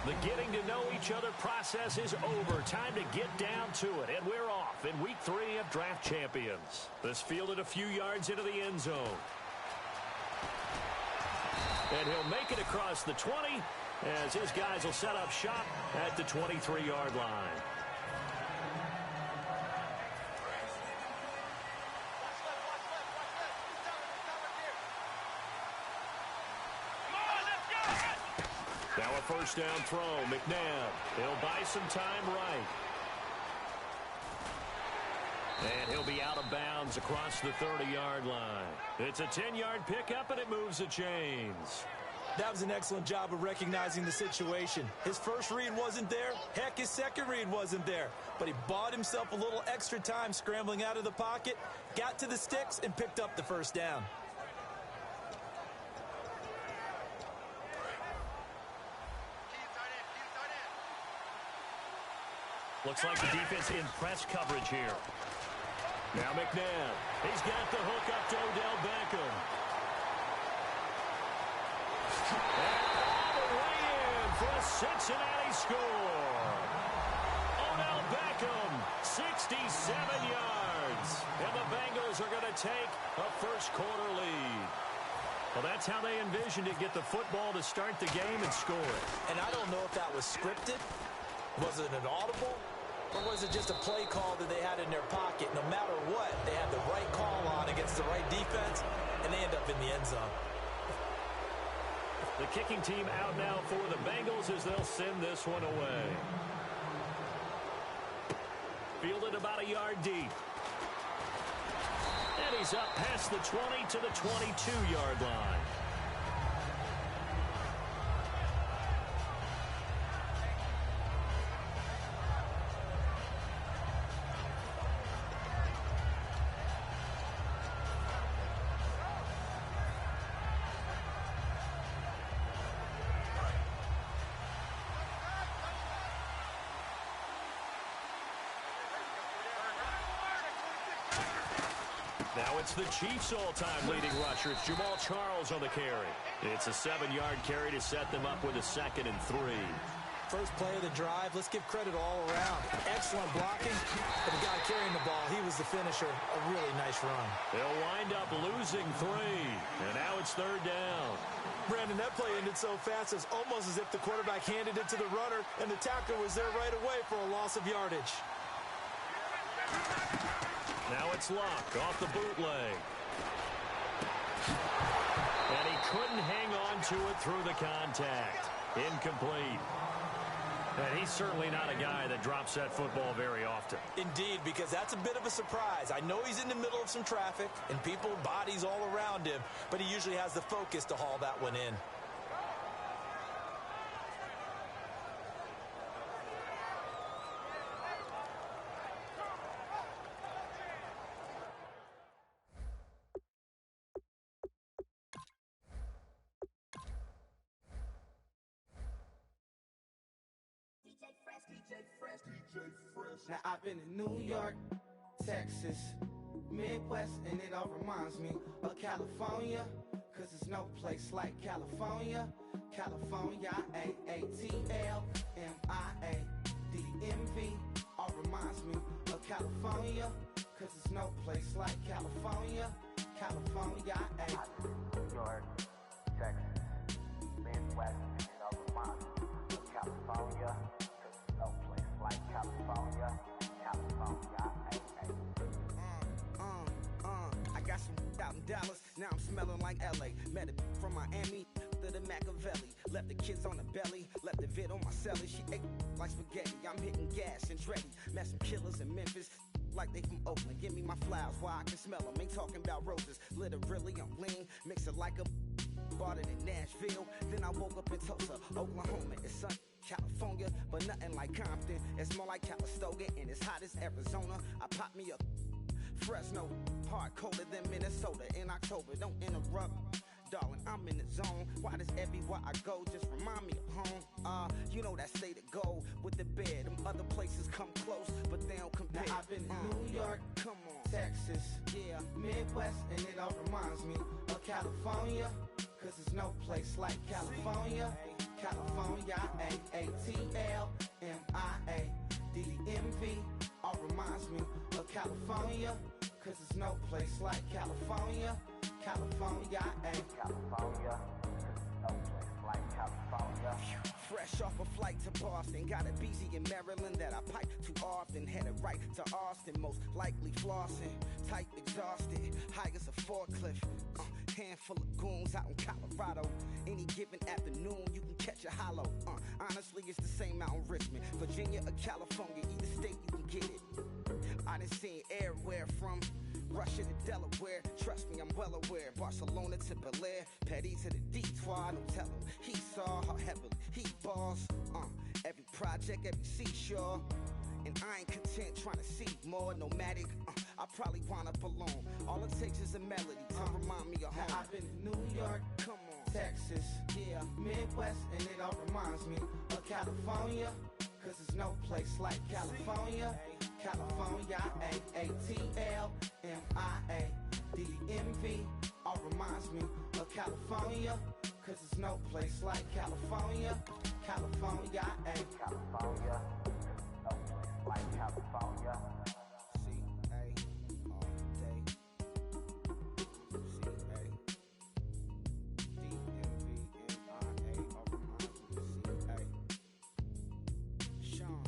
The getting to know each other process is over. Time to get down to it. And we're off in Week 3 of Draft Champions. This fielded a few yards into the end zone. And he'll make it across the 20 as his guys will set up shop at the 23-yard line. Now a first down throw. McNabb. He'll buy some time right. And he'll be out of bounds across the 30-yard line. It's a 10-yard pickup, and it moves the chains. That was an excellent job of recognizing the situation. His first read wasn't there. Heck, his second read wasn't there. But he bought himself a little extra time scrambling out of the pocket, got to the sticks, and picked up the first down. Looks like the defense in press coverage here. Now McNabb. He's got the hook up to Odell Beckham. And all the way in for a Cincinnati score. Odell Beckham, 67 yards. And the Bengals are going to take a first-quarter lead. Well, that's how they envisioned it, get the football to start the game and score it. And I don't know if that was scripted. Was it an audible? Or was it just a play call that they had in their pocket? No matter what, they had the right call on against the right defense, and they end up in the end zone. The kicking team out now for the Bengals as they'll send this one away. Fielded about a yard deep. And he's up past the 20 to the 22-yard line. Now it's the Chiefs' all-time leading rusher. It's Jamal Charles on the carry. It's a 7-yard carry to set them up with a 2nd and 3. First play of the drive, let's give credit all around. Excellent blocking, but the guy carrying the ball, he was the finisher. A really nice run. They'll wind up losing 3, and now it's 3rd down. Brandon, that play ended so fast, it's almost as if the quarterback handed it to the runner, and the tackler was there right away for a loss of yardage. Now it's Luck off the bootleg. And he couldn't hang on to it through the contact. Incomplete. And he's certainly not a guy that drops that football very often. Indeed, because that's a bit of a surprise. I know he's in the middle of some traffic and people, bodies all around him, but he usually has the focus to haul that one in. Now I've been in New York, Texas, Midwest, and it all reminds me of California, cause there's no place like California. California, A-A-T-L-M-I-A-D-M-V, all reminds me of California, cause there's no place like California. California, New York, Texas, Midwest, and it all reminds me of California. Like California, I got some out in Dallas, now I'm smelling like LA. Met a from Miami to the Machiavelli. Left the kids on the belly, left the vid on my celly. She ate like spaghetti, I'm hitting gas and Dreddy. Met some killers in Memphis, like they from Oakland. Give me my flowers while I can smell them. Ain't talking about roses, literally I'm lean. Mix it like a bought it in Nashville. Then I woke up in Tulsa, Oklahoma. It's sunny. California, but nothing like Compton. It's more like Calistoga, and it's hot as Arizona. I pop me up Fresno, hard colder than Minnesota in October. Don't interrupt, darling, I'm in the zone. Why does everywhere I go just remind me of home? You know that state of gold with the bed. Them other places come close, but they don't compare. Now I've been in New York, come on, Texas, yeah, Midwest, and it all reminds me of California, cause there's no place like California. California, A-A-T-L-M-I-A. D-D-M-V, all reminds me of California, cause there's no place like California. California, California, no place like California. fresh off a flight to Boston, got a BZ in Maryland that I pipe too often. Headed right to Austin, most likely flossing. Type exhausted, high as a forklift. Handful of goons out in Colorado. Any given afternoon, you can catch a hollow. Honestly, it's the same out in Richmond, Virginia or California. Either state you can get it. I done seen everywhere from Russia to Delaware. Trust me, I'm well aware. Barcelona to Bel Air, Petty to the Detroit. Don't tell him he saw how heavily he balls. Every project, every seashore. And I ain't content trying to see more nomadic. I probably wind up alone. All it takes is a melody to remind me of home. Now I've been to New York, come on, Texas, yeah, Midwest, and it all reminds me of California, cause there's no place like California. California, A-A-T-L-M-I-A. D-D-M-V, all reminds me of California, cause there's no place like California. California, California, no place like California. C-A all day. C-A D-M-V-M-I-A, all reminds me of C-A. Sean.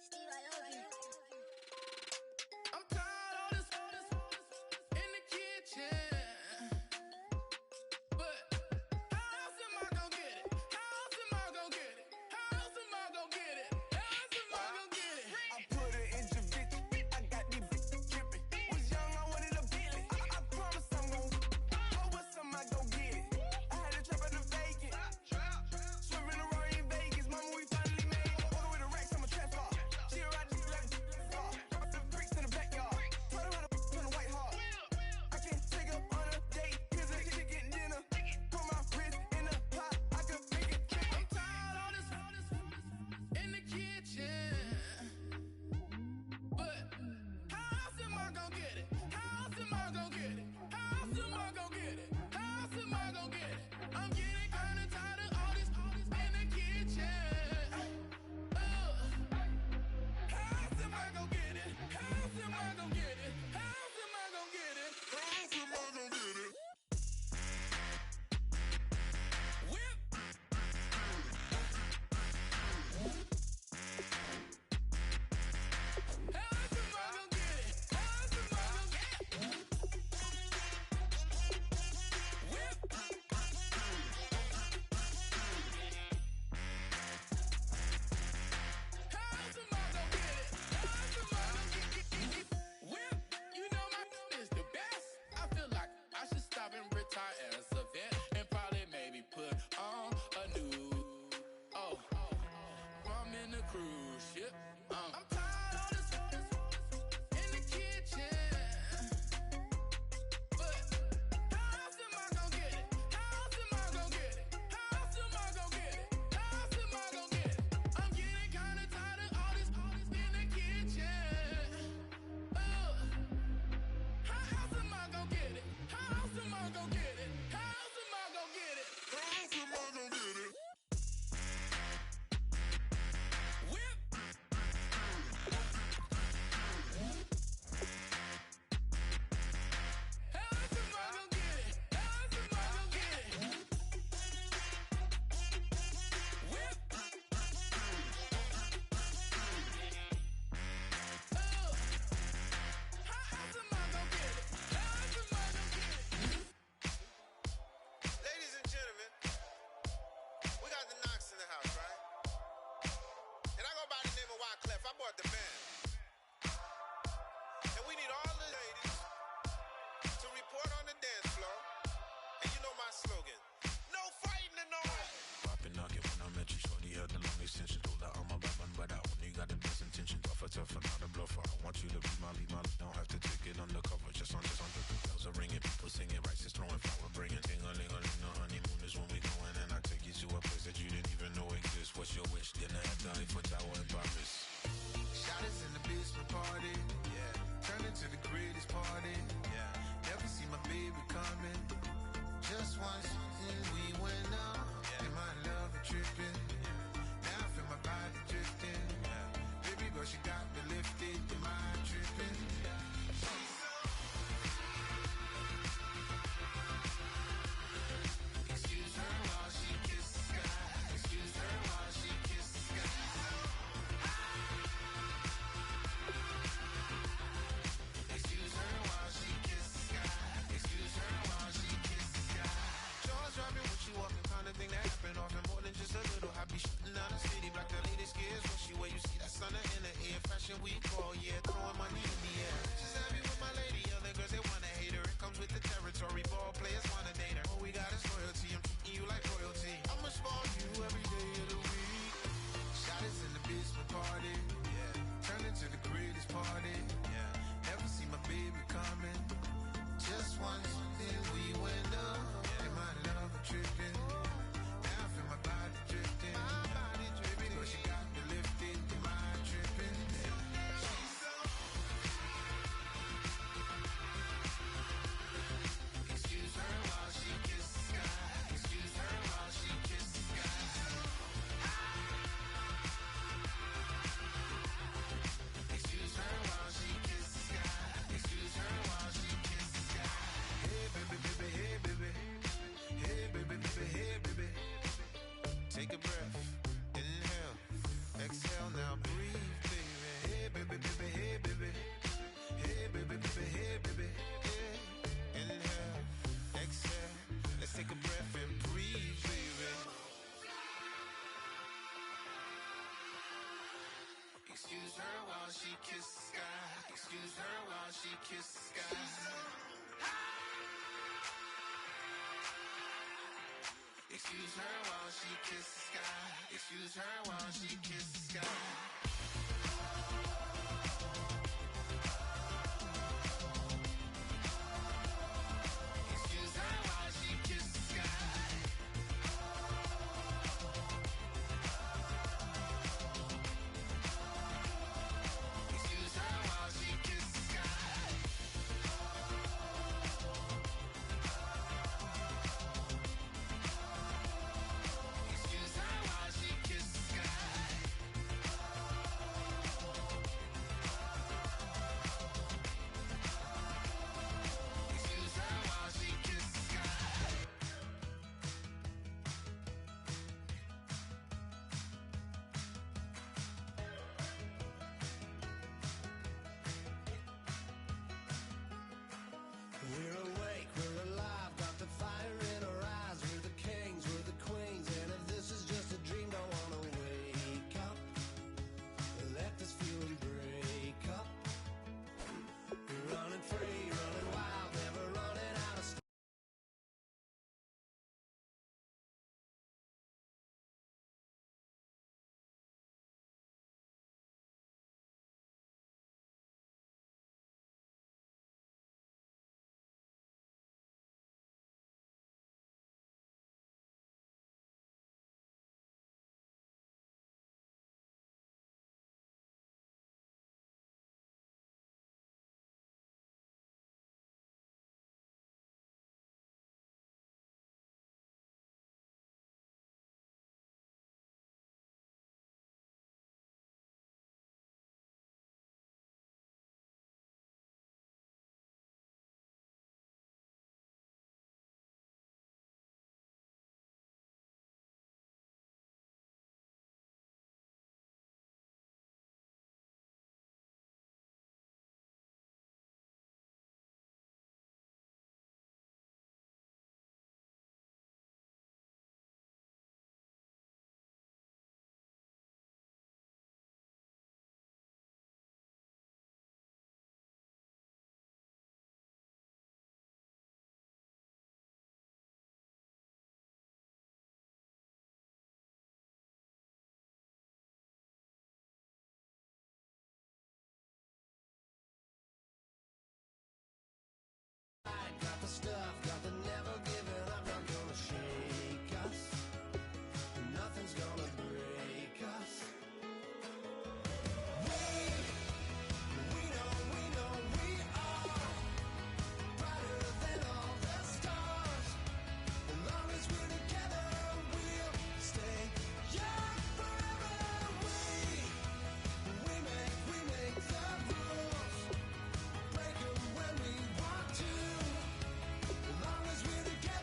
Steve, should we call? Yeah, throwing money in the air. She's happy with my lady, other girls they wanna hate her. It comes with the territory, ball players wanna date her. All we got is loyalty, I'm treating you like royalty. I'ma spoil you every day of the week. Shot is in the basement party, yeah. Turn into the greatest party, yeah. Never see my baby coming. Just once, then we went up. Yeah. And my love tripping. Now I feel my body drifting. My body dripping. But she got me lifted. My tripping. She's so. Excuse her while she kisses the sky. Excuse her while she kisses the sky. Excuse her while she kisses the sky. Excuse her while she kisses the sky. Hey baby, baby, hey baby. Hey baby, baby, hey baby. Take a breath, inhale, exhale, now breathe, baby. Hey baby, baby, hey baby. Hey baby, baby, hey baby. Yeah. Inhale, exhale, let's take a breath and breathe, baby. Excuse her while she kisses the sky. Excuse her while she kisses the sky. Excuse her while she kisses the sky. Excuse her while she kisses the sky. Excuse her while she kisses the sky. Excuse her while she kisses the sky. Excuse her while she kisses the sky. Excuse her while she kisses the sky. We're awake, we're alive, got the fire in our eyes. We're the kings, we're the queens, and if this is just a dream, don't wanna wake up. Let this feeling break up. We're running free, running wild, never running out of steam. Got the stuff, got the never giving up, not gonna shake us. Nothing's gonna break us. We know we are brighter than all the stars. As long as we're together, we'll stay young forever. We make the rules, break 'em when we want to. As long as we're together.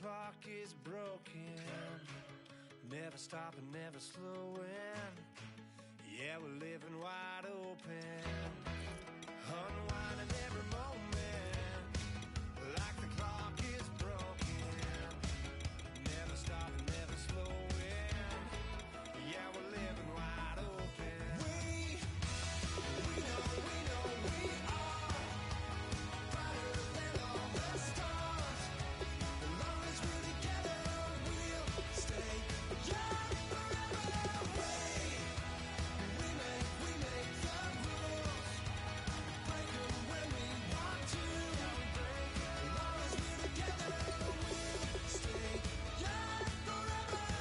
clock is broken. Never stopping, never slowing. Yeah, we're living wide open. Unwinding every moment. Like the clock is broken. Never stopping, never slowing. Yeah, we're living wide open. We know we are brighter than all the stars. As long as we're together, we'll stay young forever. We make the rules, break 'em when we want to. As long as we're together, we'll stay young forever.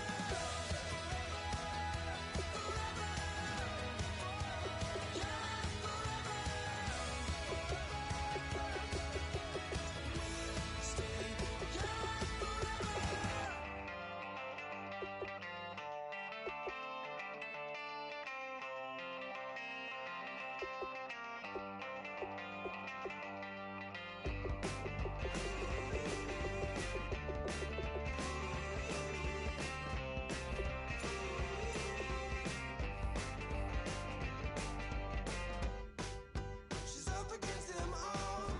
She's up against them all,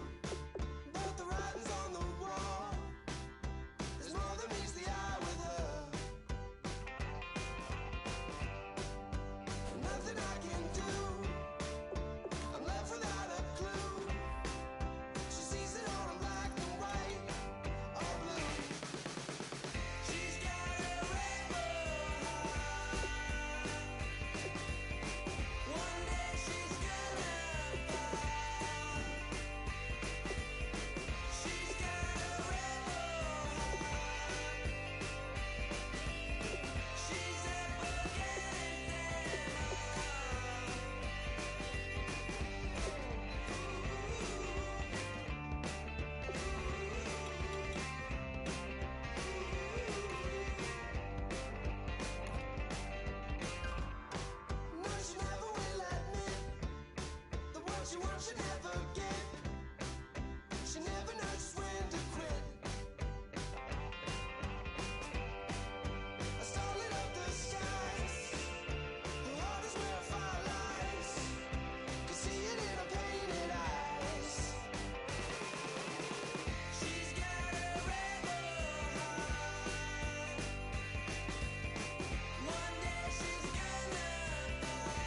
but the writing's on the wall. There's more than meets the eye with her. Nothing I can do, I'm left without a clue. She sees it all in black and white, or blue. She's got a rebel heart. One day she's gonna fall. She's got a rebel heart. She's up against them all. No, she never will admit that what she wants she never get. She never knows when to quit. I started up the skies. Her heart is where fire lies. Can see it in her painted eyes. She's got a rebel heart. One day she's gonna fall.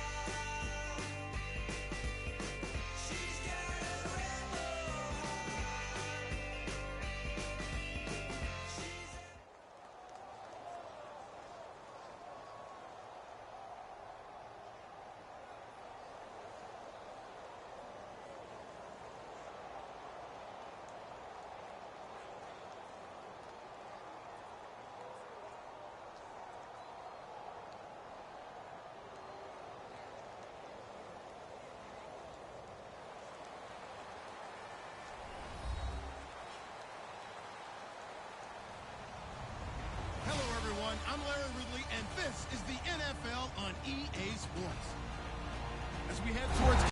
She's got a rebel heart. She's a Hello, everyone. I'm Larry Ridley, and this is the NFL on EA Sports. As we head towards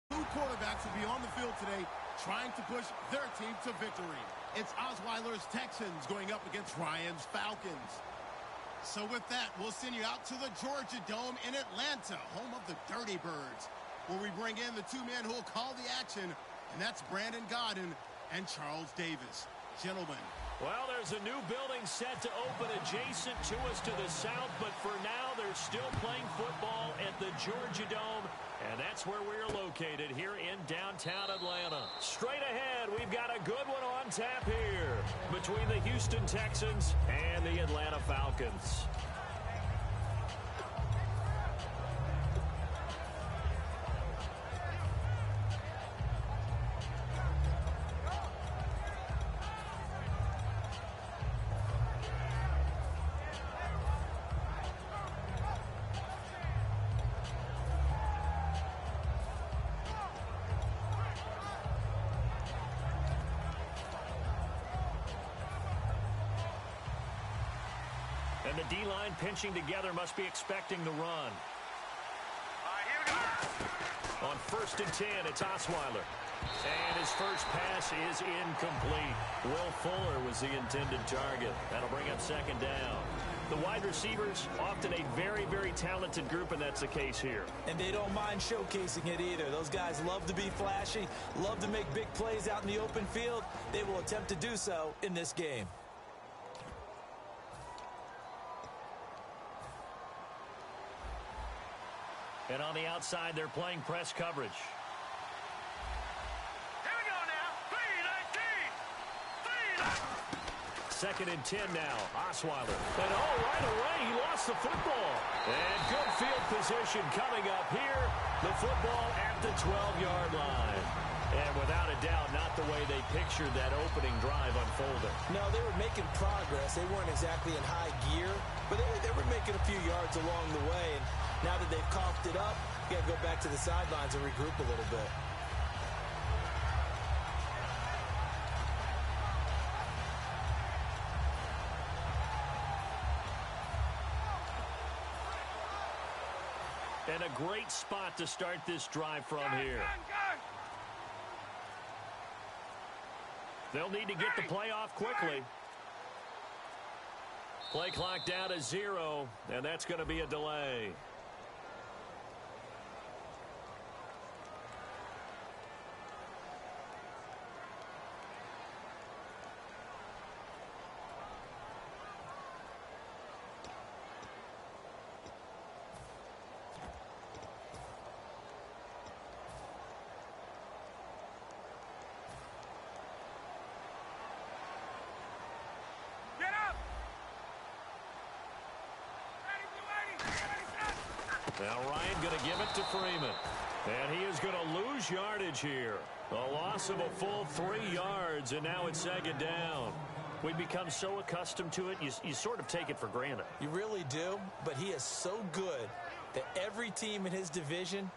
two quarterbacks will be on the field today trying to push their team to victory. It's Osweiler's Texans going up against Ryan's Falcons. So with that, we'll send you out to the Georgia Dome in Atlanta, home of the Dirty Birds, where we bring in the two men who will call the action, and that's Brandon Godden and Charles Davis. Gentlemen. Well, there's a new building set to open adjacent to us to the south, but for now, they're still playing football at the Georgia Dome, and that's where we're located here in downtown Atlanta. Straight ahead, we've got a good one on tap here between the Houston Texans and the Atlanta Falcons. And the D-line pinching together must be expecting the run. On 1st and 10, it's Osweiler. And his first pass is incomplete. Will Fuller was the intended target. That'll bring up 2nd down. The wide receivers, often a very, very talented group, and that's the case here. And they don't mind showcasing it either. Those guys love to be flashy, love to make big plays out in the open field. They will attempt to do so in this game. And on the outside, they're playing press coverage. Here we go now. 2nd and 10 now. Osweiler. And right away, he lost the football. And good field position coming up here. The football at the 12-yard line. And without a doubt, not the way they pictured that opening drive unfolding. No, they were making progress. They weren't exactly in high gear, but they were making a few yards along the way. And now that they've coughed it up, you got to go back to the sidelines and regroup a little bit. And a great spot to start this drive from here. They'll need to get the play off quickly. Play clock down to 0, and that's going to be a delay. Now Ryan going to give it to Freeman. And he is going to lose yardage here. A loss of a full 3 yards, and now it's 2nd down. We've become so accustomed to it, you sort of take it for granted. You really do, but he is so good that every team in his division,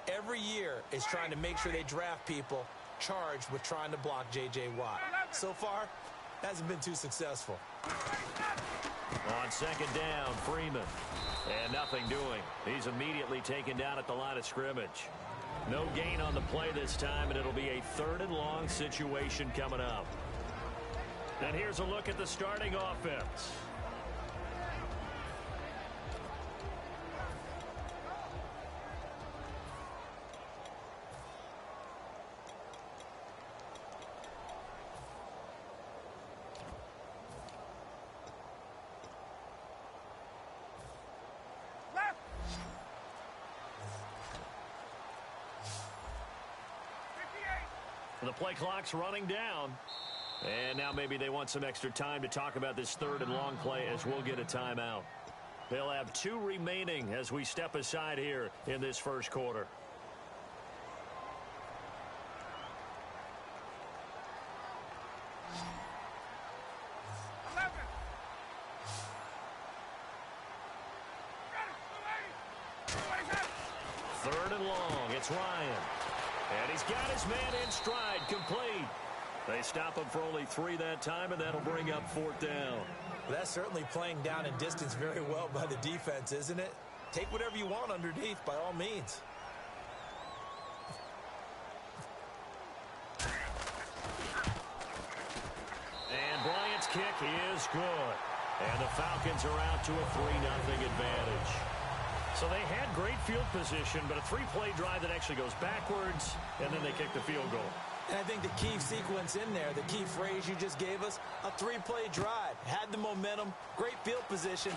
every year, is trying to make sure they draft people charged with trying to block J.J. Watt. So far, hasn't been too successful. On 2nd down, Freeman. And nothing doing. He's immediately taken down at the line of scrimmage. No gain on the play this time, and it'll be a 3rd and long situation coming up. And here's a look at the starting offense. The play clock's running down. And now maybe they want some extra time to talk about this 3rd and long play as we'll get a timeout. They'll have 2 remaining as we step aside here in this first quarter. Third and long. It's Ryan. And he's got his man in stride, complete. They stop him for only 3 that time, and that'll bring up 4th down. Well, that's certainly playing down in distance very well by the defense, isn't it? Take whatever you want underneath, by all means. And Bryant's kick is good. And the Falcons are out to a 3-0 advantage. So they had great field position, but a 3-play drive that actually goes backwards, and then they kick the field goal. And I think the key sequence in there, the key phrase you just gave us, a 3-play drive. Had the momentum, great field position,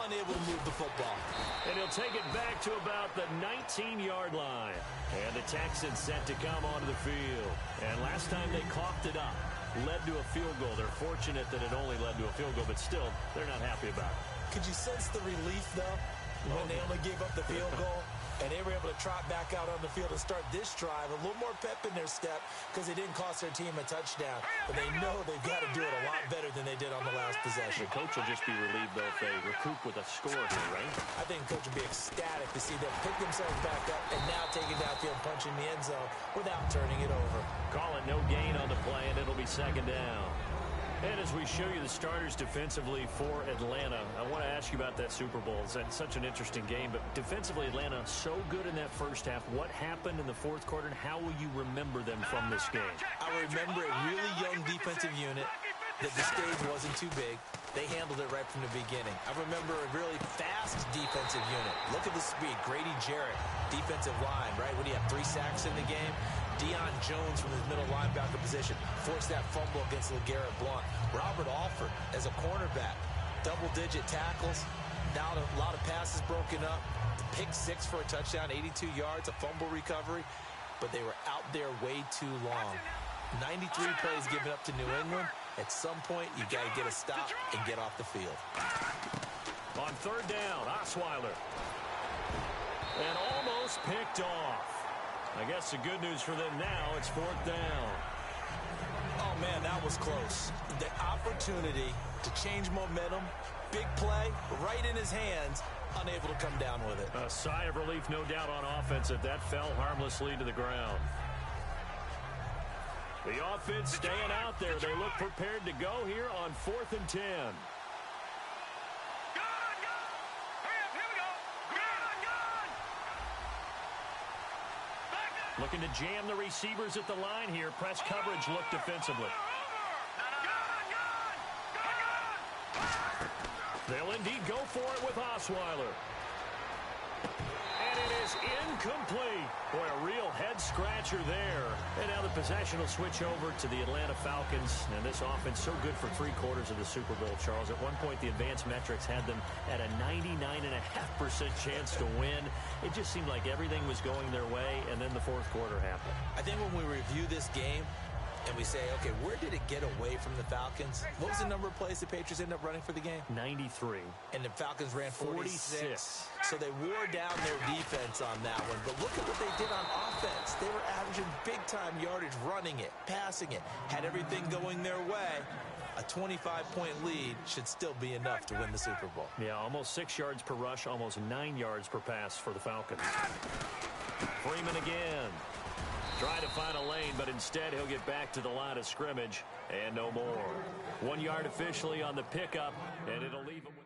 unable to move the football. And he'll take it back to about the 19-yard line. And the Texans set to come onto the field. And last time they coughed it up, led to a field goal. They're fortunate that it only led to a field goal, but still, they're not happy about it. Could you sense the relief, though, when they only gave up the field goal? And they were able to trot back out on the field and start this drive. A little more pep in their step because it didn't cost their team a touchdown. But they know they've got to do it a lot better than they did on the last possession. The coach will just be relieved, though, if they recoup with a score here, right? I think the coach will be ecstatic to see them pick themselves back up and now take it downfield, punching the end zone without turning it over. Call it no gain on the play, and it'll be 2nd down. And as we show you the starters defensively for Atlanta, I want to ask you about that Super Bowl. It's such an interesting game, but defensively Atlanta so good in that first half. What happened in the fourth quarter, and how will you remember them from this game? I remember a really young defensive unit that the stage wasn't too big. They handled it right from the beginning. I remember a really fast defensive unit. Look at the speed. Grady Jarrett, defensive line, right? When you have 3 sacks in the game, Deion Jones from his middle linebacker position forced that fumble against LeGarrette Blount. Robert Alford as a cornerback, double-digit tackles. Now a lot of passes broken up. The pick 6 for a touchdown, 82 yards, a fumble recovery. But they were out there way too long. 93 plays given up to New England. At some point, you got to get a stop and get off the field. On third down, Osweiler. And almost picked off. I guess the good news for them now, it's fourth down. Oh, man, that was close. The opportunity to change momentum, big play, right in his hands, unable to come down with it. A sigh of relief, no doubt, on offense if that fell harmlessly to the ground. The offense staying out there. They look prepared to go here on 4th and 10. Looking to jam the receivers at the line here. Press coverage look defensively. They'll indeed go for it with Osweiler. And it is incomplete. Boy, a real head-scratcher there. And now the possession will switch over to the Atlanta Falcons. And this offense so good for 3 quarters of the Super Bowl, Charles. At one point, the advanced metrics had them at a 99.5% chance to win. It just seemed like everything was going their way, and then the fourth quarter happened. I think when we review this game, and we say, okay, where did it get away from the Falcons? What was the number of plays the Patriots ended up running for the game? 93. And the Falcons ran 46. So they wore down their defense on that one. But look at what they did on offense. They were averaging big-time yardage, running it, passing it, had everything going their way. A 25-point lead should still be enough to win the Super Bowl. Yeah, almost 6 yards per rush, almost 9 yards per pass for the Falcons. Freeman again. Try to find a lane, but instead he'll get back to the line of scrimmage and no more. 1 yard officially on the pickup, and it'll leave him with...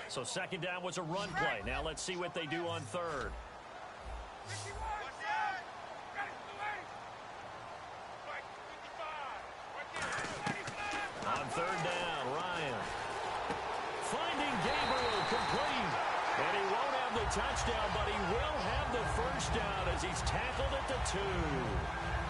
So second down was a run play. Now let's see what they do on third. On third down, Ryan. Finding Gabriel complete. And he won't have the touchdown, but he will have the first down as he's tackled at the 2.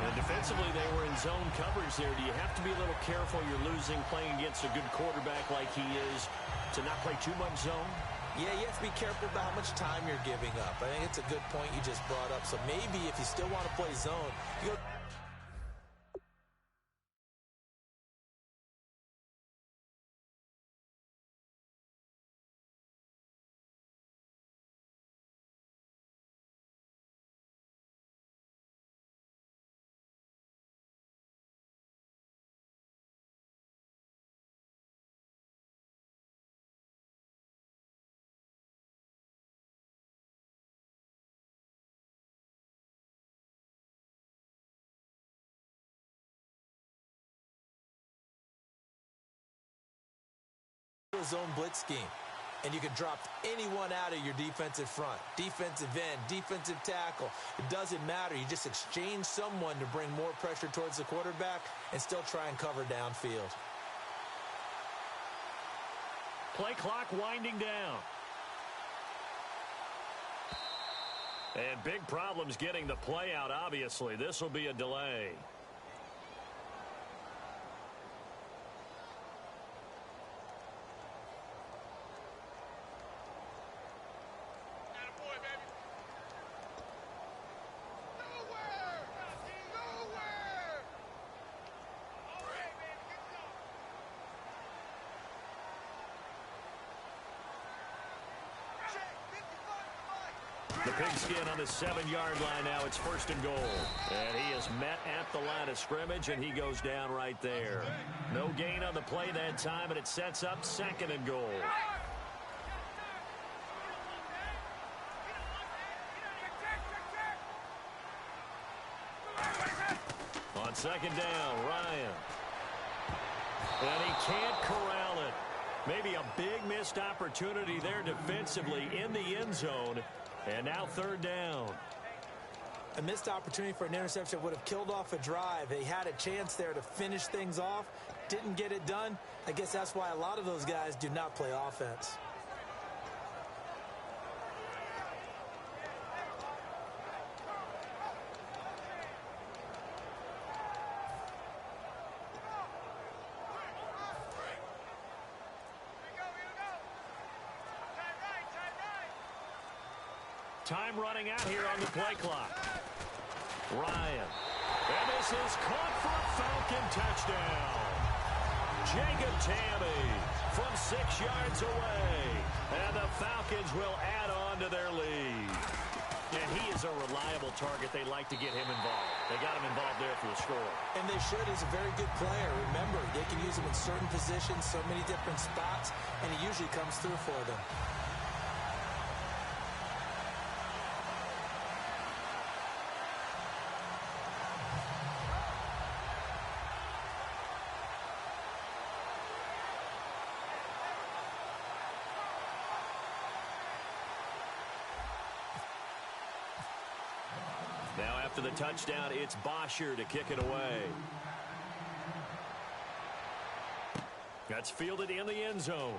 And defensively, they were in zone coverage there. Do you have to be a little careful? You're losing playing against a good quarterback like he is to not play too much zone? Yeah, you have to be careful about how much time you're giving up. I think it's a good point you just brought up. So maybe if you still want to play zone, you go... zone blitz scheme, and you can drop anyone out of your defensive front, defensive end, defensive tackle. It doesn't matter. You just exchange someone to bring more pressure towards the quarterback and still try and cover downfield. Play clock winding down. And big problems getting the play out, obviously. This will be a delay. The pigskin on the 7-yard line now. It's 1st and goal. And he is met at the line of scrimmage, and he goes down right there. No gain on the play that time, and it sets up 2nd and goal. On 2nd down, Ryan. And he can't corral it. Maybe a big missed opportunity there defensively in the end zone. And now 3rd down. A missed opportunity for an interception would have killed off a drive. They had a chance there to finish things off. Didn't get it done. I guess that's why a lot of those guys do not play offense. Time running out here on the play clock. Ryan. And this is caught for a Falcon touchdown. Jacob Tammy from 6 yards away. And the Falcons will add on to their lead. And he is a reliable target. They like to get him involved. They got him involved there for the score. And they should. He's a very good player. Remember, they can use him in certain positions, so many different spots, and he usually comes through for them. Now after the touchdown, it's Bosher to kick it away. That's fielded in the end zone.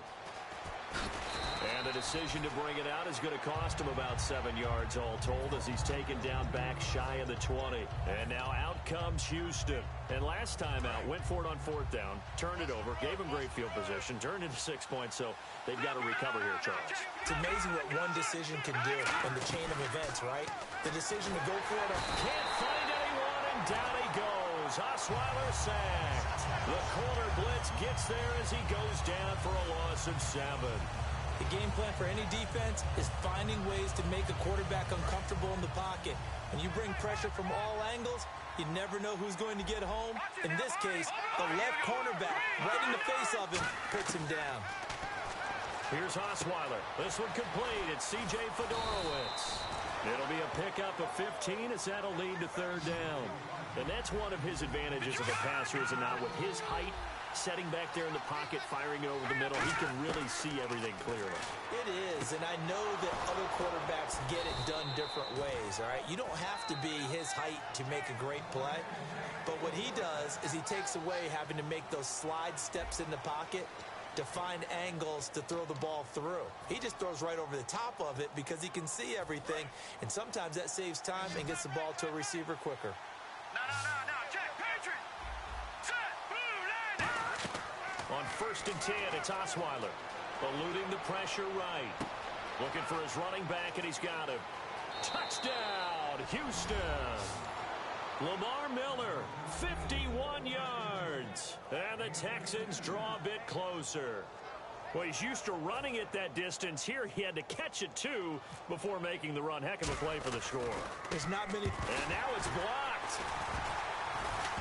And the decision to bring it out is going to cost him about 7 yards all told as he's taken down back shy of the 20. And now out comes Houston. And last time out, went for it on 4th down, turned it over, gave him great field position, turned into 6 points, so they've got to recover here, Charles. It's amazing what one decision can do in the chain of events, right? The decision to go for it. Can't find anyone, and down he goes. Osweiler sacked. The corner blitz gets there as he goes down for a loss of 7. The game plan for any defense is finding ways to make a quarterback uncomfortable in the pocket. When you bring pressure from all angles, you never know who's going to get home. In this case, the left cornerback, right in the face of him, puts him down. Here's Osweiler. This one complete. It's C.J. Fedorowicz. It'll be a pickup of 15 as that'll lead to 3rd down. And that's one of his advantages of a passer, is it not? With his height, setting back there in the pocket, firing it over the middle, he can really see everything clearly. It is, and I know that other quarterbacks get it done different ways, all right? You don't have to be his height to make a great play, but what he does is he takes away having to make those slide steps in the pocket to find angles to throw the ball through. He just throws right over the top of it because he can see everything, and sometimes that saves time and gets the ball to a receiver quicker. No, check, Patriot! Set, blue, line. On 1st and 10, it's Osweiler. Eluding the pressure right. Looking for his running back, and he's got him. Touchdown, Houston! Lamar Miller, 51 yards. And the Texans draw a bit closer. Well, he's used to running it that distance. Here he had to catch it, too, before making the run. Heck of a play for the score. There's not many. And now it's blocked.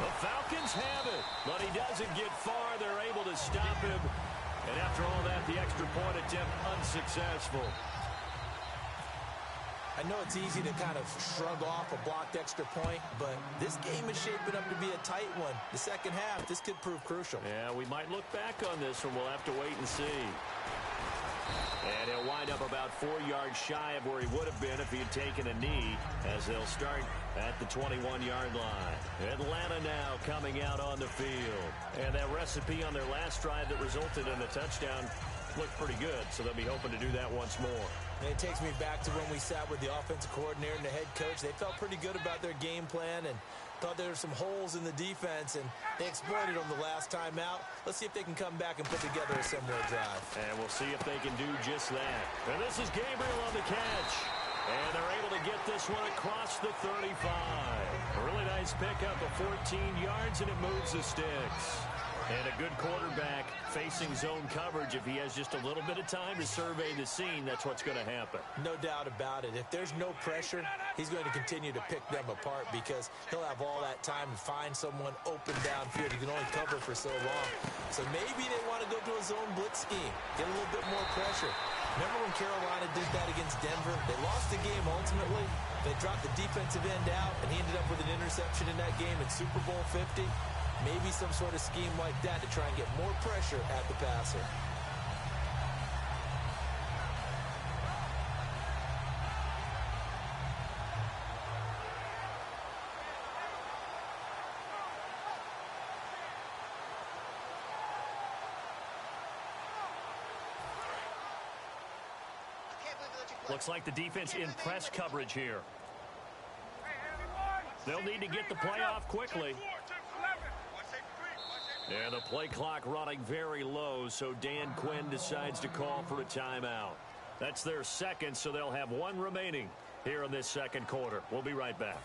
The Falcons have it, but he doesn't get far. They're able to stop him. And after all that, the extra point attempt unsuccessful. I know it's easy to kind of shrug off a blocked extra point, but this game is shaping up to be a tight one. The second half, this could prove crucial. Yeah, we might look back on this one. We'll have to wait and see. And he'll wind up about 4 yards shy of where he would have been if he had taken a knee, as they'll start at the 21-yard line. Atlanta now coming out on the field. And that recipe on their last drive that resulted in a touchdown looked pretty good, so they'll be hoping to do that once more. And it takes me back to when we sat with the offensive coordinator and the head coach. They felt pretty good about their game plan and thought there were some holes in the defense, and they exploited them the last time out. Let's see if they can come back and put together a similar drive. And we'll see if they can do just that. And this is Gabriel on the catch. And they're able to get this one across the 35. A really nice pickup of 14 yards, and it moves the sticks. And a good quarterback facing zone coverage, if he has just a little bit of time to survey the scene, that's what's going to happen. No doubt about it. If there's no pressure, he's going to continue to pick them apart because he'll have all that time to find someone open downfield. He can only cover for so long. So maybe they want to go to a zone blitz scheme, get a little bit more pressure. Remember when Carolina did that against Denver? They lost the game ultimately. They dropped the defensive end out, and he ended up with an interception in that game in Super Bowl 50. Maybe some sort of scheme like that to try and get more pressure at the passer. Looks like the defense in press coverage here. They'll need to get the play off quickly. And the play clock running very low, so Dan Quinn decides to call for a timeout. That's their second, so they'll have one remaining here in this second quarter. We'll be right back.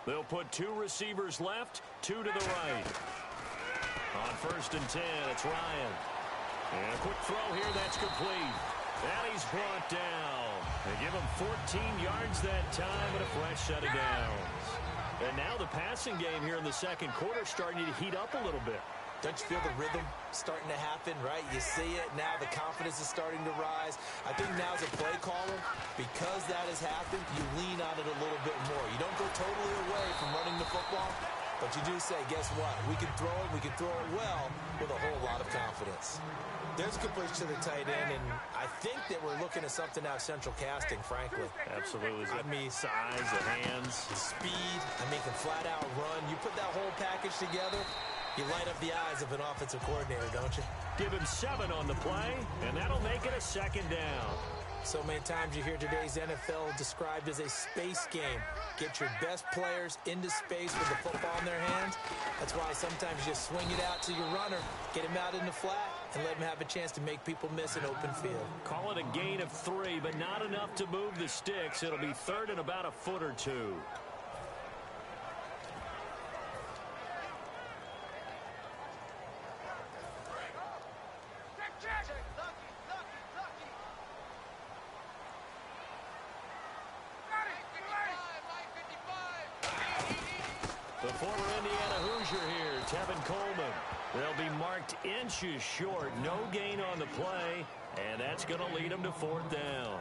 They'll put two receivers left, two to the right. On 1st and 10, it's Ryan. And a quick throw here, that's complete. And he's brought down. They give him 14 yards that time and a fresh set of downs. And now the passing game here in the second quarter starting to heat up a little bit. Don't you feel the rhythm starting to happen, right? You see it. Now the confidence is starting to rise. I think now as a play caller, because that has happened, you lean on it a little bit more. You don't go totally away from running the football, but you do say, guess what? We can throw it. We can throw it well with a whole lot of confidence. There's a completion to the tight end, and I think that we're looking at something out of central casting, frankly. Absolutely. I mean, size, the hands. Speed. I mean, can flat out run. You put that whole package together, you light up the eyes of an offensive coordinator, don't you? Give him 7 on the play, and that'll make it a second down. So many times you hear today's NFL described as a space game. Get your best players into space with the football in their hands. That's why sometimes you just swing it out to your runner, get him out in the flat, and let him have a chance to make people miss an open field. Call it a gain of 3, but not enough to move the sticks. It'll be third and about a foot or two. The former Indiana Hoosier here, Tevin Coleman. They'll be marked inches short. No gain on the play, and that's going to lead them to 4th down.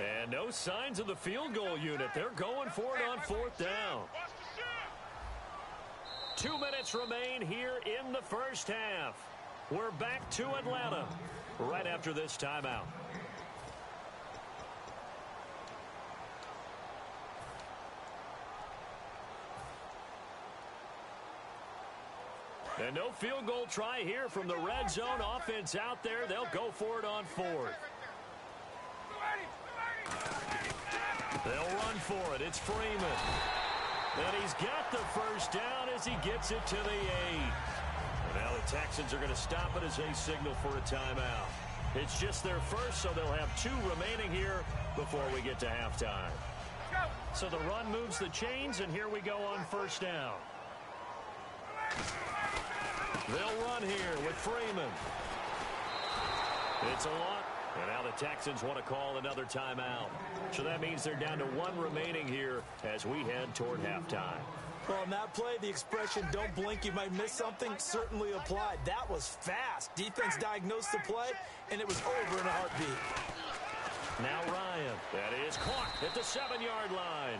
And no signs of the field goal unit. They're going for it on 4th down. 2 minutes remain here in the first half. We're back to Atlanta right after this timeout. And no field goal try here from the red zone. Offense out there. They'll go for it on 4th. They'll run for it. It's Freeman. And he's got the first down as he gets it to the 8. And now the Texans are going to stop it as they signal for a timeout. It's just their first, so they'll have 2 remaining here before we get to halftime. So the run moves the chains, and here we go on 1st down. They'll run here with Freeman. It's a lot. And now the Texans want to call another timeout. So that means they're down to 1 remaining here as we head toward halftime. Well, on that play, the expression, don't blink, you might miss something, certainly applied. That was fast. Defense diagnosed the play, and it was over in a heartbeat. Now Ryan. That is caught at the 7-yard line.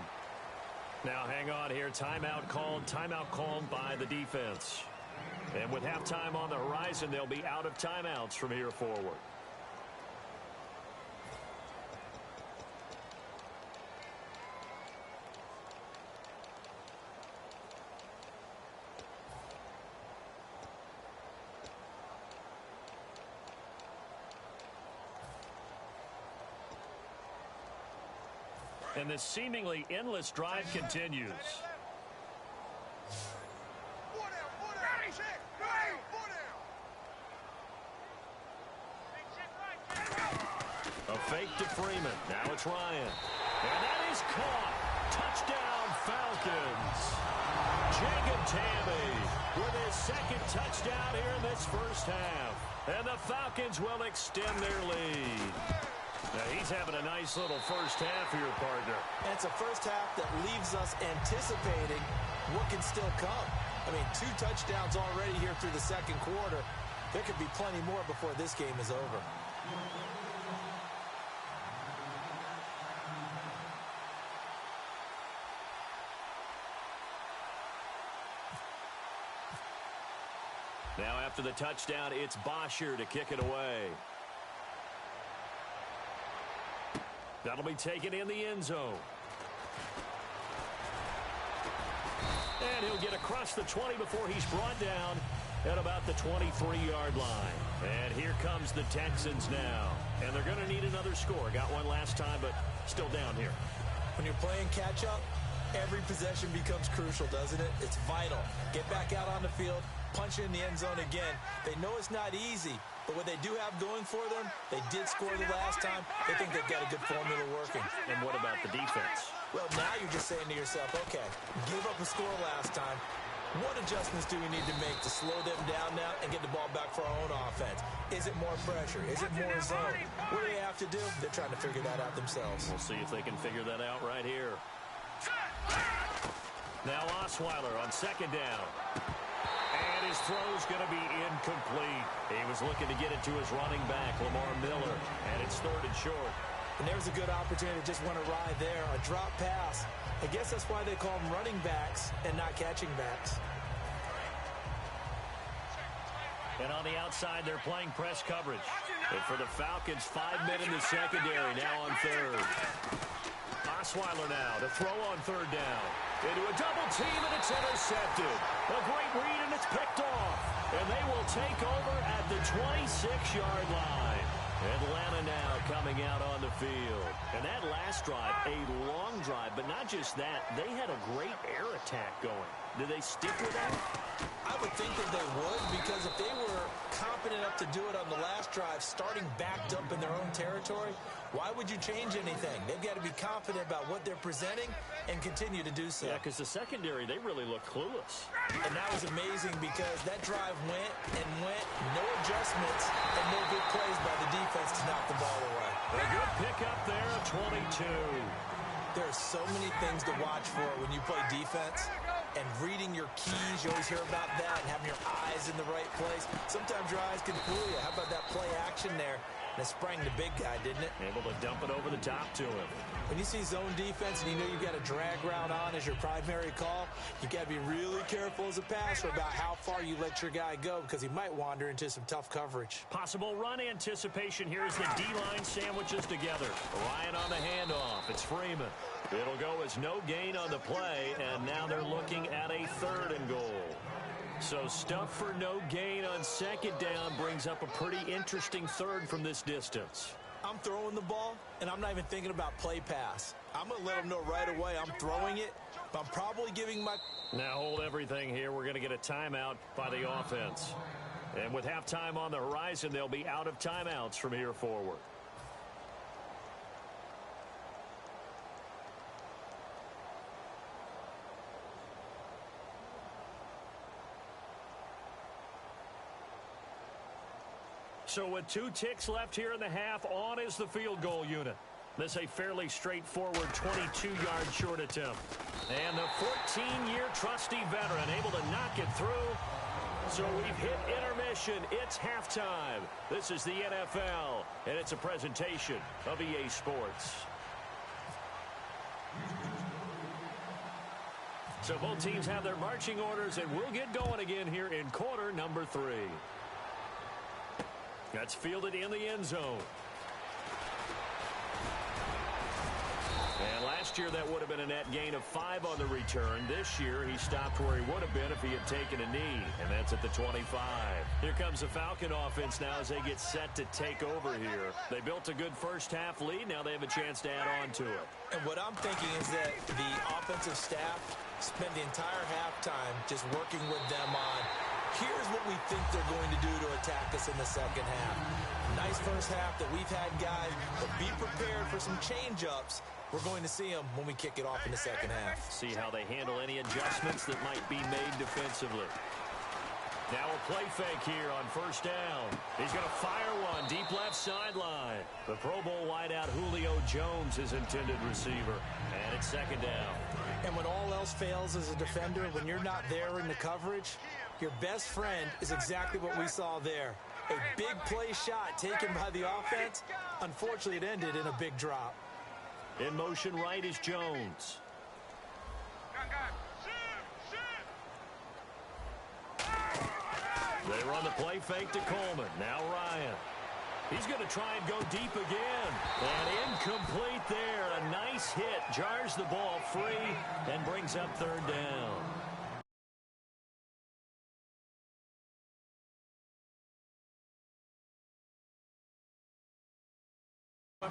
Now hang on here. Timeout called by the defense. And with halftime on the horizon, they'll be out of timeouts from here forward. And this seemingly endless drive continues. A fake to Freeman. Now it's Ryan. And that is caught. Touchdown, Falcons. Jacob Tamme with his second touchdown here in this first half. And the Falcons will extend their lead. Now he's having a nice little first half here, partner. And it's a first half that leaves us anticipating what can still come. I mean, 2 touchdowns already here through the second quarter. There could be plenty more before this game is over. Now after the touchdown, it's Bosher to kick it away. That'll be taken in the end zone. And he'll get across the 20 before he's brought down at about the 23-yard line. And here comes the Texans now. And they're going to need another score. Got one last time, but still down here. When you're playing catch-up, every possession becomes crucial, doesn't it? It's vital. Get back out on the field, punch it in the end zone again. They know it's not easy, but what they do have going for them, they did score the last time. They think they've got a good formula working. And what about the defense? Well, now you're just saying to yourself, okay, give up a score last time. What adjustments do we need to make to slow them down now and get the ball back for our own offense? Is it more pressure? Is it more zone? What do they have to do? They're trying to figure that out themselves. We'll see if they can figure that out right here. Now Osweiler on second down. And his throw's going to be incomplete. He was looking to get it to his running back, Lamar Miller. And it's 3rd and short. And there's a good opportunity to just went a ride there, a drop pass. I guess that's why they call them running backs and not catching backs. And on the outside, they're playing press coverage. And for the Falcons, 5 men in the secondary, now on 3rd. Osweiler now to throw on 3rd down. Into a double team, and it's intercepted. A great read, and it's picked off. And they will take over at the 26-yard line. Atlanta now coming out on the field. And that last drive, a long drive, but not just that. They had a great air attack going. Did they stick with that? I would think that they would, because if they were competent enough to do it on the last drive, starting backed up in their own territory, why would you change anything? They've got to be confident about what they're presenting and continue to do so. Yeah, because the secondary, they really look clueless. And that was amazing because that drive went and went, no adjustments, and no good plays by the defense to knock the ball away. A good pickup there at 22. There are so many things to watch for when you play defense. And reading your keys, you always hear about that, and having your eyes in the right place. Sometimes your eyes can fool you. How about that play action there? And it sprang the big guy, didn't it? Able to dump it over the top to him. When you see zone defense and you know you've got a drag route on as your primary call, you've got to be really careful as a passer about how far you let your guy go because he might wander into some tough coverage. Possible run anticipation here as the D-line sandwiches together. Ryan on the handoff. It's Freeman. It'll go as no gain on the play, and now they're looking at a 3rd and goal. So stuff for no gain on second down brings up a pretty interesting 3rd from this distance. I'm throwing the ball, and I'm not even thinking about play pass. I'm going to let them know right away I'm throwing it, but I'm probably giving my... Now hold everything here. We're going to get a timeout by the offense. And with halftime on the horizon, they'll be out of timeouts from here forward. So with 2 ticks left here in the half, on is the field goal unit. This a fairly straightforward 22-yard short attempt. And the 14-year trusty veteran able to knock it through. So we've hit intermission. It's halftime. This is the NFL, and it's a presentation of EA Sports. So both teams have their marching orders, and we'll get going again here in quarter number 3. That's fielded in the end zone. And last year that would have been a net gain of 5 on the return. This year he stopped where he would have been if he had taken a knee, and that's at the 25. Here comes the Falcon offense now as they get set to take over here. They built a good first half lead. Now they have a chance to add on to it. And what I'm thinking is that the offensive staff spent the entire halftime just working with them on Here's what we think they're going to do to attack us in the second half. Nice first half that we've had, guys, but be prepared for some change-ups. We're going to see them when we kick it off in the second half. See how they handle any adjustments that might be made defensively. Now a play fake here on first down. He's going to fire one deep left sideline. The Pro Bowl wideout Julio Jones is intended receiver. And it's second down. And when all else fails as a defender, when you're not there in the coverage, your best friend is exactly what we saw there. A big play shot taken by the offense. Unfortunately, it ended in a big drop. In motion right is Jones. They run the play fake to Coleman. Now Ryan. He's going to try and go deep again. And incomplete there. A nice hit. Jars the ball free and brings up third down.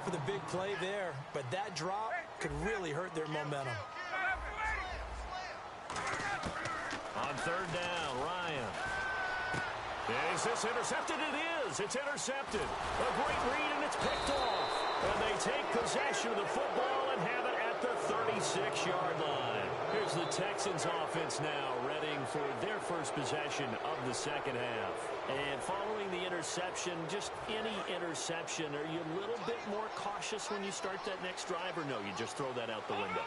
For the big play there, but that drop could really hurt their momentum. On third down, Ryan. Is this intercepted? It is. It's intercepted. A great read, and it's picked off. And they take possession of the football and have it at the 36-yard line. Here's the Texans offense now, readying for their first possession of the second half. And following the interception, just any interception, are you a little bit more cautious when you start that next drive, or no, you just throw that out the window?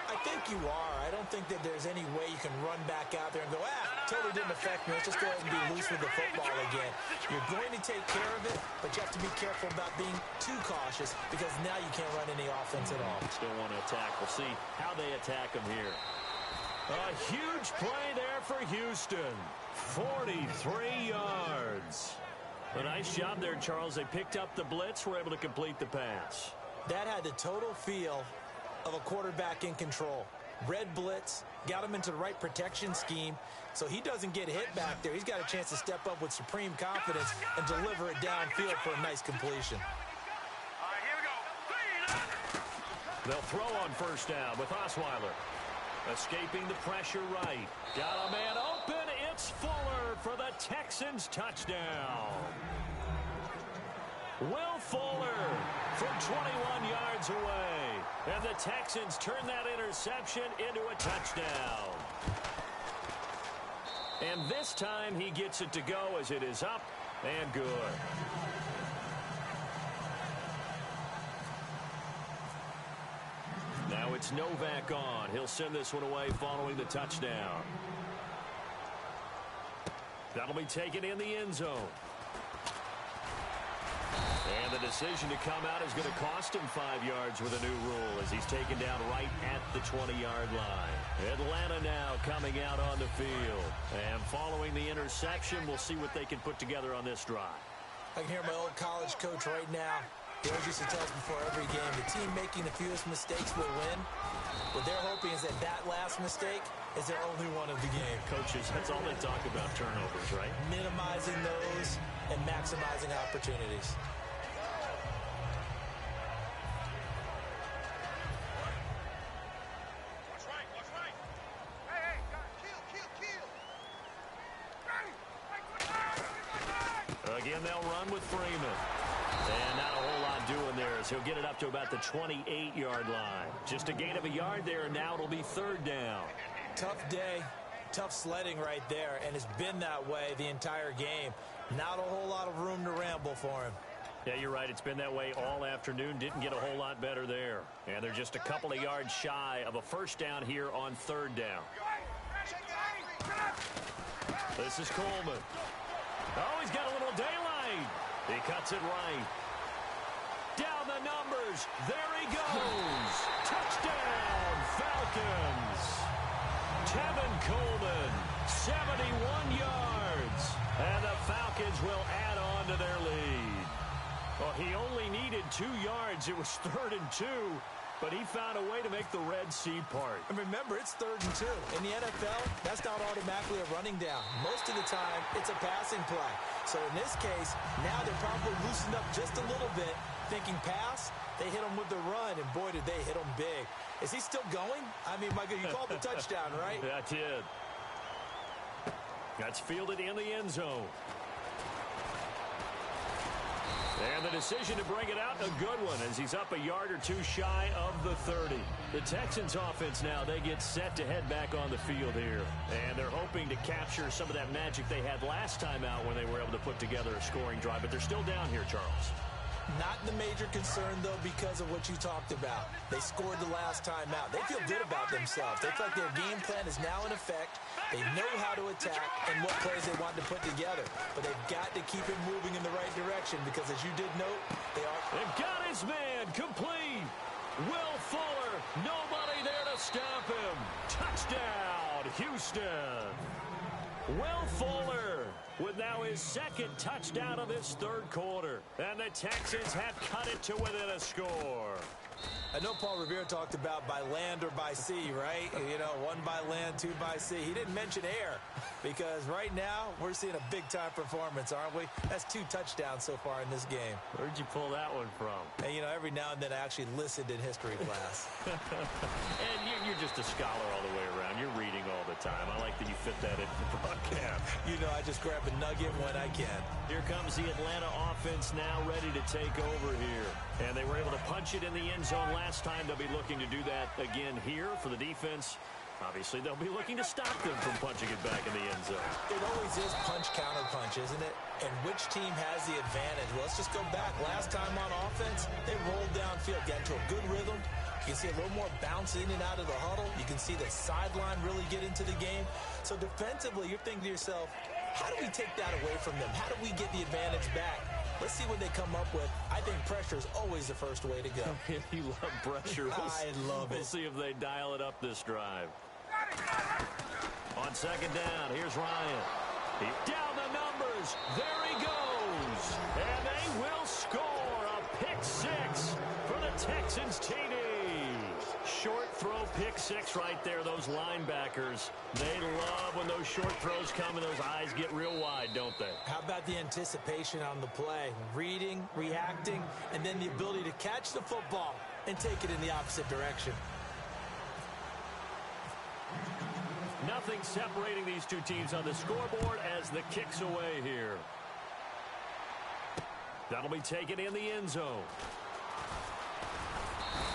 I think you are. I don't think that there's any way you can run back out there and go, totally didn't affect me. Let's just go ahead and be loose with the football again. You're going to take care of it, but you have to be careful about being too cautious because now you can't run any offense at all. Still want to attack. We'll see how they attack them here. A huge play there for Houston. 43 yards. A nice job there, Charles. They picked up the blitz, were able to complete the pass. That had the total feel of a quarterback in control. Red blitz, got him into the right protection scheme, so he doesn't get hit back there. He's got a chance to step up with supreme confidence and deliver it downfield for a nice completion. They'll throw on first down with Osweiler. Escaping the pressure right. Got a man open. It's Fuller for the Texans touchdown. Will Fuller from 21 yards away. And the Texans turn that interception into a touchdown. And this time he gets it to go as it is up and good. Now it's Novak on. He'll send this one away following the touchdown. That'll be taken in the end zone. And the decision to come out is going to cost him 5 yards with a new rule as he's taken down right at the 20-yard line. Atlanta now coming out on the field. And following the interception, we'll see what they can put together on this drive. I can hear my old college coach right now. He always used to tell us before every game, the team making the fewest mistakes will win. What they're hoping is that that last mistake is their only one of the game. Coaches, that's all they talk about, turnovers, right? Minimizing those and maximizing opportunities. Again, they'll run with Freeman. And not a whole lot doing there as he'll get it up to about the 28-yard line. Just a gain of a yard there, and now it'll be third down. Tough day, tough sledding right there, and it's been that way the entire game. Not a whole lot of room to ramble for him. Yeah, you're right. It's been that way all afternoon. Didn't get a whole lot better there. And they're just a couple of yards shy of a first down here on third down. This is Coleman. Oh, he's got a little daylight. He cuts it right. Down the numbers. There he goes. Touchdown, Falcons. Tevin Coleman, 71 yards. And the Falcons will add on to their lead. Well, he only needed 2 yards. It was 3rd and 2. But he found a way to make the Red Sea part. And remember, it's 3rd and 2. In the NFL, that's not automatically a running down. Most of the time, it's a passing play. So in this case, now they're probably loosened up just a little bit, thinking pass. They hit him with the run, and boy, did they hit him big. Is he still going? I mean, Michael, you called the touchdown, right? I did. That's fielded in the end zone. And the decision to bring it out, a good one, as he's up a yard or two shy of the 30. The Texans offense now, they get set to head back on the field here. And they're hoping to capture some of that magic they had last time out when they were able to put together a scoring drive. But they're still down here, Charles. Not the major concern, though, because of what you talked about. They scored the last time out. They feel good about themselves. They feel like their game plan is now in effect. They know how to attack and what plays they want to put together. But they've got to keep it moving in the right direction because, as you did note, they are... They've got his man complete. Will Fuller, nobody there to stop him. Touchdown, Houston. Will Fuller with now his second touchdown of this third quarter. And the Texans have cut it to within a score. I know Paul Revere talked about by land or by sea, right? You know, one by land, two by sea. He didn't mention air because right now we're seeing a big-time performance, aren't we? That's 2 touchdowns so far in this game. Where'd you pull that one from? And, you know, every now and then I actually listened in history class. And you're just a scholar all the way around. You're reading all the time. I like that you fit that in the broadcast. You know, I just grab a nugget when I can. Here comes the Atlanta offense now ready to take over here. And they were able to punch it in the end zone last time. They'll be looking to do that again here for the defense. Obviously, they'll be looking to stop them from punching it back in the end zone. It always is punch-counter-punch, isn't it? And which team has the advantage? Well, let's just go back. Last time on offense, they rolled downfield, got into a good rhythm. You can see a little more bounce in and out of the huddle. You can see the sideline really get into the game. So defensively, you're thinking to yourself, how do we take that away from them? How do we get the advantage back? Let's see what they come up with. I think pressure is always the first way to go. You love pressure. I love it. We'll see if they dial it up this drive. On second down, here's Ryan. Down the numbers. There he goes. And they will score a pick six for the Texans TD. Short throw pick six right there. Those linebackers, they love when those short throws come and those eyes get real wide, don't they? How about the anticipation on the play? Reading, reacting, and then the ability to catch the football and take it in the opposite direction. Nothing separating these two teams on the scoreboard as the kick's away here. That'll be taken in the end zone.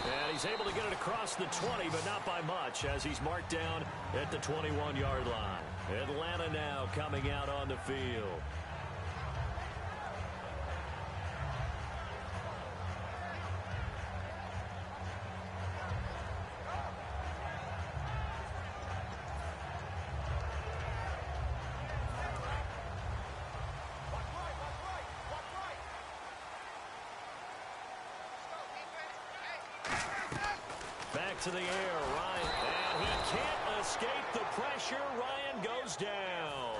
And he's able to get it across the 20, but not by much, as he's marked down at the 21-yard line. Atlanta now coming out on the field. Back to the air, Ryan, and he can't escape the pressure. Ryan goes down.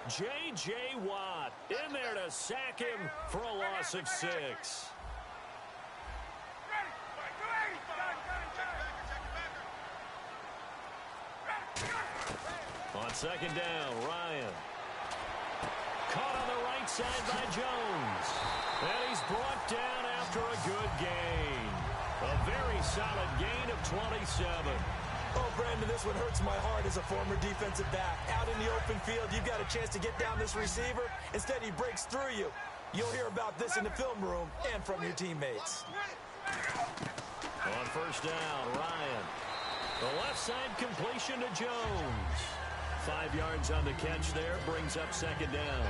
J.J. Watt in there to sack him for a loss of 6. On second down, Ryan. Caught on the right side by Jones. And he's brought down after a good gain. A very solid gain of 27. Oh, Brandon, this one hurts my heart as a former defensive back. Out in the open field, you've got a chance to get down this receiver. Instead, he breaks through you. You'll hear about this in the film room and from your teammates. On first down, Ryan. The left side completion to Jones. 5 yards on the catch there, brings up second down.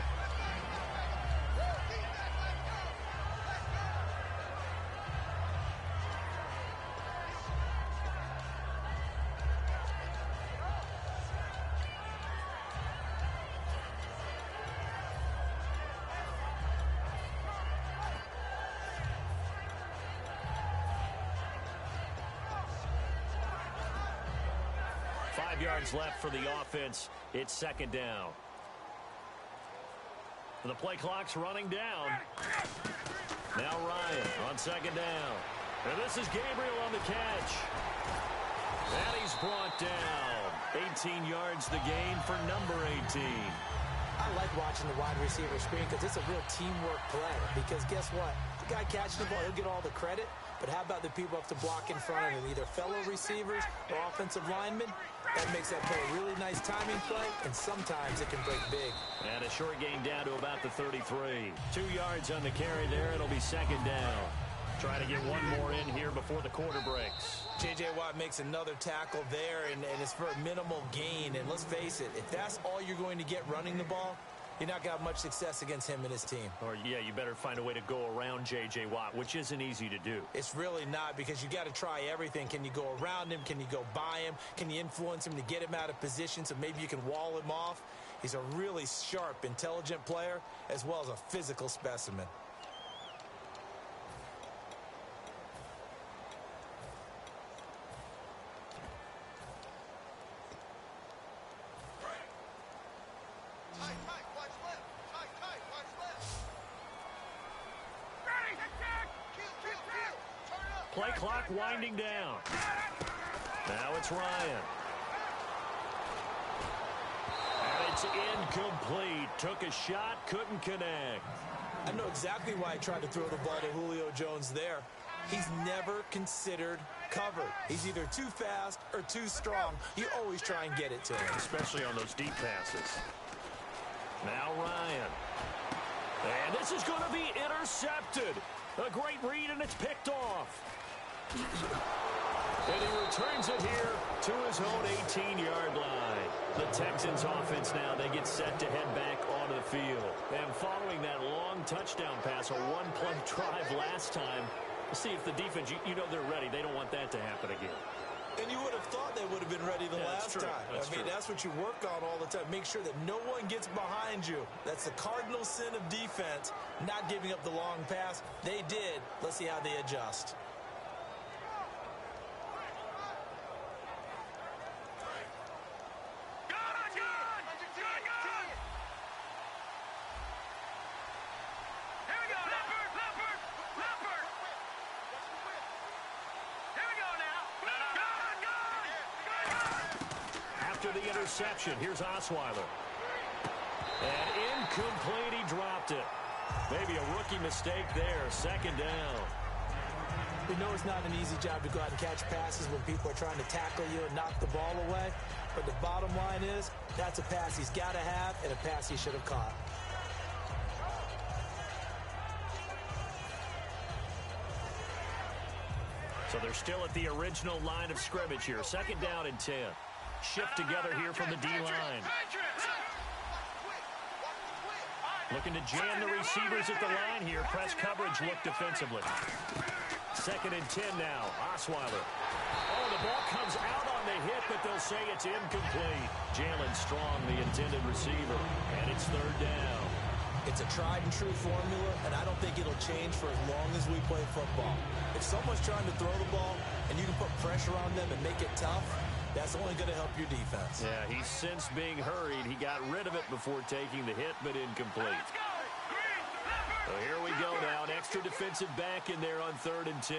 Yards left for the offense. It's second down. The play clock's running down. Now Ryan on second down. And this is Gabriel on the catch. And he's brought down. 18 yards the gain for number 18. I like watching the wide receiver screen because it's a real teamwork play. Because guess what? The guy catching the ball, he'll get all the credit. But how about the people have to block in front of him, either fellow receivers or offensive linemen? That makes that play a really nice timing play, and sometimes it can break big. And a short gain down to about the 33. 2 yards on the carry there. It'll be second down. Trying to get one more in here before the quarter breaks. J.J. Watt makes another tackle there, and it's for a minimal gain. And let's face it, if that's all you're going to get running the ball, you're not going to have much success against him and his team. Or, yeah, you better find a way to go around J.J. Watt, which isn't easy to do. It's really not, because you got to try everything. Can you go around him? Can you go by him? Can you influence him to get him out of position so maybe you can wall him off? He's a really sharp, intelligent player, as well as a physical specimen. Play clock winding down. Now it's Ryan. And it's incomplete. Took a shot, couldn't connect. I know exactly why he tried to throw the ball to Julio Jones there. He's never considered cover. He's either too fast or too strong. You always try and get it to him. Especially on those deep passes. Now Ryan. And this is going to be intercepted. A great read, and it's picked off. And he returns it here to his own 18-yard line. The Texans offense now, they get set to head back onto the field. And following that long touchdown pass, a one-play drive last time, we'll see if the defense, you know they're ready. They don't want that to happen again. And you would have thought they would have been ready the last time. That's what you work on all the time. Make sure that no one gets behind you. That's the cardinal sin of defense, not giving up the long pass. They did. Let's see how they adjust. The interception. Here's Osweiler. And incomplete. He dropped it. Maybe a rookie mistake there. Second down. We know it's not an easy job to go out and catch passes when people are trying to tackle you and knock the ball away. But the bottom line is, that's a pass he's got to have and a pass he should have caught. So they're still at the original line of scrimmage here. Second down and 10. Shift together here from the D-line. Looking to jam the receivers at the line here. Press coverage look defensively. Second and 10 now. Osweiler. Oh, the ball comes out on the hit, but they'll say it's incomplete. Jalen Strong, the intended receiver. And it's third down. It's a tried-and-true formula, and I don't think it'll change for as long as we play football. If someone's trying to throw the ball and you can put pressure on them and make it tough, that's only going to help your defense. Yeah, he's since being hurried. He got rid of it before taking the hit, but incomplete. So here we go now. An extra defensive back in there on third and 10.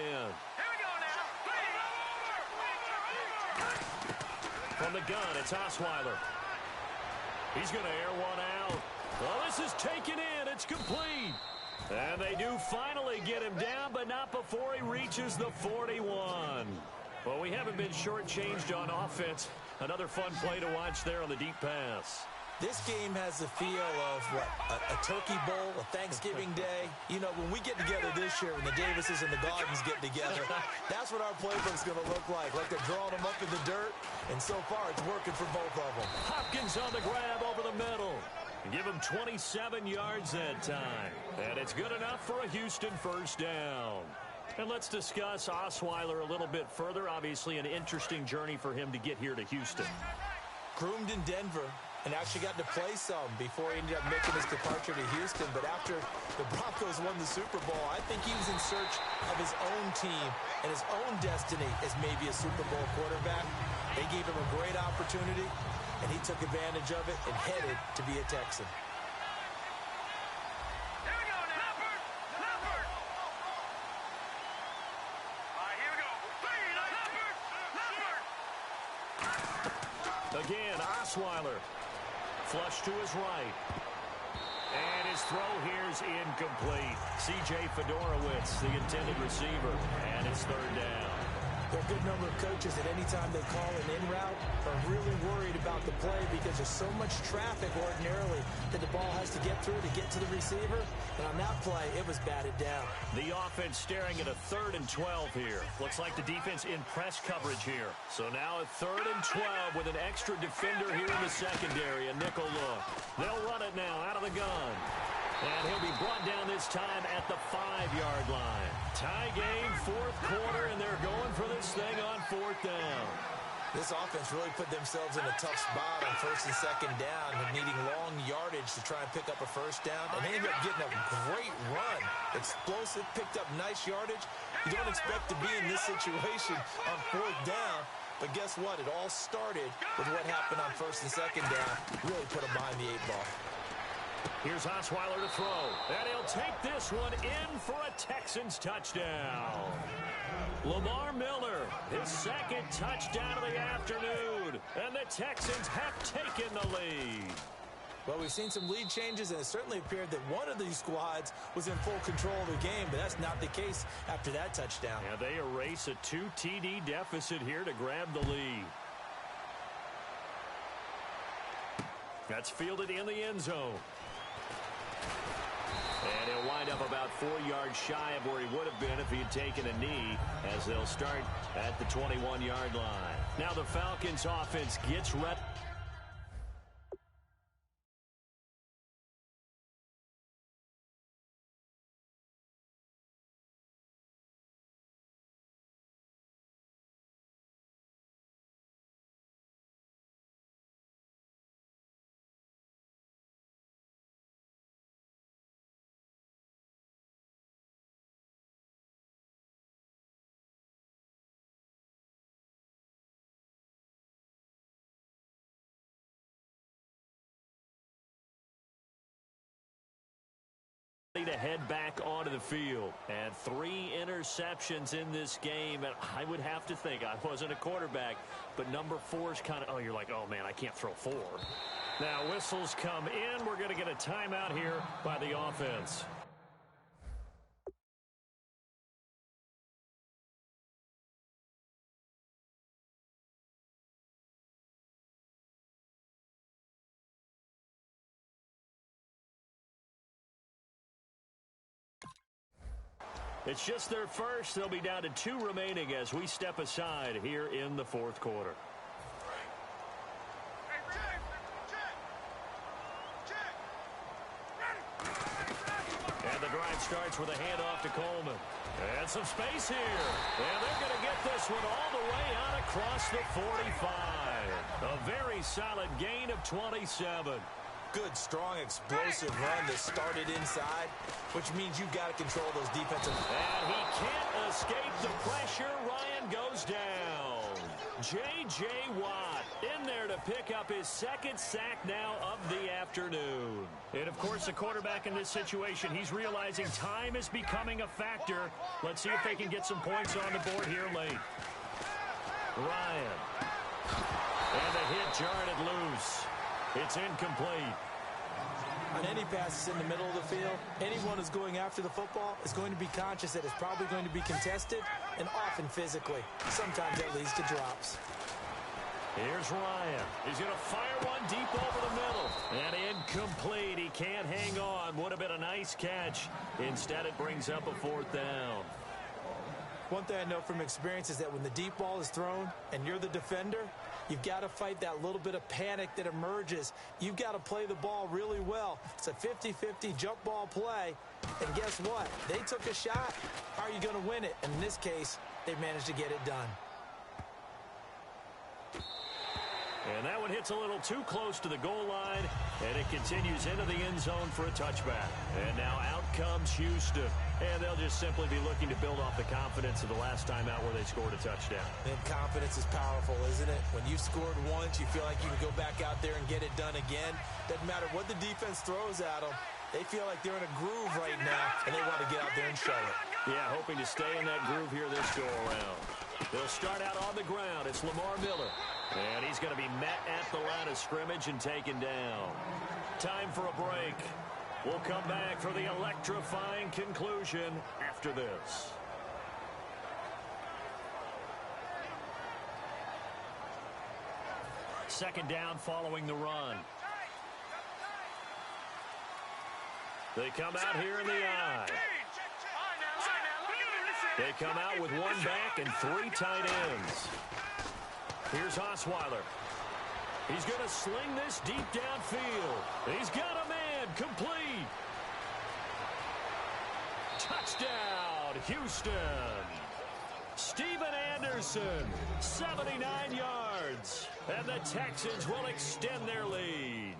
From the gun, it's Osweiler. He's going to air one out. Well, this is taken in. It's complete. And they do finally get him down, but not before he reaches the 41. Well, we haven't been shortchanged on offense. Another fun play to watch there on the deep pass. This game has the feel of, a turkey bowl, a Thanksgiving day. You know, when we get together this year, when the Davises and the Gardens get together, that's what our playbook's going to look like. Like they're drawing them up in the dirt, and so far it's working for both of them. Hopkins on the grab over the middle. Give him 27 yards that time. And it's good enough for a Houston first down. And let's discuss Osweiler a little bit further. Obviously, an interesting journey for him to get here to Houston. Groomed in Denver and actually got to play some before he ended up making his departure to Houston. But after the Broncos won the Super Bowl, I think he was in search of his own team and his own destiny as maybe a Super Bowl quarterback. They gave him a great opportunity, and he took advantage of it and headed to be a Texan. Again, Osweiler. Flush to his right. And his throw here's incomplete. C.J. Fedorowicz, the intended receiver. And it's third down. There are a good number of coaches that anytime they call an in route are really worried about the play because there's so much traffic ordinarily that the ball has to get through to get to the receiver. And on that play, it was batted down. The offense staring at a 3rd and 12 here. Looks like the defense in press coverage here. So now a 3rd and 12 with an extra defender here in the secondary. A nickel look. They'll run it now out of the gun. And he'll be brought down this time at the 5-yard line. Tie game, 4th quarter, and they're going for this thing on 4th down. This offense really put themselves in a tough spot on 1st and 2nd down, needing long yardage to try and pick up a 1st down. And they ended up getting a great run. Explosive, picked up nice yardage. You don't expect to be in this situation on 4th down. But guess what? It all started with what happened on 1st and 2nd down. Really put them behind the 8 ball. Here's Osweiler to throw. And he'll take this one in for a Texans touchdown. Lamar Miller, his 2nd touchdown of the afternoon. And the Texans have taken the lead. Well, we've seen some lead changes, and it certainly appeared that one of these squads was in full control of the game, but that's not the case after that touchdown. Yeah, they erase a 2 TD deficit here to grab the lead. That's fielded in the end zone. And he'll wind up about 4 yards shy of where he would have been if he had taken a knee, as they'll start at the 21-yard line. Now the Falcons offense gets ready. To head back onto the field. And 3 interceptions in this game. And I would have to think, I wasn't a quarterback, but number 4 is kind of, oh, you're like, oh, man, I can't throw 4. Now whistles come in. We're going to get a timeout here by the offense. It's just their first. They'll be down to 2 remaining as we step aside here in the 4th quarter. And the drive starts with a handoff to Coleman. And some space here. And they're going to get this one all the way out across the 45. A very solid gain of 27. Good, strong, explosive run that started inside, which means you've got to control those defensive. And he can't escape the pressure. Ryan goes down. J.J. Watt in there to pick up his 2nd sack now of the afternoon. And, of course, the quarterback in this situation, he's realizing time is becoming a factor. Let's see if they can get some points on the board here late. Ryan. And the hit jarred it loose. It's incomplete. On any passes in the middle of the field, anyone who's going after the football is going to be conscious that it's probably going to be contested and often physically. Sometimes that leads to drops. Here's Ryan. He's going to fire one deep over the middle. And incomplete. He can't hang on. Would have been a nice catch. Instead, it brings up a 4th down. One thing I know from experience is that when the deep ball is thrown and you're the defender, you've got to fight that little bit of panic that emerges. You've got to play the ball really well. It's a 50-50 jump ball play. And guess what? They took a shot. How are you going to win it? And in this case, they managed to get it done. And that one hits a little too close to the goal line, and it continues into the end zone for a touchback. And now out comes Houston, and they'll just simply be looking to build off the confidence of the last time out where they scored a touchdown. And confidence is powerful, isn't it? When you've scored once, you feel like you can go back out there and get it done again. Doesn't matter what the defense throws at them. They feel like they're in a groove right now, and they want to get out there and show it. Yeah, hoping to stay in that groove here this go-around. They'll start out on the ground. It's Lamar Miller. And he's going to be met at the line of scrimmage and taken down. Time for a break. We'll come back for the electrifying conclusion after this. second down following the run. They come out here in the I. They come out with one back and three tight ends. Here's Osweiler. He's going to sling this deep downfield. He's got a man complete. Touchdown, Houston. Steven Anderson, 79 yards. And the Texans will extend their lead.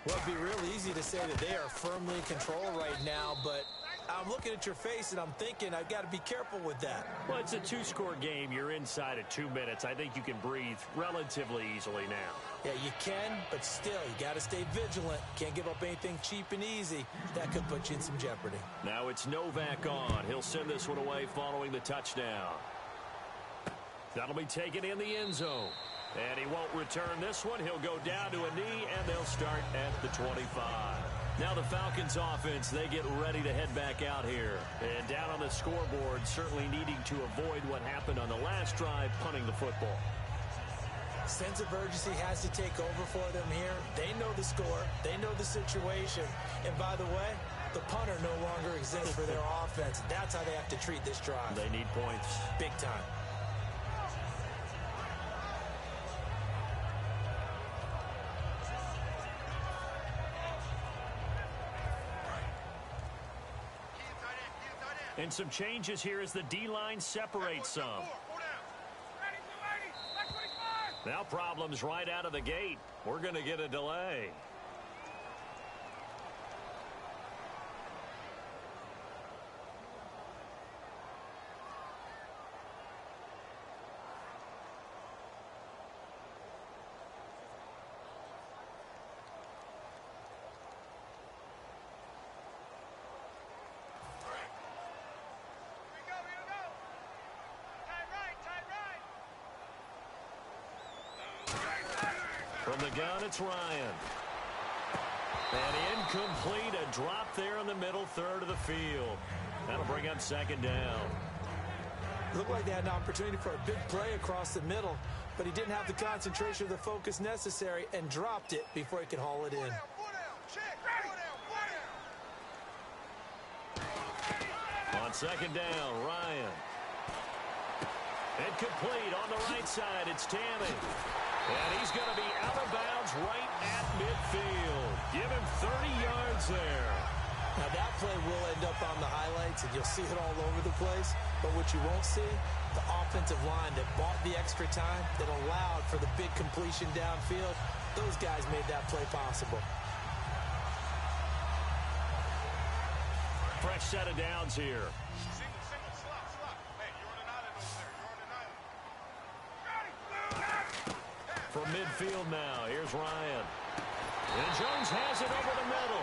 Well, it'd be real easy to say that they are firmly in control right now, but I'm looking at your face and I'm thinking I've got to be careful with that. Well, it's a two-score game. You're inside of 2 minutes. I think you can breathe relatively easily now. Yeah, you can, but still, you got to stay vigilant. Can't give up anything cheap and easy. That could put you in some jeopardy. Now it's Novak on. He'll send this one away following the touchdown. That'll be taken in the end zone. And he won't return this one. He'll go down to a knee, and they'll start at the 25. Now the Falcons offense, they get ready to head back out here. And down on the scoreboard, certainly needing to avoid what happened on the last drive, punting the football. Sense of urgency has to take over for them here. They know the score. They know the situation. And by the way, the punter no longer exists for their offense. That's how they have to treat this drive. They need points. Big time. And some changes here as the D-line separates some. Now problems right out of the gate. We're going to get a delay. From the gun, it's Ryan. And incomplete, a drop there in the middle third of the field. That'll bring up second down. Looked like they had an opportunity for a big play across the middle, but he didn't have the concentration or the focus necessary and dropped it before he could haul it in. On second down, Ryan. Incomplete on the right side, it's Tammy. And he's going to be out of bounds right at midfield. Give him 30 yards there. Now that play will end up on the highlights, and you'll see it all over the place. But what you won't see, the offensive line that bought the extra time, that allowed for the big completion downfield, those guys made that play possible. Fresh set of downs here. From midfield now, here's Ryan. And Jones has it over the middle.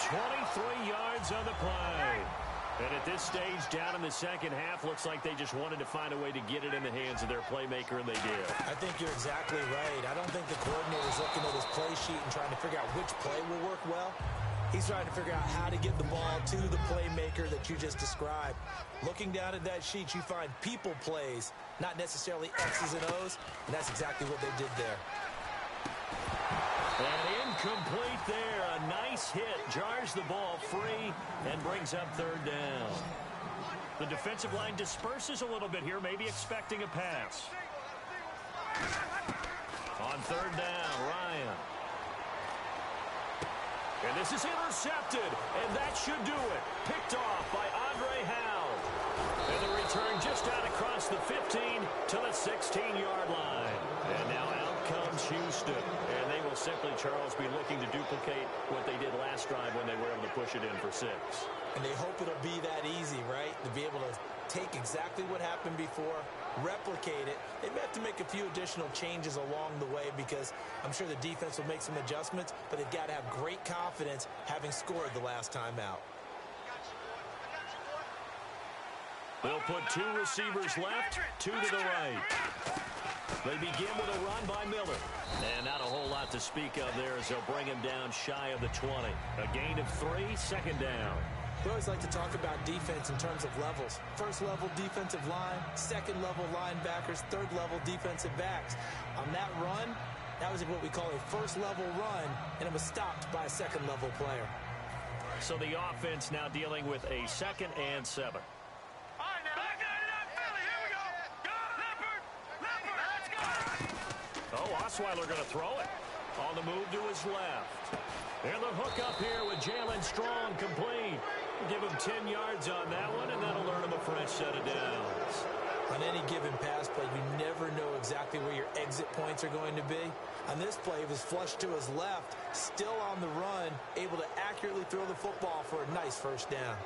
23 yards on the play. And at this stage, down in the second half, looks like they just wanted to find a way to get it in the hands of their playmaker, and they did. I think you're exactly right. I don't think the coordinator's looking at his play sheet and trying to figure out which play will work well. He's trying to figure out how to get the ball to the playmaker that you just described. Looking down at that sheet, you find people plays, not necessarily X's and O's, and that's exactly what they did there. And incomplete there. A nice hit. Jars the ball free and brings up third down. The defensive line disperses a little bit here, maybe expecting a pass. On third down, Ryan. And this is intercepted, and that should do it. Picked off by Andre Howe. And the return just out across the 15 to the 16-yard line. And now out comes Houston. And they will simply, Charles, be looking to duplicate what they did last drive when they were able to push it in for 6. And they hope it'll be that easy, right? To be able to take exactly what happened before, replicate it. They may have to make a few additional changes along the way because I'm sure the defense will make some adjustments, but they've got to have great confidence having scored the last time out. They'll put 2 receivers left, 2 to the right. They begin with a run by Miller. And not a whole lot to speak of there as they'll bring him down shy of the 20. A gain of 3, second down. We always like to talk about defense in terms of levels. First level defensive line, second level linebackers, third level defensive backs. On that run, That was what we call a first-level run, and it was stopped by a second-level player. So the offense now dealing with a 2nd and 7. Oh, Osweiler going to throw it. On the move to his left. And the hook up here with Jalen Strong complete. Give him 10 yards on that one, and that'll earn him a fresh set of downs. On any given pass play, you never know exactly where your exit points are going to be. On this play, it was flushed to his left, still on the run, able to accurately throw the football for a nice first down.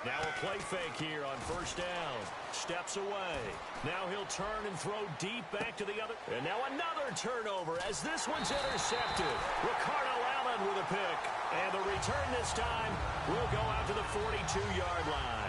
Now a play fake here on first down. Steps away. Now he'll turn and throw deep back to the other. And now another turnover as this one's intercepted. Ricardo Allen with a pick. And the return this time will go out to the 42-yard line.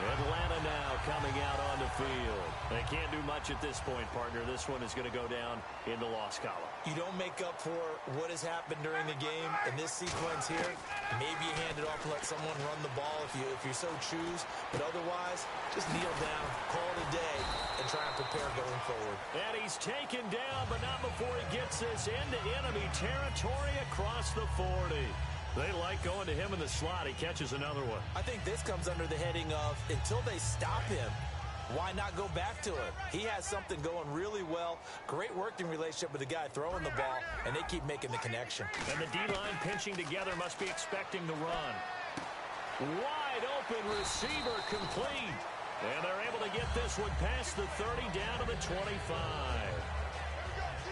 Atlanta now coming out on the field. They can't do much at this point, partner. This one is going to go down in the loss column. You don't make up for what has happened during the game in this sequence here. Maybe you hand it off and let someone run the ball if you so choose. But otherwise, just kneel down, call it a day, and try and prepare going forward. And he's taken down, but not before he gets this into enemy territory across the 40. They like going to him in the slot. He catches another one. I think this comes under the heading of until they stop him, why not go back to it? He has something going really well. Great working relationship with the guy throwing the ball, and they keep making the connection. And the D-line pinching together must be expecting the run. Wide open receiver complete. And they're able to get this one past the 30 down to the 25.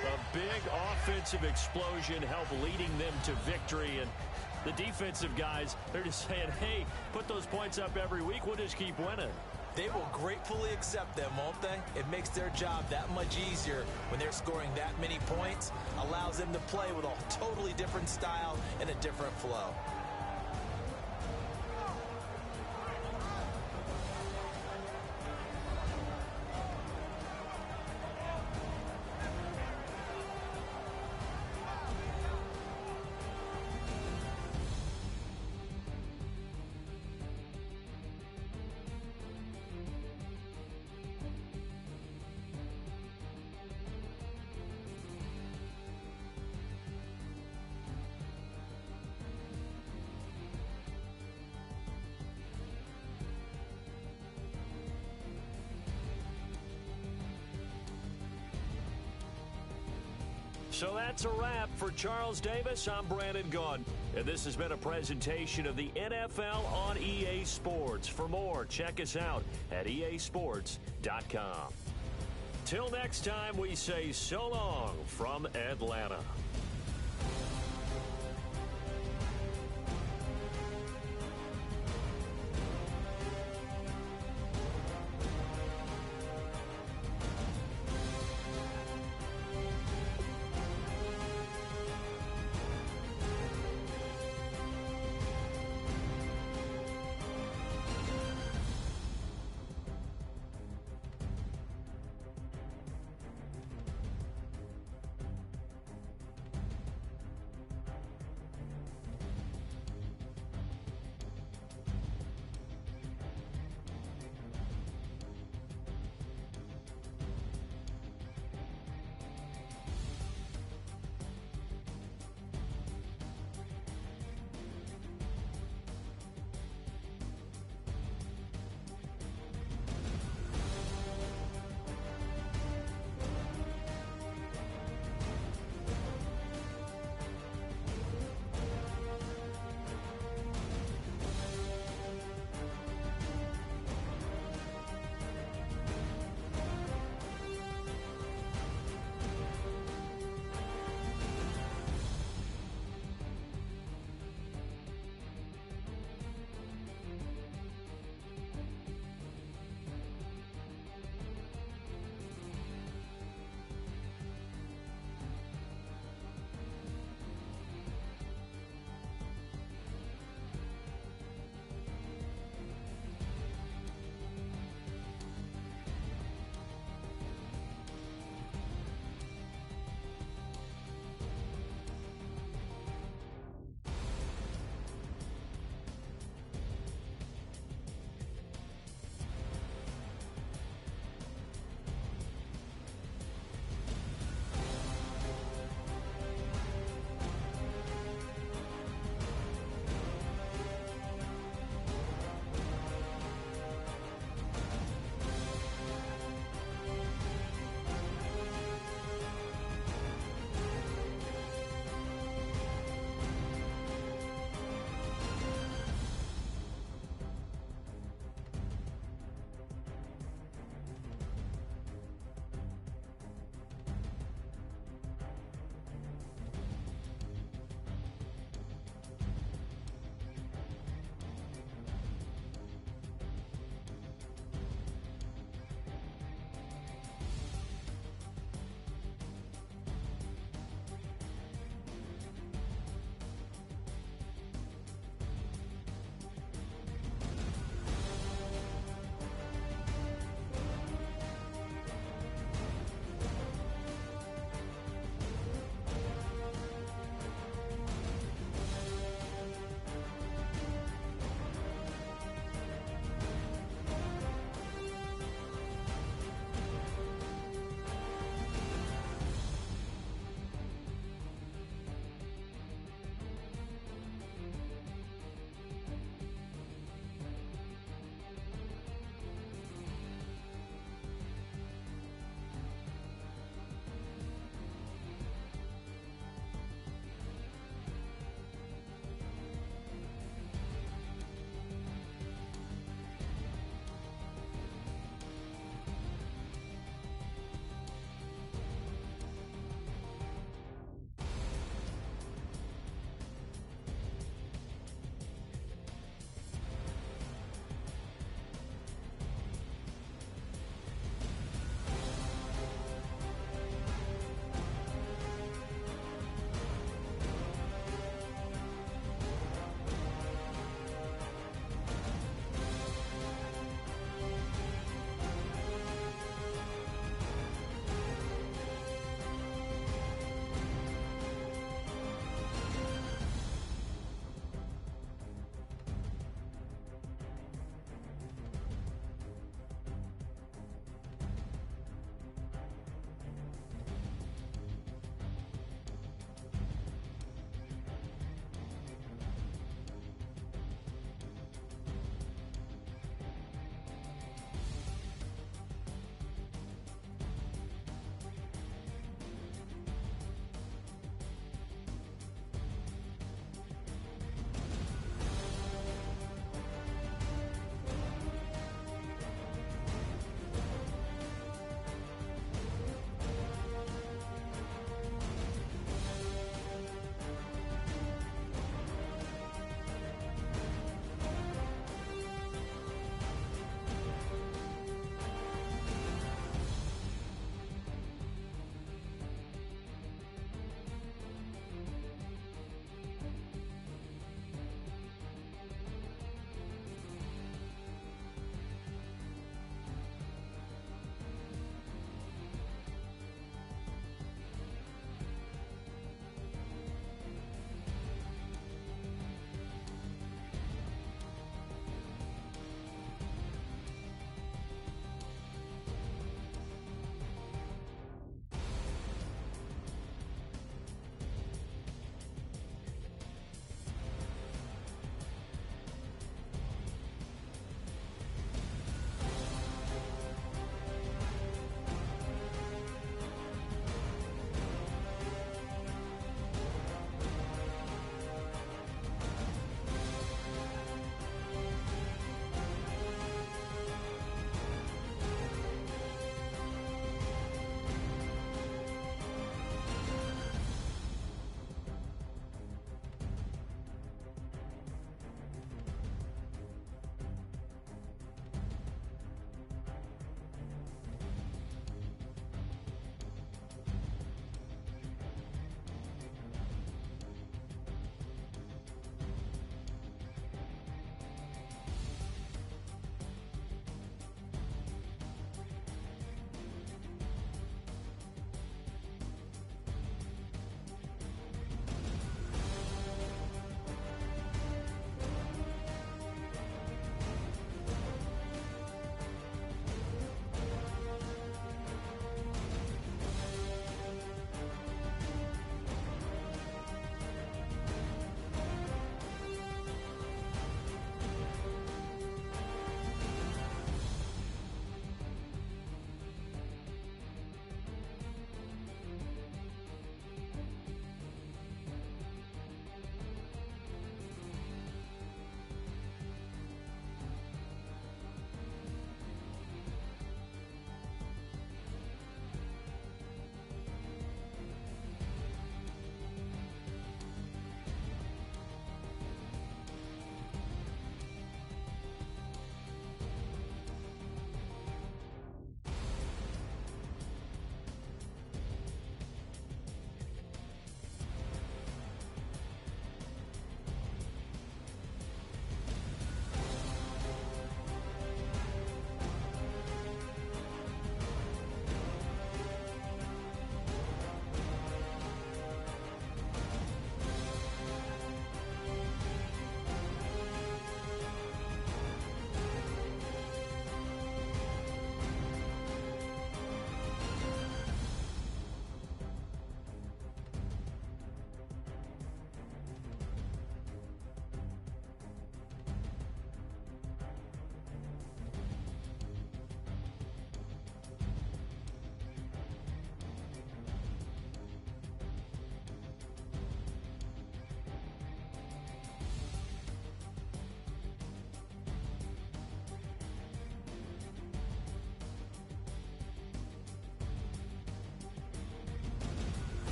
A big offensive explosion helped leading them to victory. And the defensive guys, they're just saying, hey, put those points up every week. We'll just keep winning. They will gratefully accept them, won't they? It makes their job that much easier when they're scoring that many points. Allows them to play with a totally different style and a different flow. So that's a wrap for Charles Davis. I'm Brandon Gunn, and this has been a presentation of the NFL on EA Sports. For more, check us out at easports.com. Till next time, we say so long from Atlanta.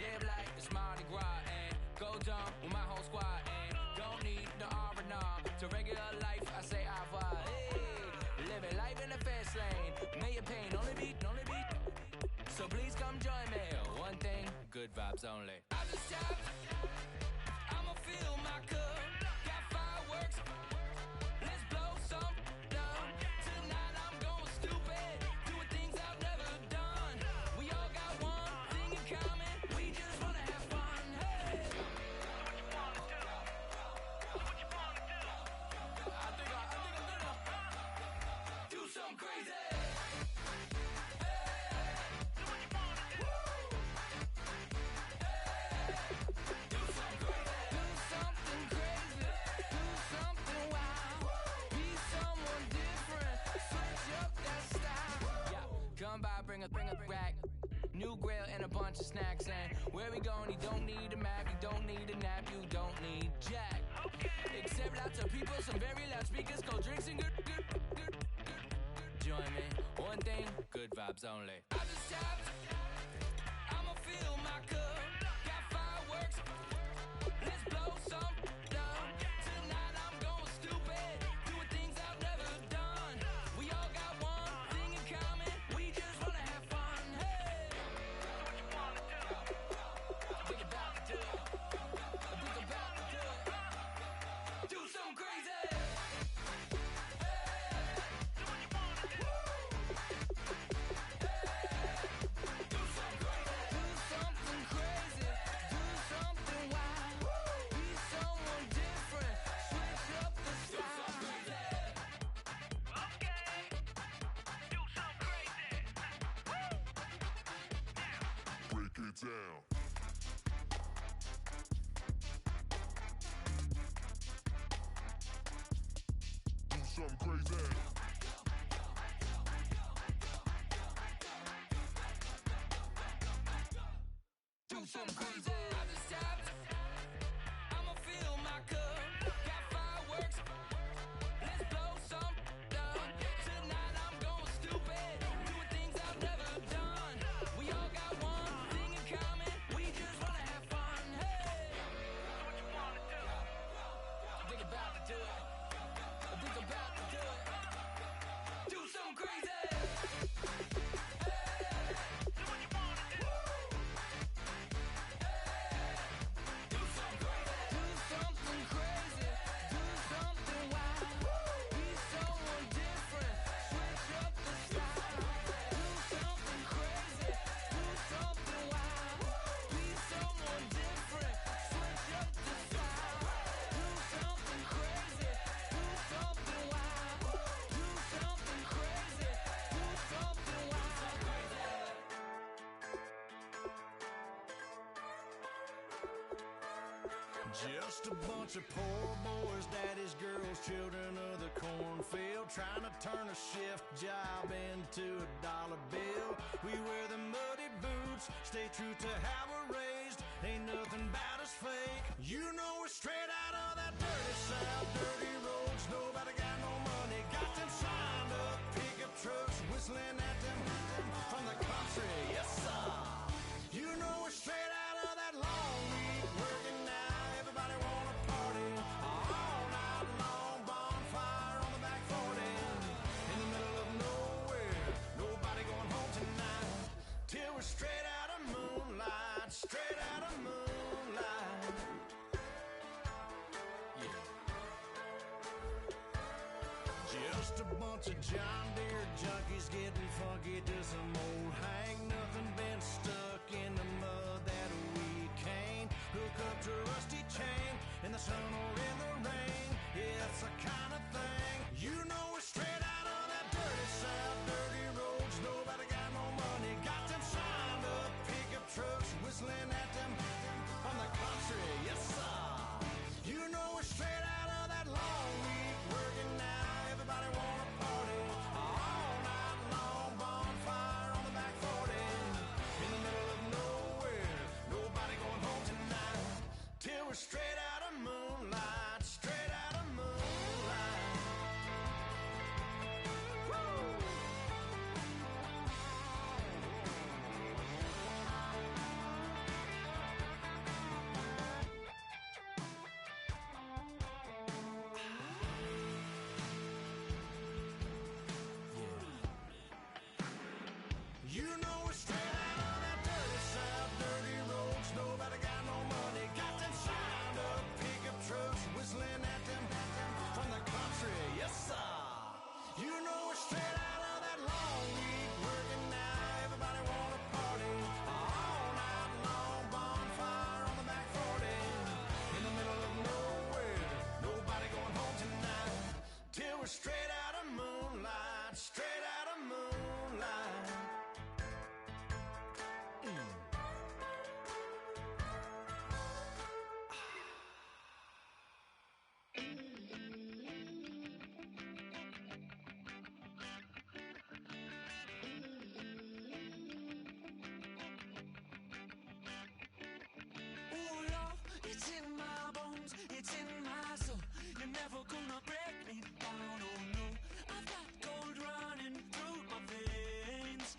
Live like it's Mardi Gras and go dumb with my whole squad and don't need the R&R. To regular life, I say au revoir. Hey, living life in the fast lane. Million pain, only beat. So please come join me. One thing, good vibes only. I just tapped. I'ma fill my cup. Got fireworks. Let's blow some down. Tonight I'm going stupid. Doing things I've never done. We all got one thing in common. We just wanna have fun. Hey. What you wanna do? I think I'm gonna do something crazy. Come by, bring a rack. New grill and a bunch of snacks. And where we going, you don't need a map. You don't need a nap. You don't need jack. Except lots of people, some very loud speakers, cold drinks and good. Join me. One thing, good vibes only. I just tapped. I'ma fill my cup. Got fireworks. Let's blow some down. Tonight I'm going stupid. Doing things I've never done. We all got one thing in common. We just wanna have fun. Hey. What you wanna do? Think about to do it. Think about to do it. Do something crazy. Down. Do something crazy. Do something crazy. I just tapped. I'ma fill my cup. Got fireworks. Let's blow some down. Tonight I'm going stupid. Doing things I've never done. We all got one thing in common. We just wanna have fun. Hey. What you wanna do? Think about to do it. Think about to do it. Do something crazy. Just a bunch of poor boys, daddies, girls, children of the cornfield, trying to turn a shift job into a dollar bill. We wear the muddy boots, stay true to how we're raised. Ain't nothing about us fake. You know we're straight out of that dirty south, dirty roads. Nobody got no money, got them signed up pickup trucks, whistling at them from the country. Yes, sir. You know we're straight out of that long week working now. Everybody wanna party all night long, bonfire on the back 40 in the middle of nowhere. Nobody going home tonight till we're straight out of moonlight, straight out of moonlight. Yeah. Just a bunch of John Deere junkies getting funky to some old hang. Nothing been stuck in the mud that we can't hook up to a rusty chain in the sun or in the rain. Yeah, it's the kind of thing. You know we're straight out of that dirty south, dirty roads. Nobody got no money, got them signed up pickup trucks, whistling at them from the country. Yes, sir. You know we're straight out of that long week working now. Everybody wanna party all night long, bonfire on the back 40 in the middle of nowhere. Nobody going home tonight till we're straight out of moonlight, straight out of moonlight. Woo! It's in my bones, it's in my soul. You're never gonna break me down, oh no. I've got gold running through my veins.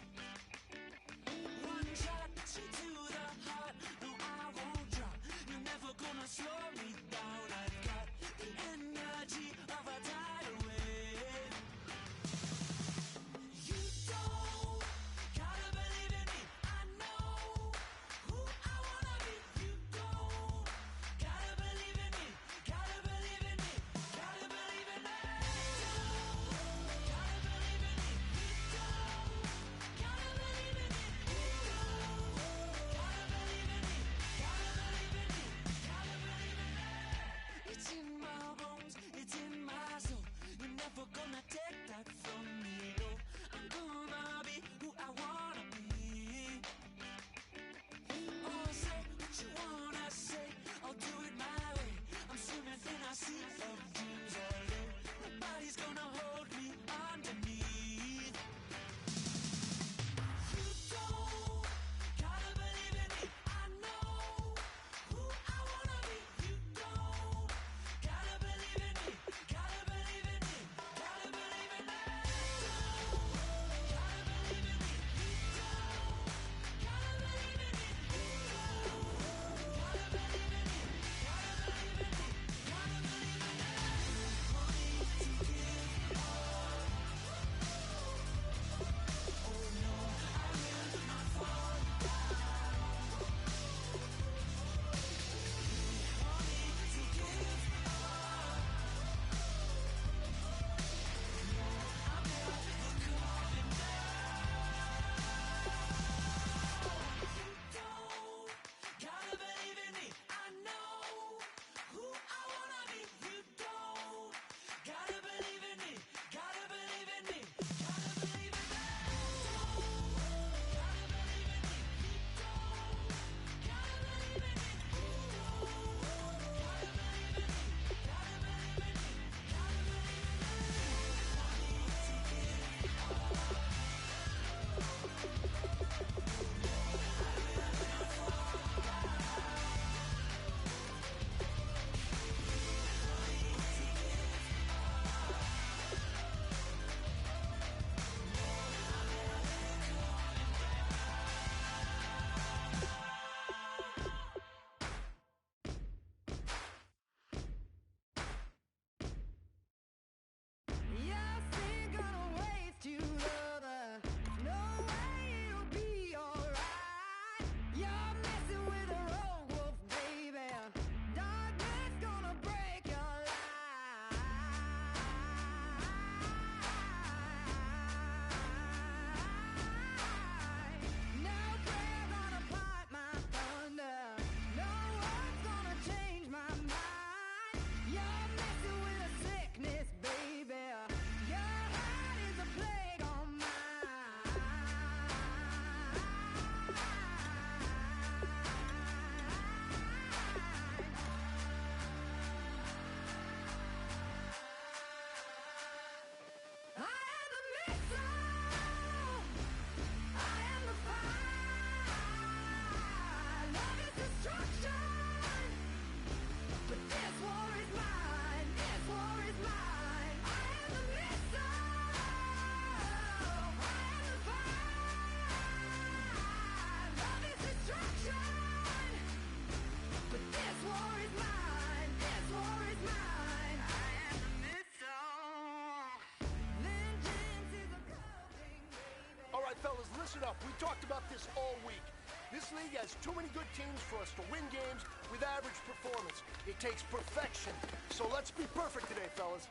One shot to the heart, no I won't drop. You're never gonna slow me down. I've got the energy of a tidal wave. You don't gotta believe in me. I know who I wanna be. You don't gotta believe in me. Gotta believe in me. Gotta believe in me. Gotta believe in me. You don't gotta believe in me. You don't gotta believe in me. Gotta believe in me. Gotta believe in me. It's in my bones. It's in my soul. You're never gonna take that from me. No, I'm gonna be who I wanna be. Oh, say what you wanna say. I'll do it my way. I'm swimming in a sea of dreams all day. Nobody's gonna hold me underneath. You don't gotta believe in me. I know who I wanna be. You don't gotta believe in me. Gotta believe in me. Gotta believe in me. Gotta believe in me. You don't gotta believe in me. You don't gotta believe in me. Gotta believe in me. Gotta believe in me. Money to give up. Oh no, I will not fall down. Money to give up. No, I'm never coming down. You don't gotta believe in me. I know who I wanna be. You don't gotta believe in me. Gotta believe in me. Gotta believe in me. Gotta believe in me. You don't gotta believe in me. You don't gotta believe in me. Gotta believe in me. Gotta believe in me. Money to give up. Yes, ain't gonna waste you, lover. No way it'll be alright. You're messing with a rogue wolf, baby. Darkness gonna break your light. No prayer gonna part my thunder. No one's gonna change my mind. You're messing with a sickness, baby. Your heart is a plague on I am the missile. I am the fire. Love is destruction. But this war is mine. This war is mine. I am the missile. I am the fire. Love is destruction. But this war is mine. This war is mine. I am the missile. Vengeance is a cold thing, baby. All right, fellas, listen up. We talked about this all week. This league has too many good teams for us to win games with average performance. It takes perfection. So let's be perfect today, fellas.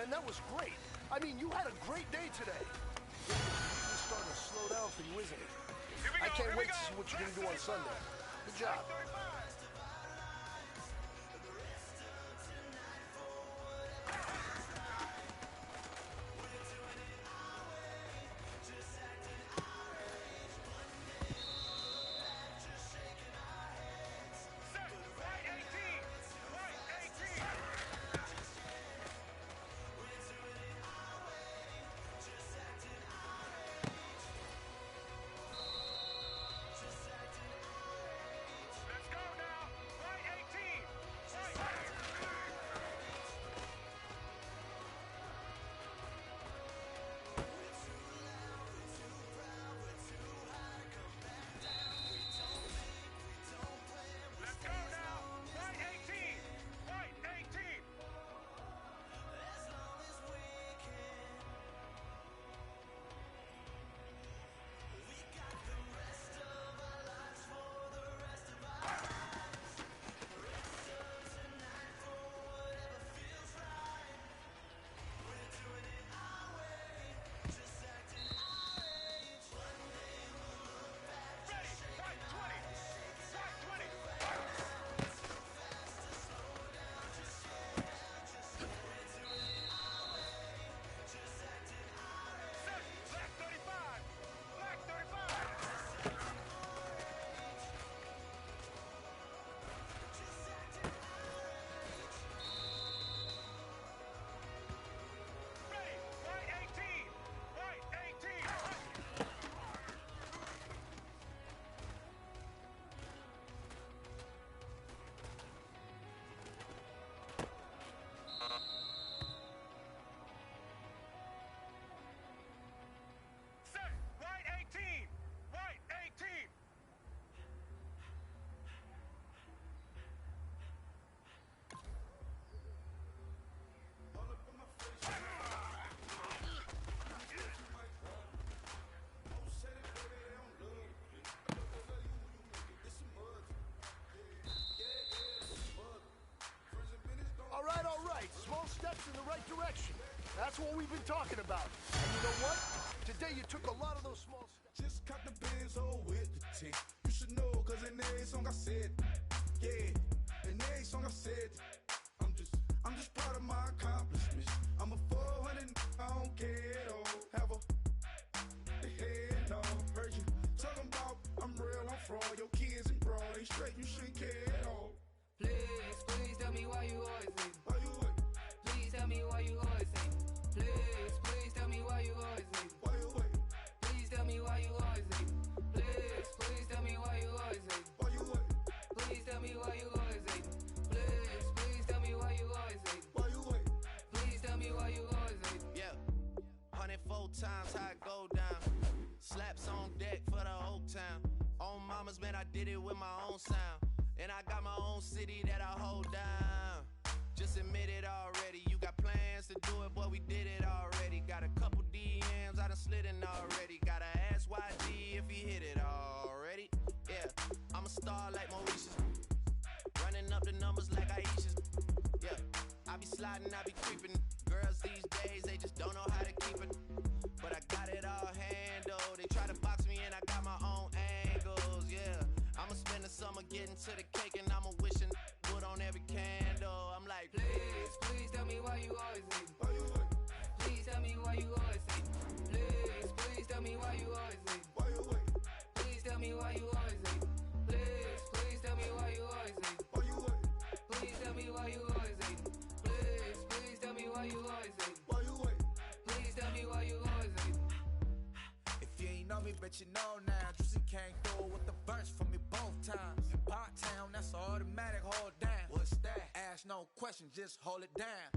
man. That was great. I mean, you had a great day today. It's starting to slow down for you, isn't it? I can't wait to see what you're going to do on Sunday. Good job. Small steps in the right direction. That's what we've been talking about. And you know what? Today you took a lot of those small steps. Just caught the Benz with the tick. You should know, cause in every song I said, yeah, in every song I said, I'm just proud of my accomplishments. I'm a 400, I don't care at all. Have a head, no, heard you talking about I'm real, I'm fraud. Your kids and broad, they straight, you shouldn't care at all. Please, please tell me why you always leave. Why you wait? Please tell me why you always leave. Please, please tell me why you always leave. Why you wait? Please tell me why you always leave. Please, please tell me why you always leave. Why you wait? Please tell me why you always leave. Please, please tell me why you always leave. Why you wait? Please tell me why you always leave. Yeah, 104 times how it go down. Slaps on deck for the whole town. On mamas, man, I did it with my own sound. And I got my own city that I hold down. Just admit it already. You got plans to do it, boy, we did it already. Got a couple DMs, I done slid in already. Gotta ask YG if he hit it already. Yeah, I'm a star like Mauritius. Running up the numbers like Aisha's. Yeah, I be sliding, I be creeping. Girls these days, they just don't know how to keep it. But I got it all handled. They try to box me in, I got my own angles, yeah. I'ma spend the summer getting to the cake and I'ma wishing wood on every candle. I'm like, please, please tell me why you always leave. Why you wait? Please tell me why you always leave. Please, please tell me why you always leave. Why you wait? Please tell me why you always leave. Please, please tell me why you always leave. Why you wait? Please tell me why you always leave. Please, please tell me why you always leave. Why you wait? Please tell me why you always leave. If you ain't know me, bet you know now. Juicy came through with the verse for me both times. In Pot Town, that's automatic, hold down. What's that? Ask no question, just hold it down.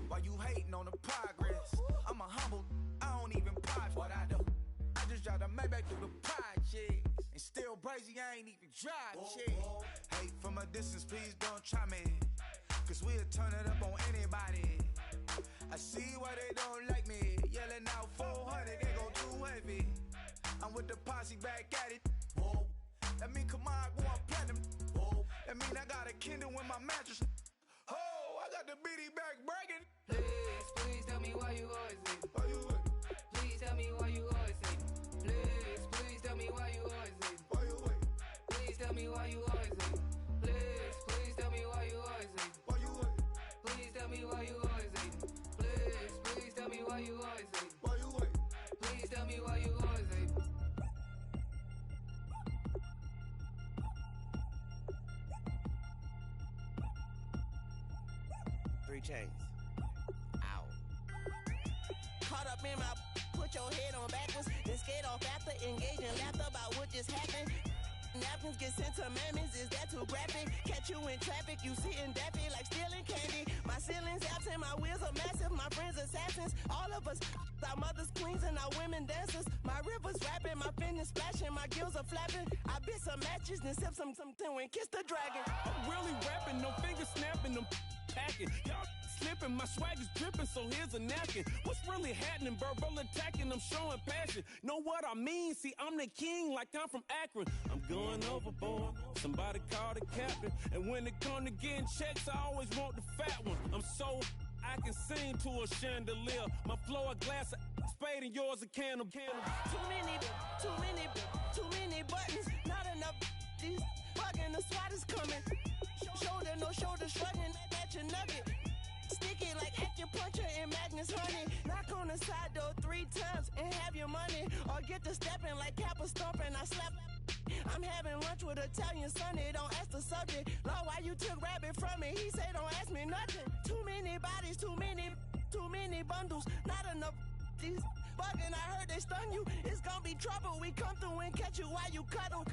While you hating on the progress, I'm a humble, I don't even pride what I do. I just drive the Maybach through the projects. And still crazy, I ain't even drive shit. Hate from a distance, please don't try me. Cause we'll turn it up on anybody. I see why they don't like me. Yelling out 400, they go too heavy. I'm with the posse back at it. Whoa. That mean come on, going platinum. Whoa. That mean I got a Kindle in my mattress. Oh, I got the BD back bragging. Please, please tell me why you always hate me. Why you wait? Please tell me why you always hate me. Please, please tell me why you always hate me. Why you wait? Please tell me why you always hate me. Please, please tell me why you always hate me. Why you wait? Please tell me why you always hate me. Please, please tell me why you always hate me. Why you wait? Please tell me why you always hate me. 3 chains. Ow. Caught up in my put your head on backwards, then skate off after engaging laughter about what just happened. Napkins get sent to mammies, is that too graphic? Catch you in traffic, you sitting daffy like stealing candy. My ceiling's absent, my wheels are massive, my friends assassins. All of us, our mothers queens and our women dancers. My rivers rapping, my fingers splashing, my gills are flapping. I bit some matches, then sip some and kiss the dragon. I'm really rapping, no fingers snapping, them packing. Y'all slipping, my swag is dripping, so here's a napkin. What's really happening? Verbal attacking, I'm showing passion. Know what I mean? See, I'm the king like I'm from Akron. I'm going overboard, somebody call the captain. And when it come to getting checks, I always want the fat one. I'm so I can sing to a chandelier. My flow a glass of spade and yours a can of candle. Too many buttons, not enough. These fucking the SWAT is coming. Shoulder, no shoulder, shrugging at your nugget. Stick it like acupuncture and Magnus honey. Knock on the side door 3 times and have your money. Or get to stepping like Kappa stomping. I slap. I'm having lunch with Italian Sonny. Don't ask the subject. Lord, why you took rabbit from me? He say don't ask me nothing. Too many bodies, too many bundles. Not enough. These bugging, I heard they stun you. It's gonna be trouble. We come through and catch you while you cuddle.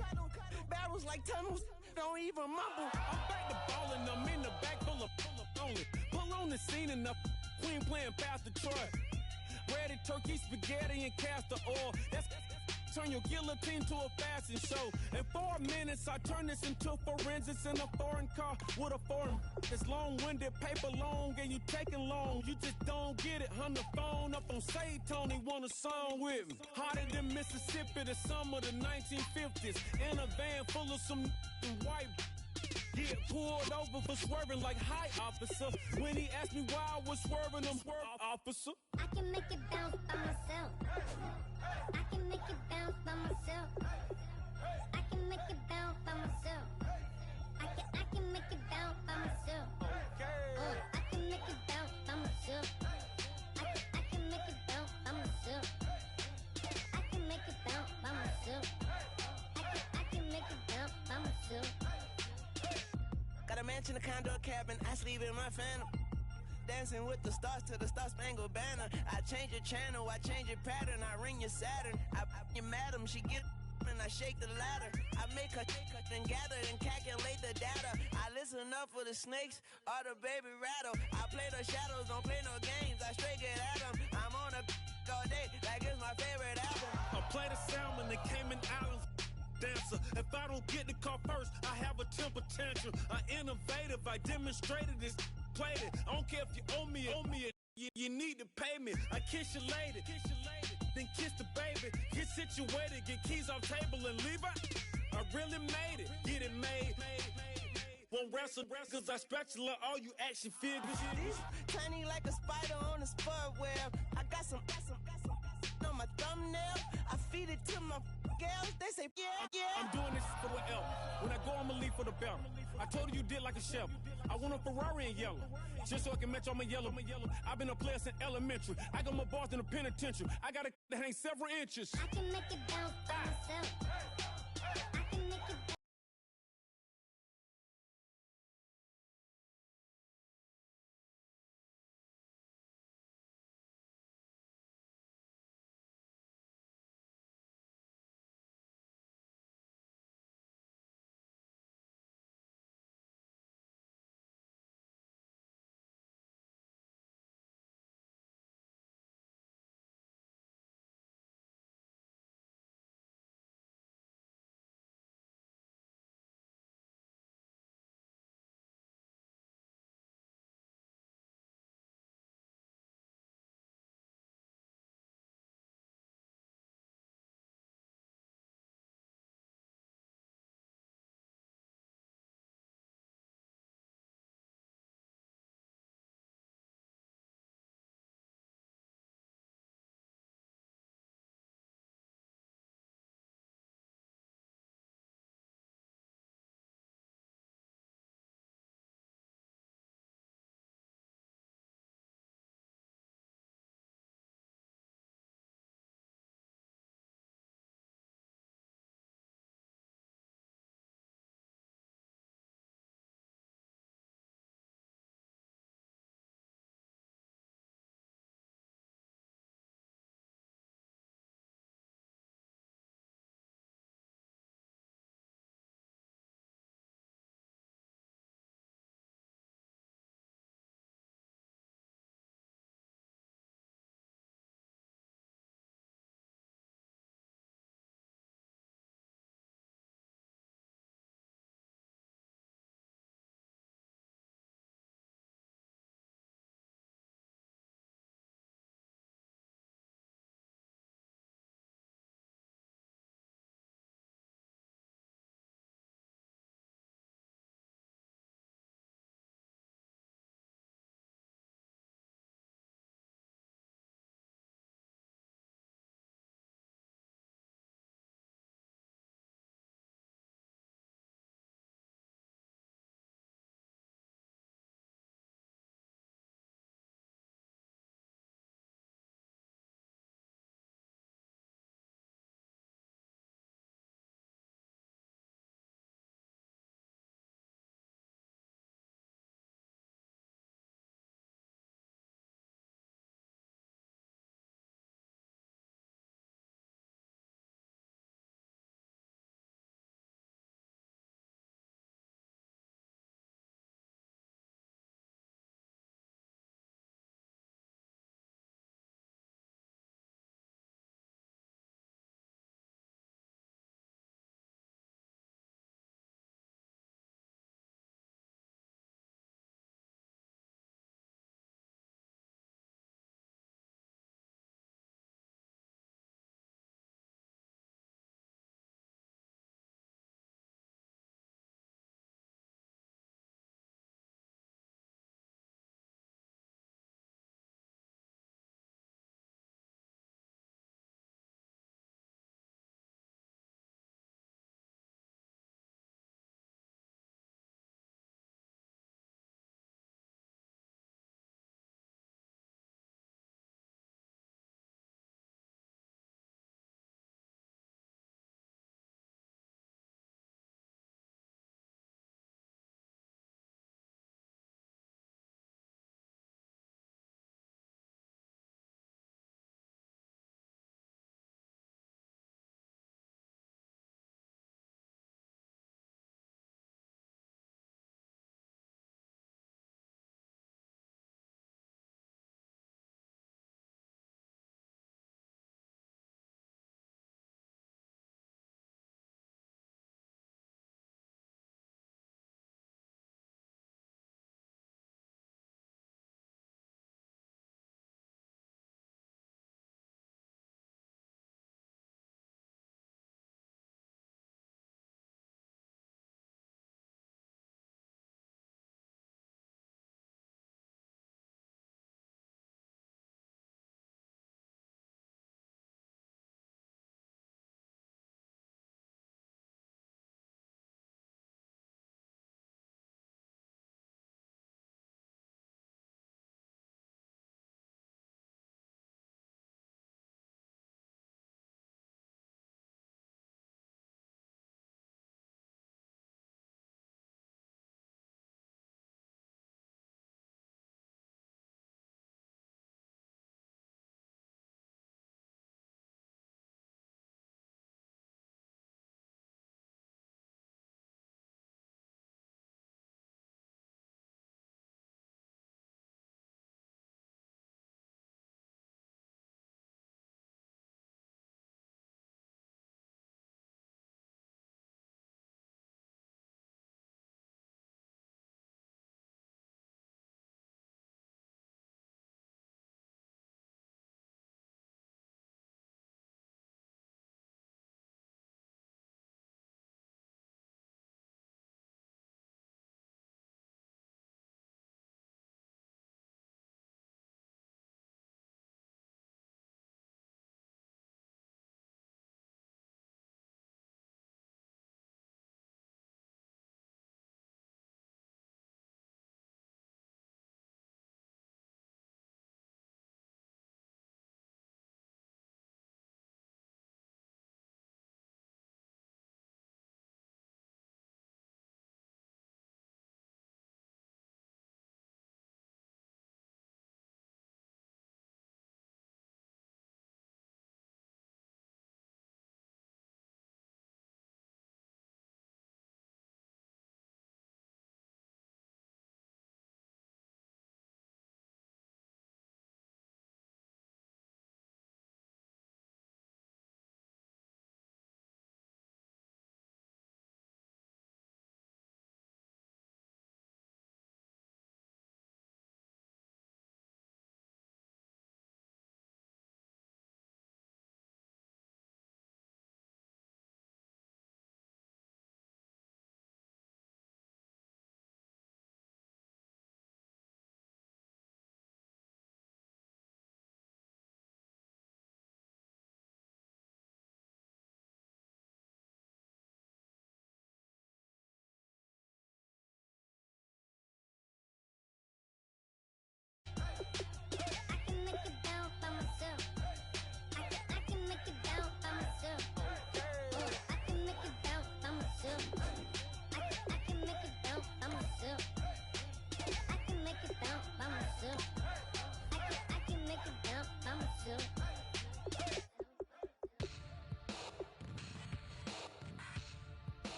Barrels like tunnels. Don't even mumble. I'm back to ballin', I'm in the back full of only. Pull on the scene and the queen playing Pastor Troy. Breaded turkey, spaghetti, and castor oil. That's turn your guillotine to a fashion show. In 4 minutes, I turn this into forensics in a foreign car with a foreign. It's long-winded, paper long, and you taking long. You just don't get it. On the phone up on Say Tony, want a song with me. Hotter than Mississippi, the summer of the 1950s. In a van full of some white. Get pulled over for swerving like hi, officer. When he asked me why I was swerving, I'm swerving, officer. I can make it bounce by myself. I can make it bounce by myself. I can make it bounce by myself. I can make it bounce by myself. I can make it bounce by myself. I can make it bounce by myself. I can make it bounce by myself. I can make it bounce by myself. Got a mansion, a condo, a cabin. I sleep in my phantom. Dancing with the stars to the Star-Spangled Banner. I change your channel, I change your pattern. I ring your Saturn. I your madam, she get and I shake the ladder. I make her and gather and calculate the data. I listen up for the snakes or the baby rattle. I play the shadows, don't play no games. I straight get at them. I'm on a all day like it's my favorite album. I play the Salmon, the Cayman Islands dancer. If I don't get the car first, I have a temper tantrum. I innovative, I demonstrated this, played it. I don't care if you owe me it. You need to pay me. I kiss your lady, then kiss the baby. Get situated, get keys off table and leave out. I really made it, get it made. Won't wrestle, cause I spatula all you action figures. These tiny like a spider on a spud web. I got some on my thumbnail. I feed it to my girls. They say, yeah. I'm doing this for the L. When I go, I'ma leave for the bell. I told her you did like a chef. I want a Ferrari in yellow, just so I can match all my yellow. I've been a player since elementary. I got my bars in the penitentiary. I got to hang several inches. I can make it bounce by myself.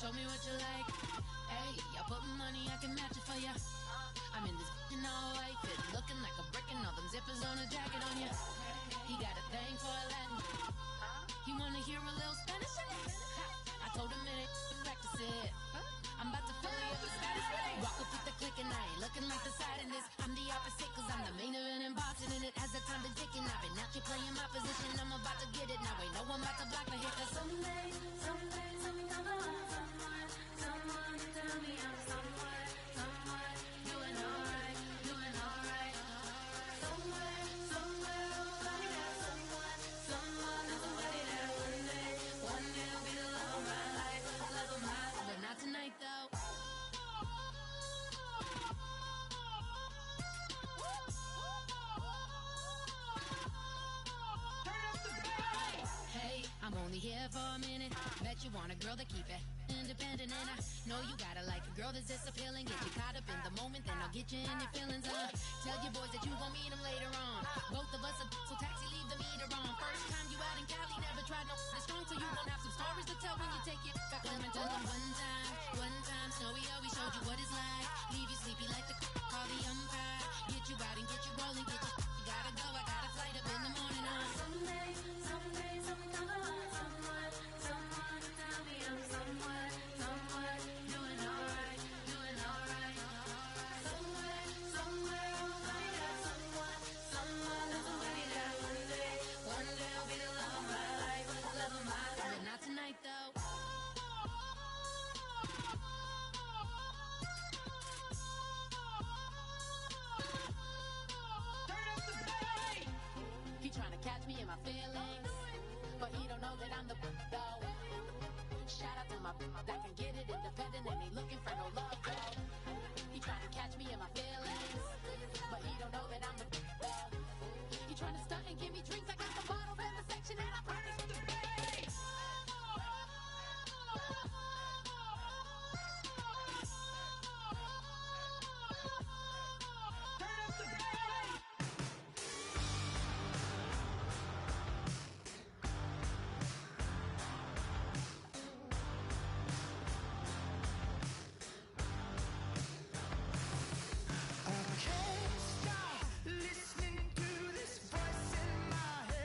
Show me what you like. Hey, y'all put money, I can match it for ya. I'm in this in all white fit, looking like a brick and all them zippers on a jacket on ya. He got a thing for a Latin. He wanna hear a little Spanish in it. I told him it ain't practice it. I'm about to fill you up with Spanish. Walk up with the click and I ain't looking like the side in this. I'm the opposite cause I'm the main event and boxing in it. As the time been ticking, I've been out here playing my position. I'm about to get it now. Ain't no one about to block my hit. Cause someday, someone tell me I'm someone doing alright, doing alright. Somewhere, somebody got someone that's somebody that one day will be the love of my life, love of my life. But not tonight though. Hey, I'm only here for a minute. Bet you want a girl to keep it independent, and I know you gotta like a girl that's this appealing. Get you caught up in the moment, then I'll get you in your feelings. Tell your boys that you gon' meet them later on. Both of us are so taxi, leave the meter on. First time you out in Cali, never tried no strong, so you gon' have some stories to tell when you take it back home and tell them one time, Snowy always showed you what it's like. Leave you sleepy like the call the umpire. Get you out and get you rolling, get you gotta go. I got a flight up in the morning on someday, someone tell me I'm someone doing alright, doing alright. Somewhere, I'll find out someone that's somebody that one day will be the love of my life, love of my life. But not tonight though. He tryna catch me in my feelings, but he don't know that I'm the though. Shout out to my that can get it independent and ain't looking for no love though. He tryna catch me in my feelings, but he don't know that I'm the though. He tryna stunt and give me drinks. I got the bottles in the section and I promise to pay. I can't stop listening to this voice in my head.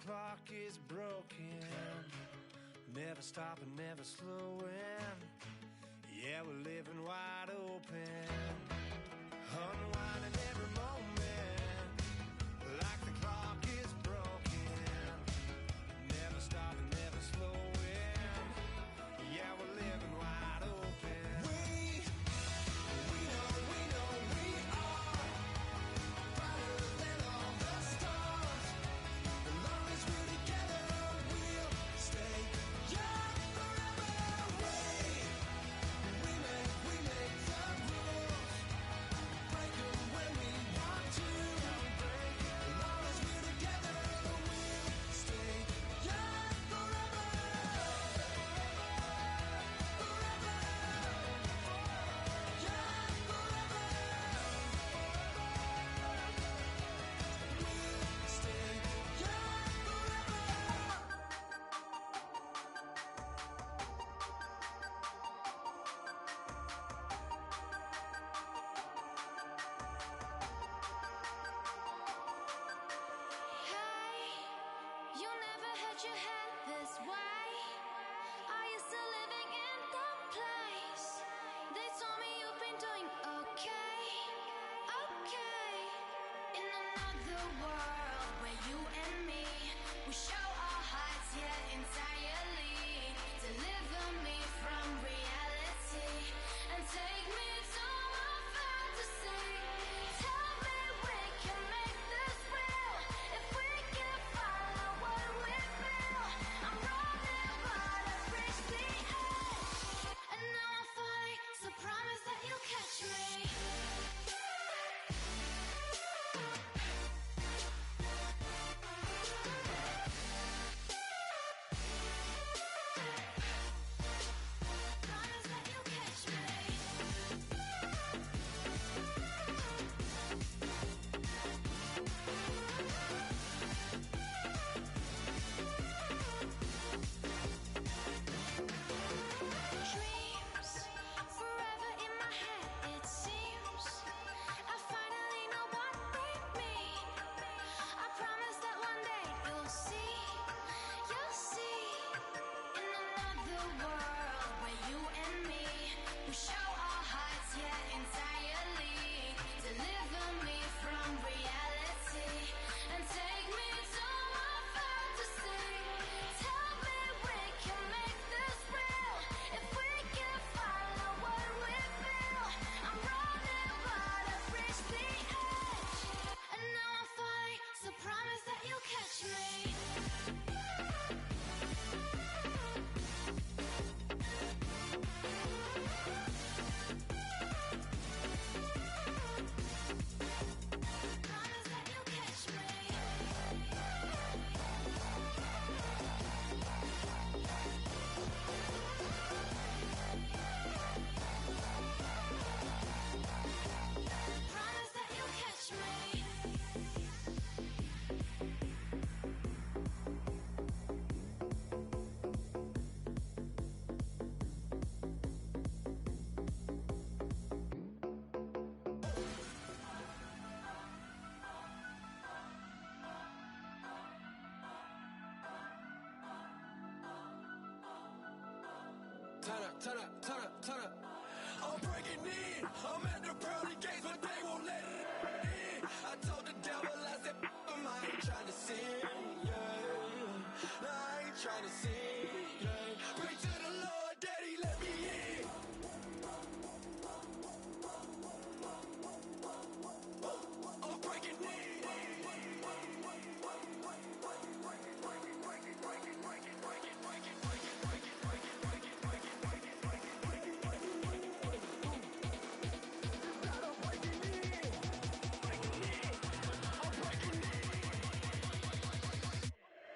clock is broken, never stopping, never slowing. Yeah, we're living wide open, unwinding every moment, like the clock is broken, never stopping, never slowing. Yeah, we're living wide open. We know we are brighter than all the stars. As long as we're together, we'll stay young forever. We make the rules, break them when we want to. As long as we're together, we'll stay young forever. You never had your head this way. Are you still living in the place? They told me you've been doing okay, okay. In another world where you and me, we show our hearts yet entirely. Deliver me from reality and take me to my fantasy. Tell me we can make this real if we can follow what we feel. I'm running, but I've reached the edge, and now I'm falling. So promise that you'll catch me. Promise that you'll catch me. Dreams forever in my head, it seems. I finally know what they mean. I promise that one day you'll see. In another world where you and me, we show our hearts yet entirely. Deliver me from reality and take me to my fantasy. Tell me we can make this real if we can follow what we feel. I'm running, but I've reached the edge, and now I'm falling. So promise that you'll catch me. Promise that you'll catch me. Promise that you'll catch me. Turn up. I'm breaking in. I'm at the pearly gates, but they won't let it in. I told the devil, I said, I ain't trying to sin, yeah. I ain't trying to sin, yeah. Pray to the Lord, Daddy, let me in. I'm breaking in.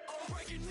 I'm breaking in.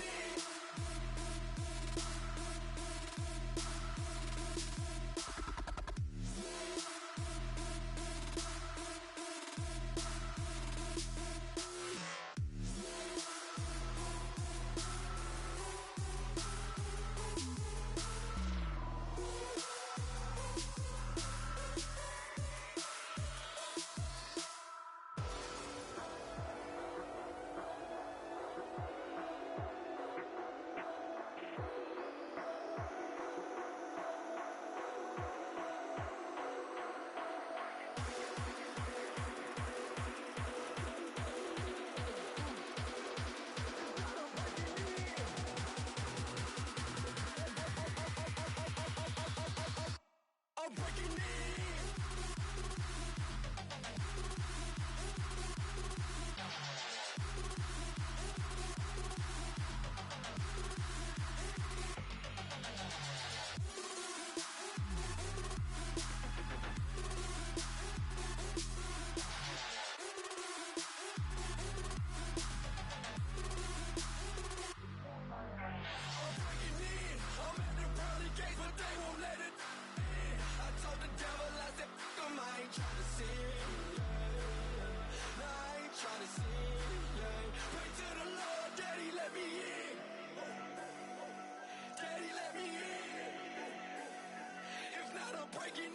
breaking in.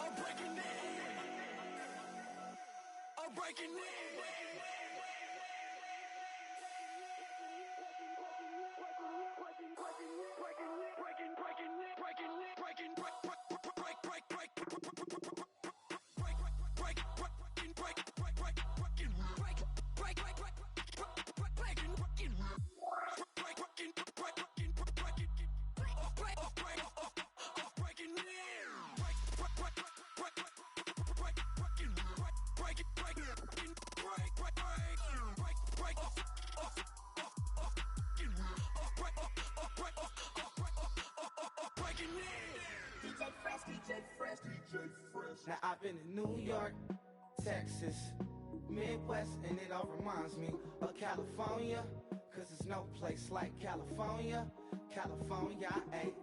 I'm breaking in. I'm breaking in. Now I've been in New York, Texas, Midwest, and it all reminds me of California, cause there's no place like California. California,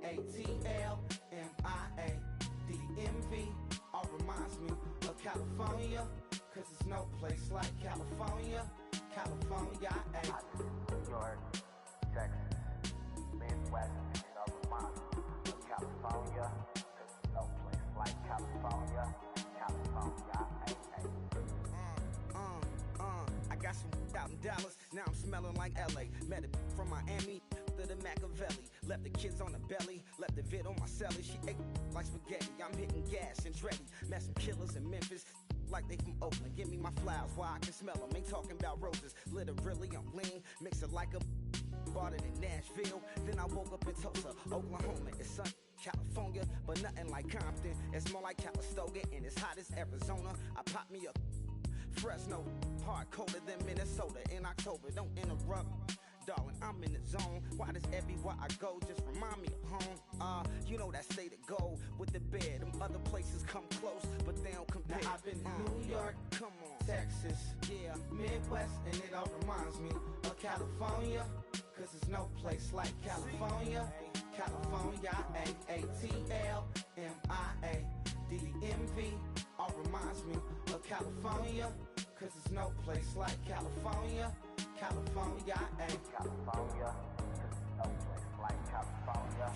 AATLMIADMV, all reminds me of California, cause there's no place like California. California, New York, Texas, Midwest, and it all reminds me of California, cause there's no place like California. California, I got some out in Dallas, now I'm smelling like LA. Met a from Miami to the Machiavelli. Left the kids on the belly, left the vid on my celly. She ate like spaghetti, I'm hitting gas and Dreddy. Met some killers in Memphis, like they from Oakland. Give me my flowers while I can smell them. Ain't talking about roses, literally I'm lean. Mix it like a bought it in Nashville. Then I woke up in Tulsa, Oklahoma. It's sun, California, but nothing like Compton. It's more like Calistoga and it's hot as Arizona. I pop me up Fresno, hard colder than Minnesota in October. Don't interrupt, darling, I'm in the zone. Why does everywhere I go just remind me of home? You know that state of gold with the bed. Them other places come close, but they don't compare. Now I've been in New York, come on, Texas, yeah, Midwest, and it all reminds me of California, cause there's no place like California. California, AATLMIADMV, all reminds me of California, cause there's no place like California. California, California, no place like California.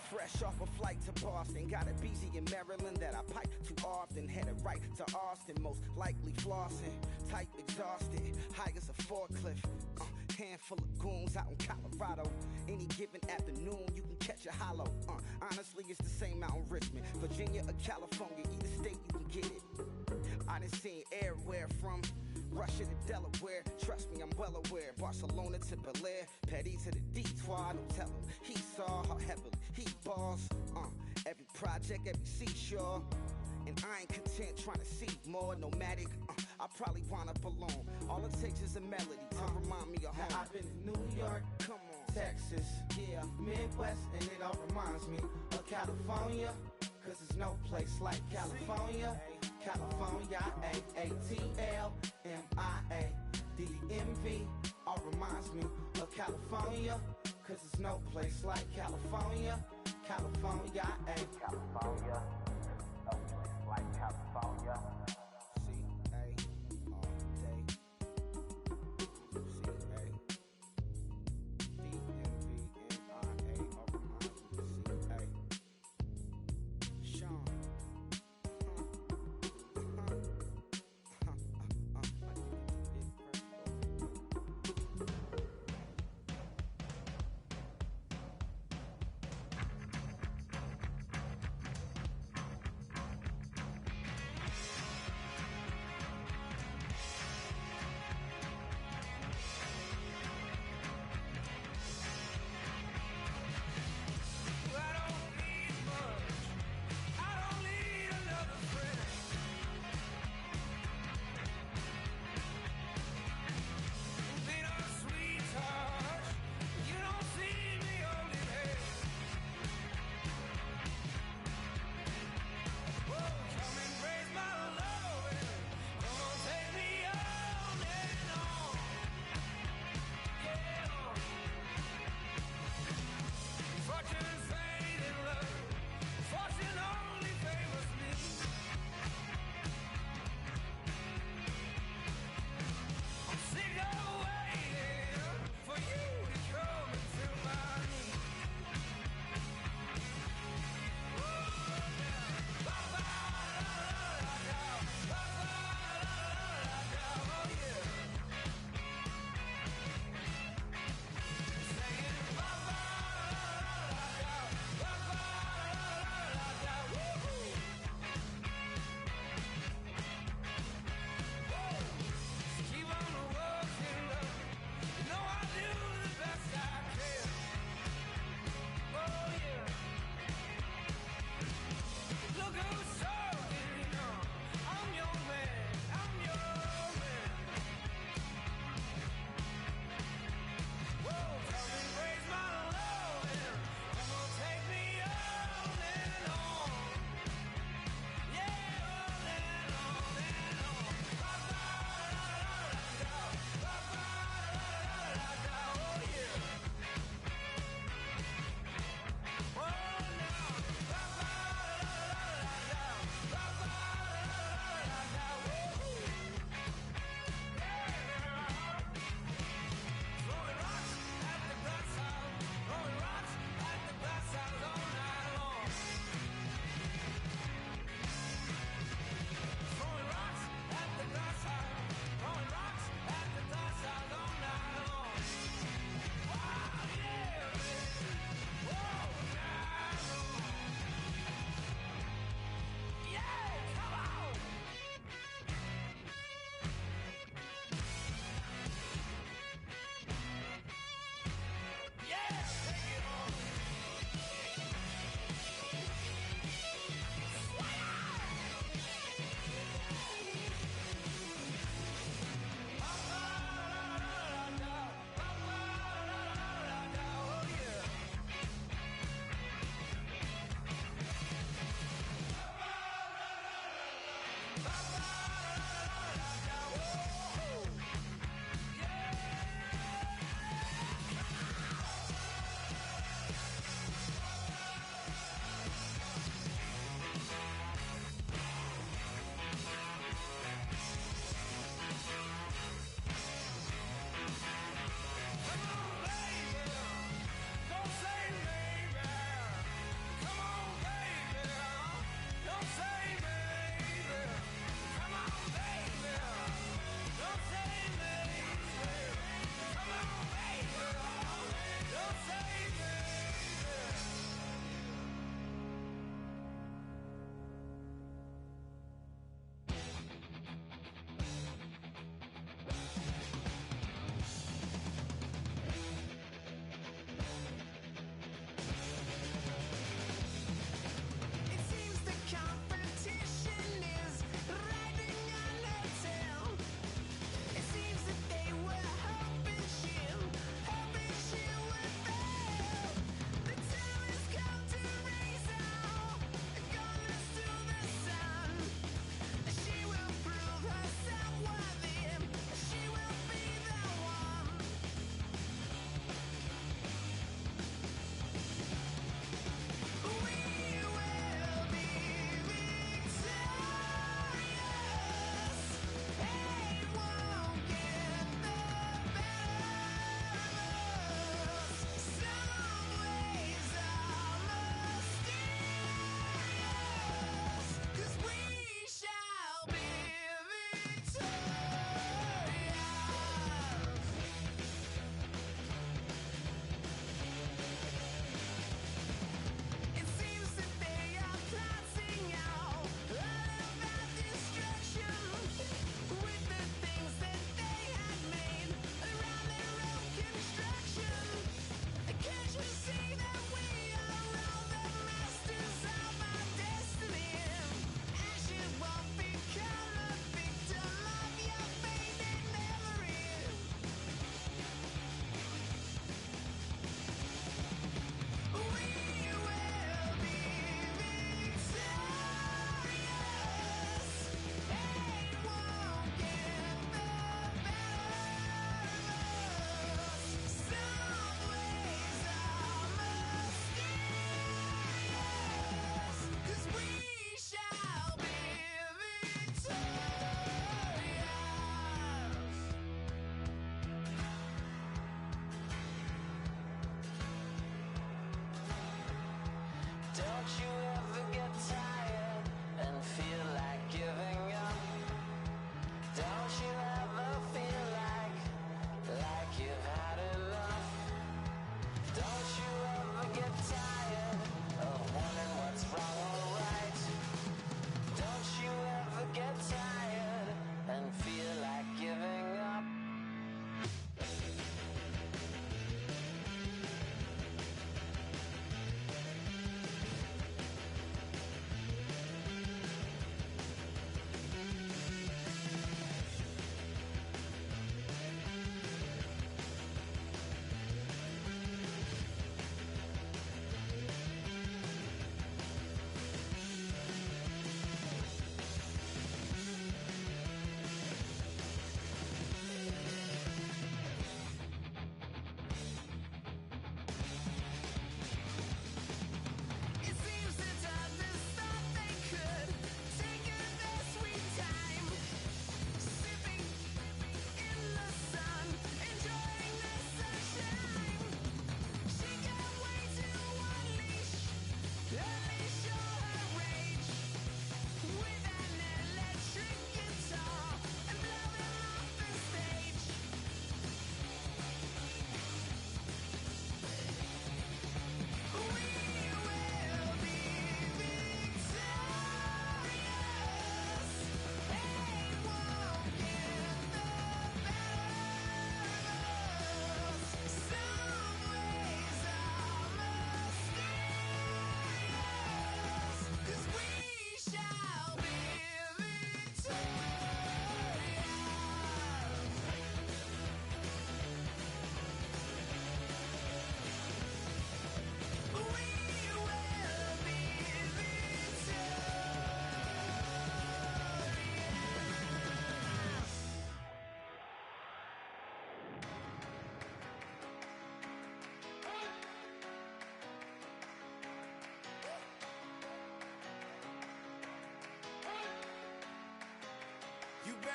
Fresh off a flight to Boston, got a BZ in Maryland that I pipe too often. Headed right to Austin, most likely flossing. Tight, exhausted, high as a forklift. Handful of goons out in Colorado. Any given afternoon, you can catch a hollow. Honestly, it's the same out in Richmond, Virginia or California. Either state, you can get it. I done seen everywhere from Russia to Delaware. Trust me, I'm well aware. Barcelona to Bel Air, Petty to the Detroit. Don't tell him he saw how heavily he balls. Every project, every seashore. And I ain't content trying to see more nomadic. I probably wind up alone. All it takes is a melody to remind me of home. Now I've been in New York, come on, Texas, yeah, Midwest, and it all reminds me of California, cause there's no place like California. California, AATLMIADMV, all reminds me of California, cause there's no place like California. California, California, no place like California.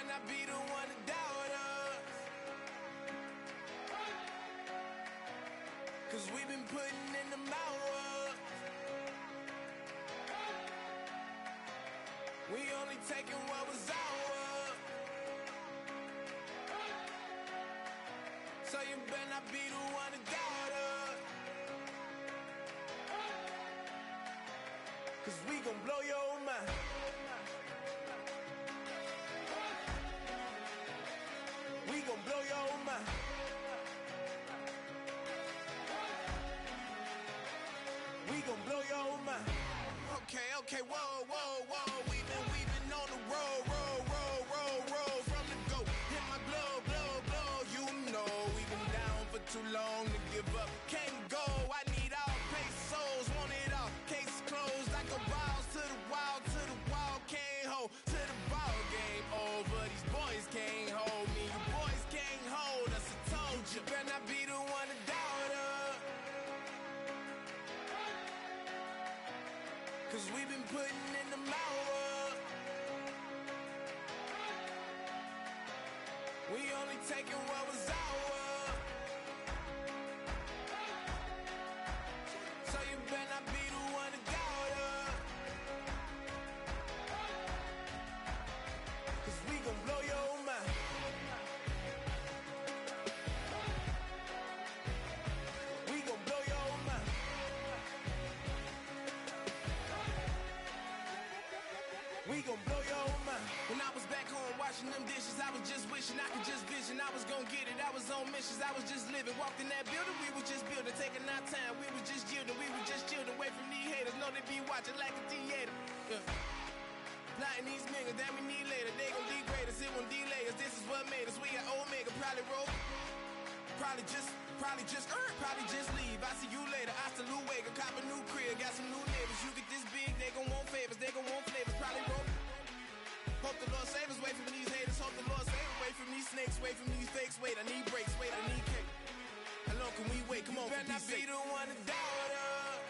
better not be the one to doubt us. 'Cause we've been putting in the hours. We only taking what was ours. So you better not be the one to doubt us. 'Cause we gon' blow your mind. We gon' blow your mind. We gon' blow your mind. Okay, whoa. We've been on the road from the go. Hit my blow. You know we've been down for too long to give up. Can't go. I need all pesos, want it all. Case closed like a wild to the wild. Can't hold to the ball game over. These boys can't hold me. You boys can't hold us. I told you. Better not be the one to doubt us. 'Cause we've been putting in the hours. We only taking what was ours. So you better not be the one to doubt us. 'Cause we gon' blow your mind. We gon' blow your mind. We gon' blow your mind. When I was back home washing them dishes, I was just wishing I could just vision. I was gon' get it, I was on missions, I was just living. Walked in that building, we was just building, taking our time. We was just yielding, we was just chilling. Away from these haters, know they be watching like a theater. Yeah. Plotting these niggas that we need later. They gon' degrade us, it won't delay us. This is what made us. We got Omega, probably roll. Probably just leave. I see you later. Hasta Luego, cop a new crib, got some new neighbors. You get this big, they gon' want favors, they gon' want flavors. Probably roll. Hope the Lord save us, wait from these haters. Hope the Lord save us, wait from these snakes, wait from these fakes. Wait, I need breaks, wait, I need cake. How long can we wait? Come on, better not be the one to doubt us.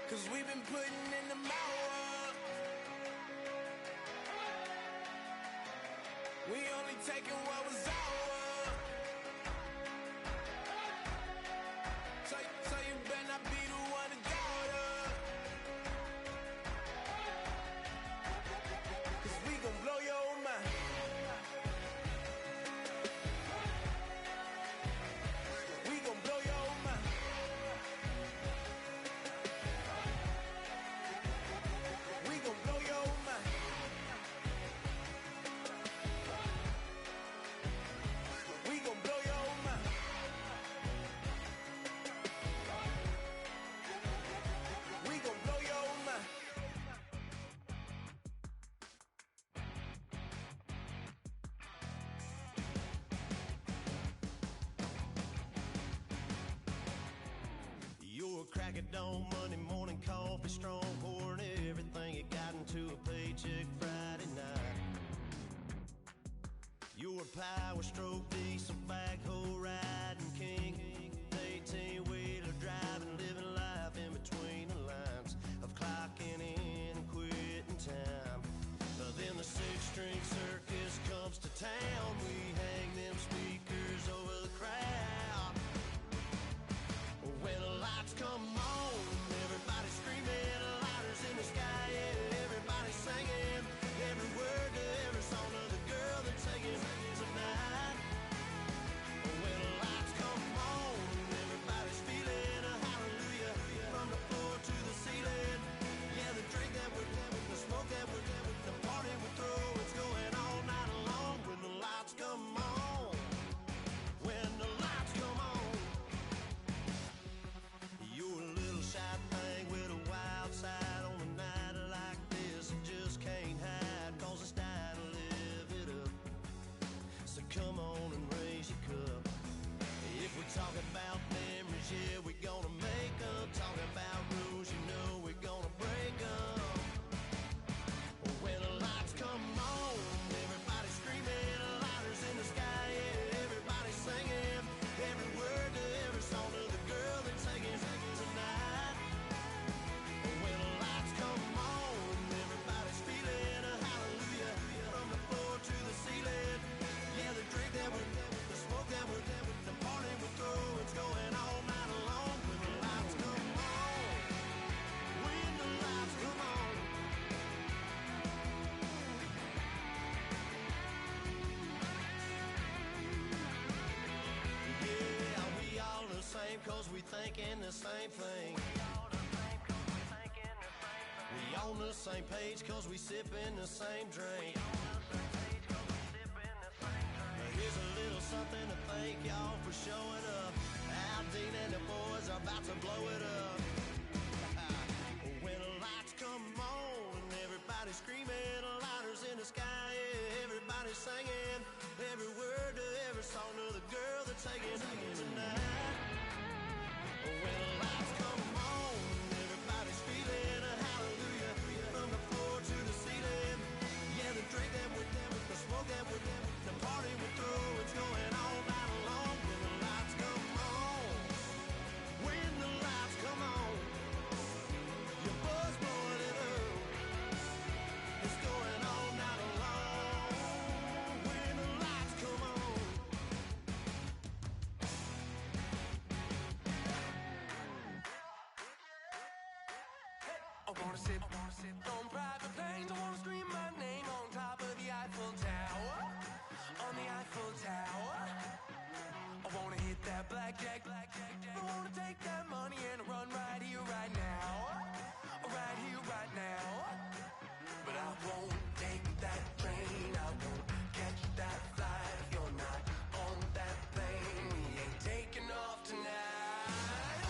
'Cause we've been putting in the hours. We only taking what was ours. So you better not be the one to doubt us. 'Cause we gon' blow your mind. We gon' blow your mind. We gon' blow your mind. We gon' blow your mind. We gon' blow your mind. You're a crack at dawn, Monday morning coffee, strong pouring everything you got into a paycheck Friday night. You're a power stroke, diesel backhoe riding king, 18-wheeler driving, living life in between the lines of clocking in and quitting time. Then the six-string circus comes to town. We hang them speakers over the crowd. When the lights come on, everybody's screaming, lighters in the sky, yeah, everybody's singing every word to every song of the girl they're taking tonight. When the lights come on, everybody's feeling a hallelujah from the floor to the ceiling. Yeah, the drink that we're having, the smoke that we're having, the party we throw, it's going all night long. When the lights come on, when the lights come on. You're a little shy thing with a wild side on a night like this. You just can't hide, 'cause it's time to live it up. So come on and raise your cup. If we're talking about memories, yeah, we're gonna make them. Talking about rules, you know we're gonna break them. When the lights come on, everybody's screaming, lighters in the sky, yeah, everybody's singing every word to every song of the girl they're taking tonight. When the lights come on, everybody's feeling cause we thinking the same thing. We on the same page cause we sipping the same drink. Here's a little something to thank y'all for showing up. Aldine and the boys are about to blow it up. When the lights come on and everybody's screaming, lighters in the sky, yeah, everybody's singing every word to every song of the girl that's taking tonight. When the lights come on, everybody's feeling a hallelujah from the floor to the ceiling. Yeah, the drink that we're them, the smoke that we're them, the party we're through, it's going all night long. When the lights come on, when the lights come on, your buzz blowing it up. It's going all night long. When the lights come on. I wanna sit on private planes. I wanna scream my name on top of the Eiffel Tower. On the Eiffel Tower. I wanna hit that blackjack. I wanna take that money and run right here, right now. Right here, right now. But I won't take that train. I won't catch that flight if you're not on that plane. We ain't taking off tonight.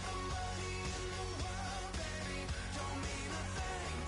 The money in the world, baby, don't mean a thing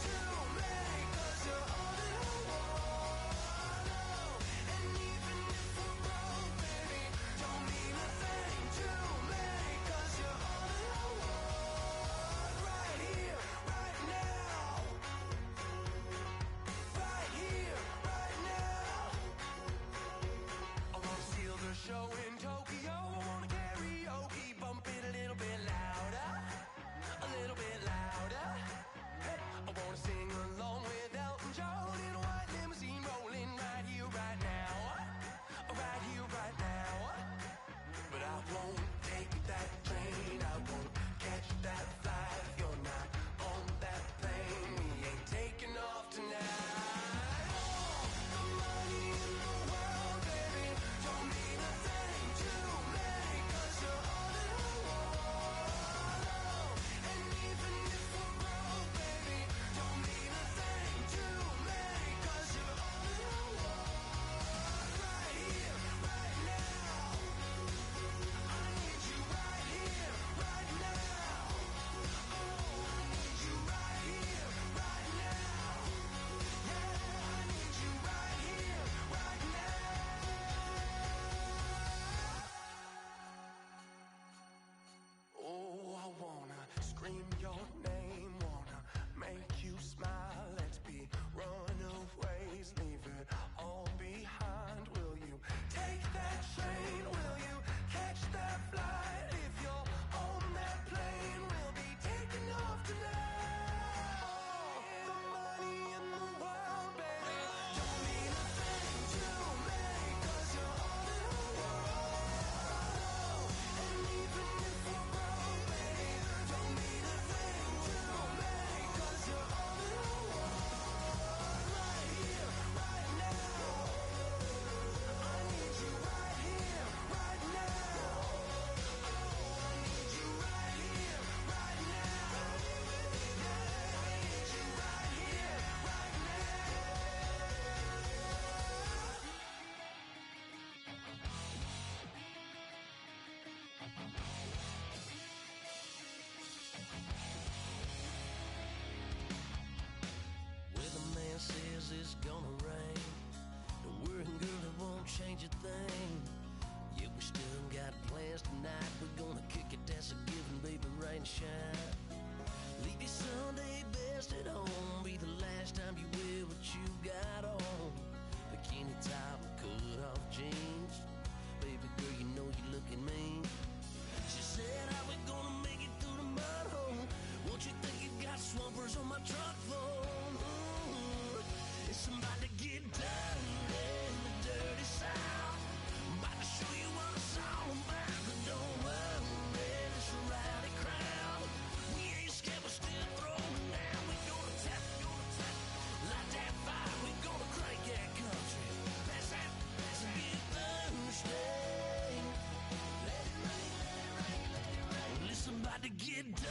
about to get dirty.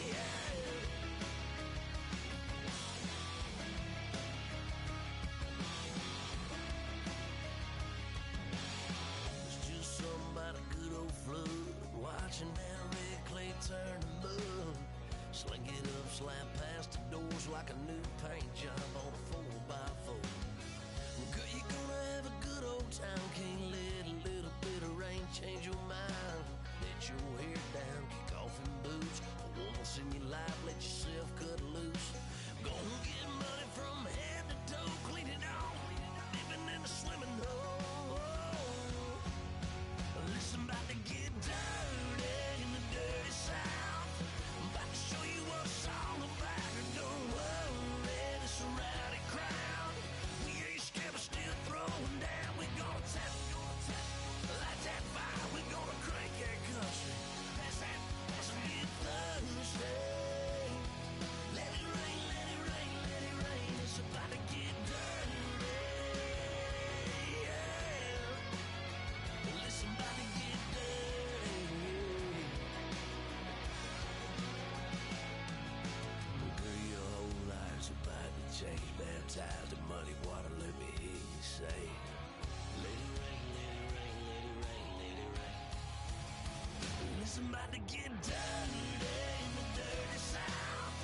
Yeah. It's just something about a good old flood, watching that red clay turn to mud. Slink it up, slap past the doors like a new paint job on a 4x4. Girl, you're gonna have a good old time. Can't let a little bit of rain change your mind. Let your hair down, kick off in boots. For once in your life, let yourself cut loose. Gonna get money from head to toe, clean it off, living in a swimming hole. Listen, about to get dirty in the dirty South. I'm about to show you what it's all about. And don't worry, this a rowdy crowd. We ain't scared, but still throwing down. We gonna tap, light that fire. We gonna crank that country. That's that, that's when you get thirsty. Let it rain, let it rain, let it rain. It's about to get dirty. Yeah. Listen, about to get dirty. Girl, your whole life's about to change. Baptized in muddy water, let me hear you say, let it rain, let it rain, let it rain, let it rain. Listen, about to get dirty in the dirty South.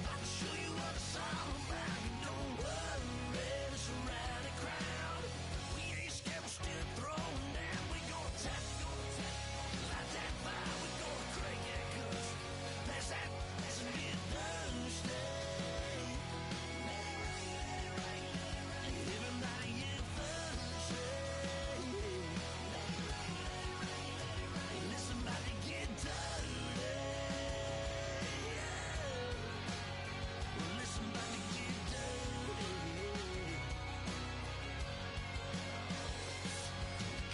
About to show you what it's all about. And don't worry, it's a rowdy crowd. We ain't scared, we're still throwing down. We gonna tap, light that fire. We gonna crank that country. That's that, that's when you get thirsty. Let it rain, let it rain, let it rain. Everybody get thirsty. Let it rain, let it rain, let it rain. Listen, about to get dirty. Yeah. Listen, about to get dirty.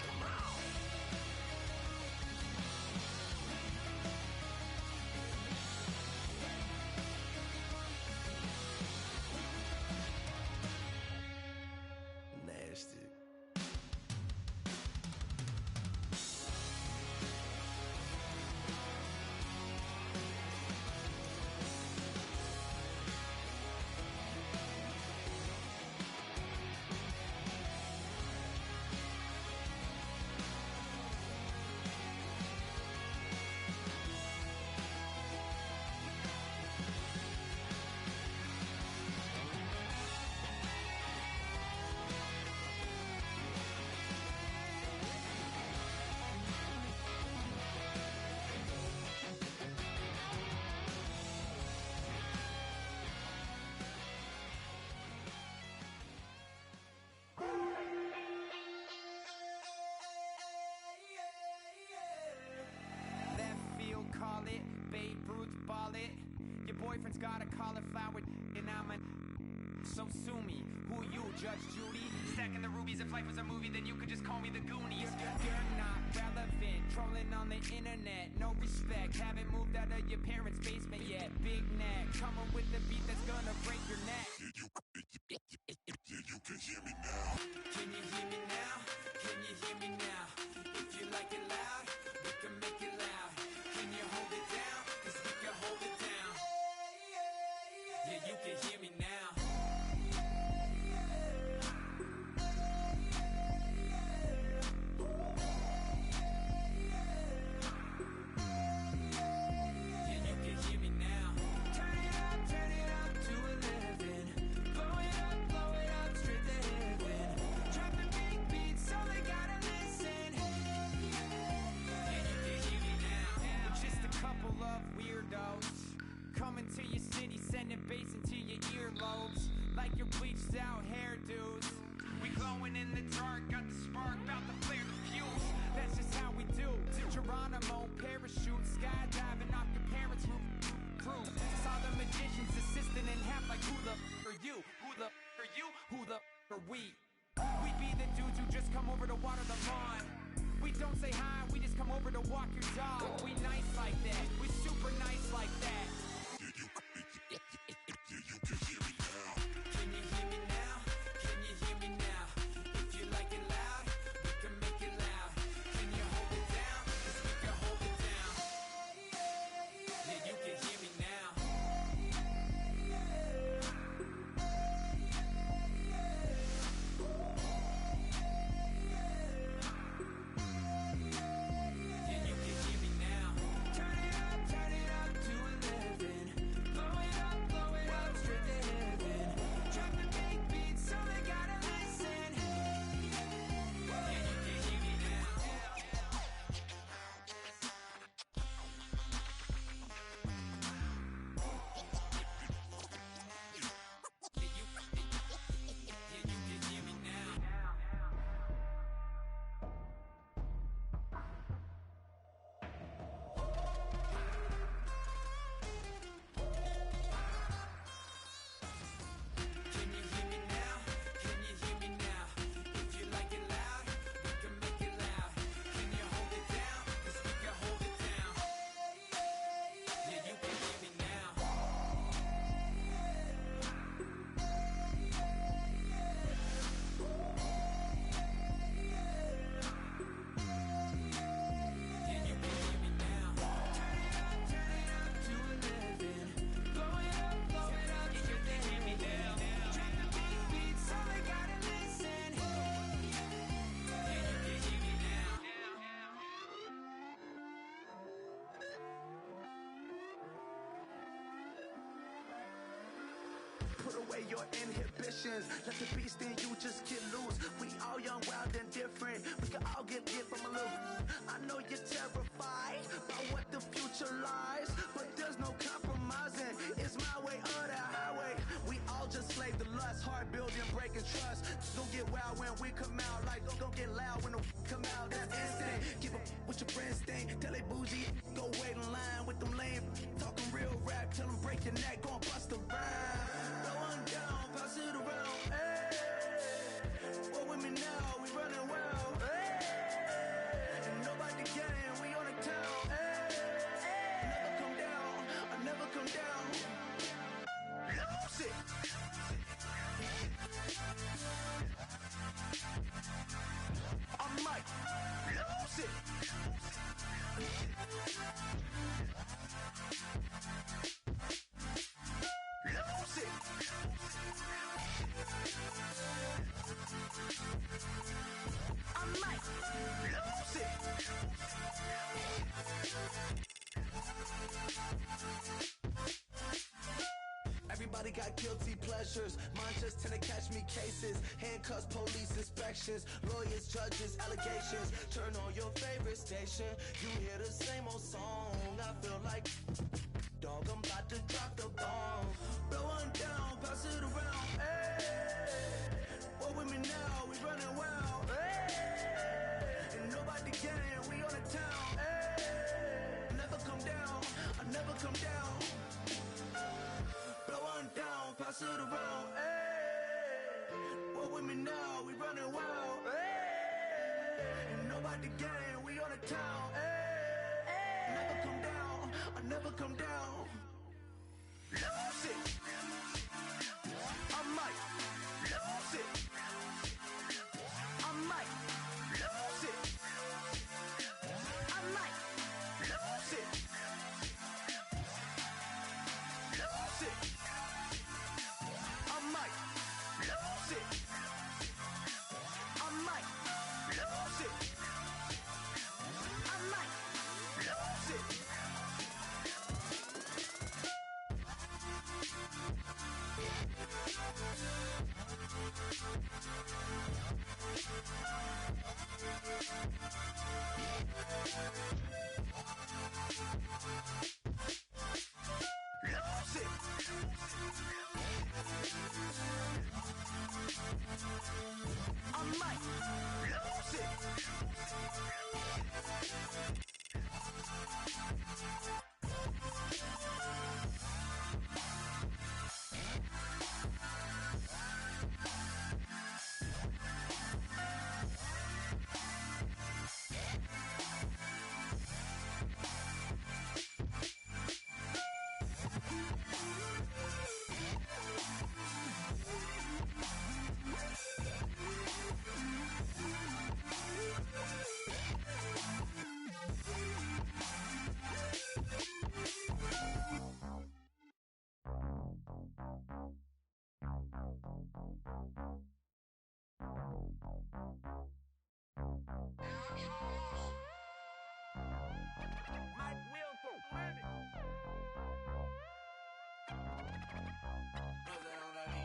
Come on. Nasty. Left field, call it. Babe Ruth, ball it. Your boyfriend's got a cauliflower, and I'm a. So sue me. Who you, Judge Judy? Stacking the rubies. If life was a movie, then you could just call me the Goonies. You're not relevant. Trolling on the internet. No respect. Haven't moved out of your parents' basement yet. Big neck. Coming with the beat that's gonna break your neck. You can hear me now. Can you hear me now? Can you hear me now? If you like it loud, we can make it loud. Can you hold it down? 'Cause we can hold it down. Yeah, you can hear me now. Yeah, you can hear me now. Turn it up to 11. Blow it up straight to heaven. Dropping big beats, so they gotta listen. Yeah, you can hear me now. We're just a couple of weirdos coming to your city, sending bass into your earlobes like your bleached out hairdos. We glowing in the dark, got the spark, about to flare the fuse. That's just how we do. Geronimo, parachute, skydiving off your parents' roof. Crew saw the magician's assistant in half, like who the are you? Who the are you? Who the are we? We be the dudes who just come over to water the lawn. We don't say hi, we just come over to walk your dog. We nice like that, we super nice like that. You can hear me now. Can you hear me now? Can you hear me now? If you like it loud, we can make it loud. Can you hold it down? 'Cause we can hold it down. away your inhibitions. Let the beast in you just get loose. We all young, wild, and different. We can all get from a little. I know you're terrified about what the future lies, but there's no compromising. It's my way or the highway. We all just slave the lust, heart building, breaking trust. Don't get wild when we come out, like don't get loud when the come out. That's instant. Keep up with your friends thing. Tell they bougie, go wait in line with them lame. Talking real rap, tell them break your neck, go and bust a rhyme. Blow one down, pass it around. Hey, what with me now? We running wild. Hey, and nobody getting, we on the town. Hey, never come down, I never come down. Lose it. I might lose it. Lose it. I might lose it. Everybody got guilty pleasures. Mine just tend to catch me cases. Handcuffs, police inspections, lawyers, judges, allegations. Turn on your favorite station. You hear the same old song. I feel like, dog, I'm about to drop the bomb. Blow one down, pass it around. Hey, what with me now? We running wild. Hey, and nobody getting, we on the town. Hey, never come down, I never come down. Blow one down, pass it around. Hey, what with me now? We running wild. Hey, and nobody getting, we on the town. Hey, never come down, I never come down. Lose it. I might lose it. I might lose it. I might lose it. Lose it. I might lose it. I might lose it. I might lose it. Lose it. I might lose it.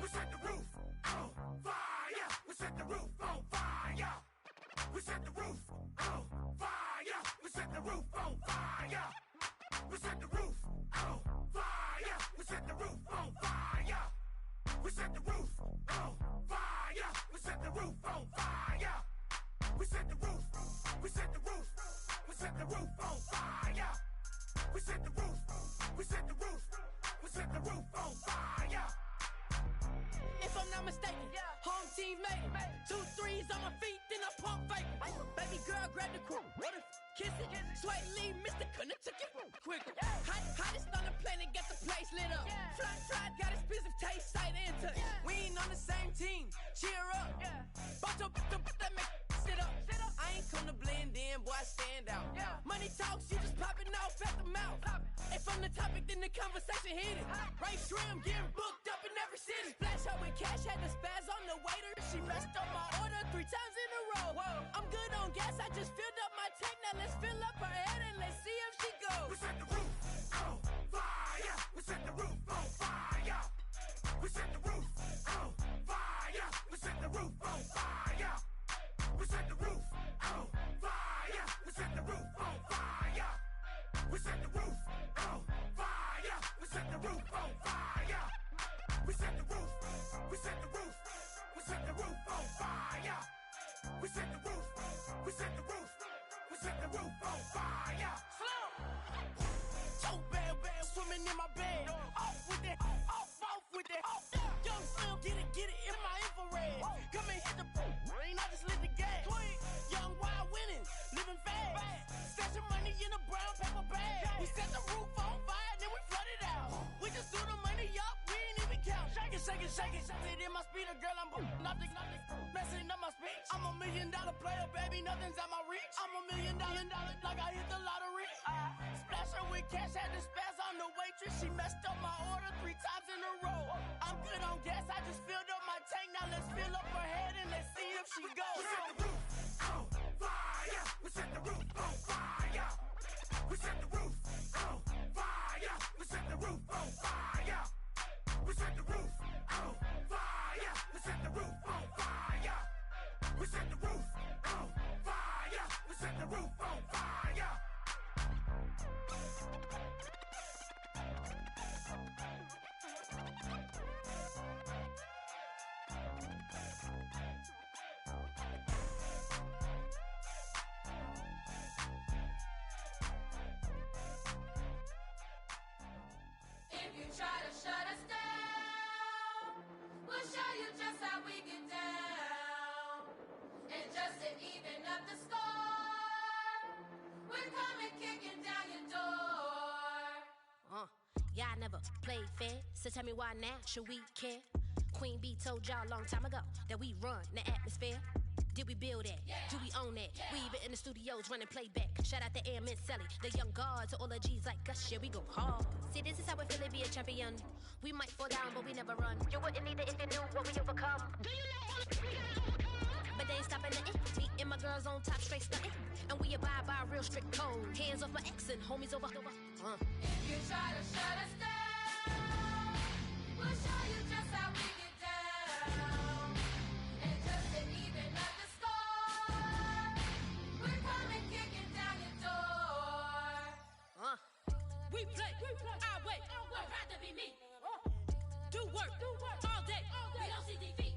We set the roof on fire. We set the roof on fire. We set the roof on fire. We set the roof on fire. We set the roof on fire. We set the roof on fire. We set the roof on fire. We set the roof on fire. We set the roof. We set the roof. We set the roof on fire. We set the roof. We set the roof. We set the roof on fire. If I'm not mistaken, home team made it. 2 threes on my feet, then I pump fake. Baby girl, grab the quick. What if kiss it? Sweat leave, Mr. Couldn't took it quicker. Hottest on the planet, got the place lit up. Fly, got expensive taste, sight into. We ain't on the same team. Cheer up. Boto, that make sit up. I ain't come to blend in, boy, I stand out. Money talks, you just popping off at the mouth. If I'm the topic, then the conversation hit it. Right shrimp, getting booked up in every city. Splash out with cash, had the spaz on the waiter. She messed up my order 3 times in a row. I'm good on gas, I just filled up my tank. Now let's fill up her head and let's see if she goes. We set the roof on fire. We set the roof on fire. We set the roof girl, I'm nothing, messing up my speech. I'm $1 million player, baby, nothing's at my reach. I'm $1 million, like I hit the lottery. Splash her with cash, had to spaz on the waitress. She messed up my order 3 times in a row. I'm good on gas, I just filled up my tank. Now let's fill up her head and let's see if she goes. We set the roof on fire. We set the roof on fire. We set the roof on fire. We set the roof on fire. We set the roof on fire. We set the roof on fire. We set the roof on fire. We set the roof on fire. If you try to shut us down, we'll show you just how we get down. And just to even up the score, we're coming kicking down your door. Y'all never played fair, so tell me why now should we care? Queen Bee told y'all a long time ago that we run the atmosphere. Did we build that? Yeah. Do we own that? Yeah. We even in the studios running playback. Shout out to Air Mint Sally, the young guards, all the G's like us. Yeah, we go hard. See, this is how it feel to be a champion. We might fall down, but we never run. You wouldn't need it if you knew what we overcome. Do you know all the we gotta overcome? But they ain't stopping nothing. Me and my girls on top, straight stunting. And we abide by a real strict code. Hands off my ex and homies over. If you try to shut us down, we'll show you just how we get down. And just to even up the score, we're coming kicking down your door. We play our way. We're proud to be me. Do work all day. We don't see defeat.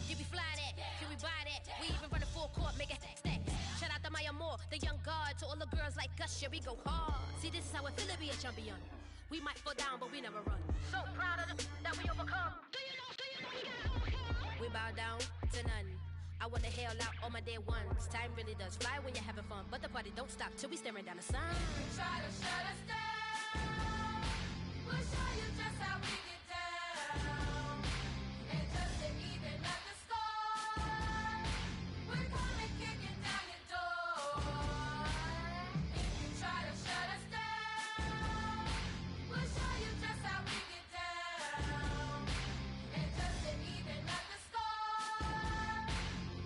Did we fly that? Can we buy that? We even run a full court, make it stack. Shout out to Maya Moore, the young guard, to all the girls like us. Yeah, we go hard. See, this is how it feel to be a champion. We might fall down, but we never run. So proud of them that we overcome. Do you know we gotta overcome? We bow down to none. I wanna hail out all my day ones. Time really does fly when you're having fun, but the party don't stop till we staring down the sun. If you try to shut us down, we'll show you just how we get down. And just to even up the score, we're coming kicking down your door. If you try to shut us down, we'll show you just how we get down. And just to even up the score,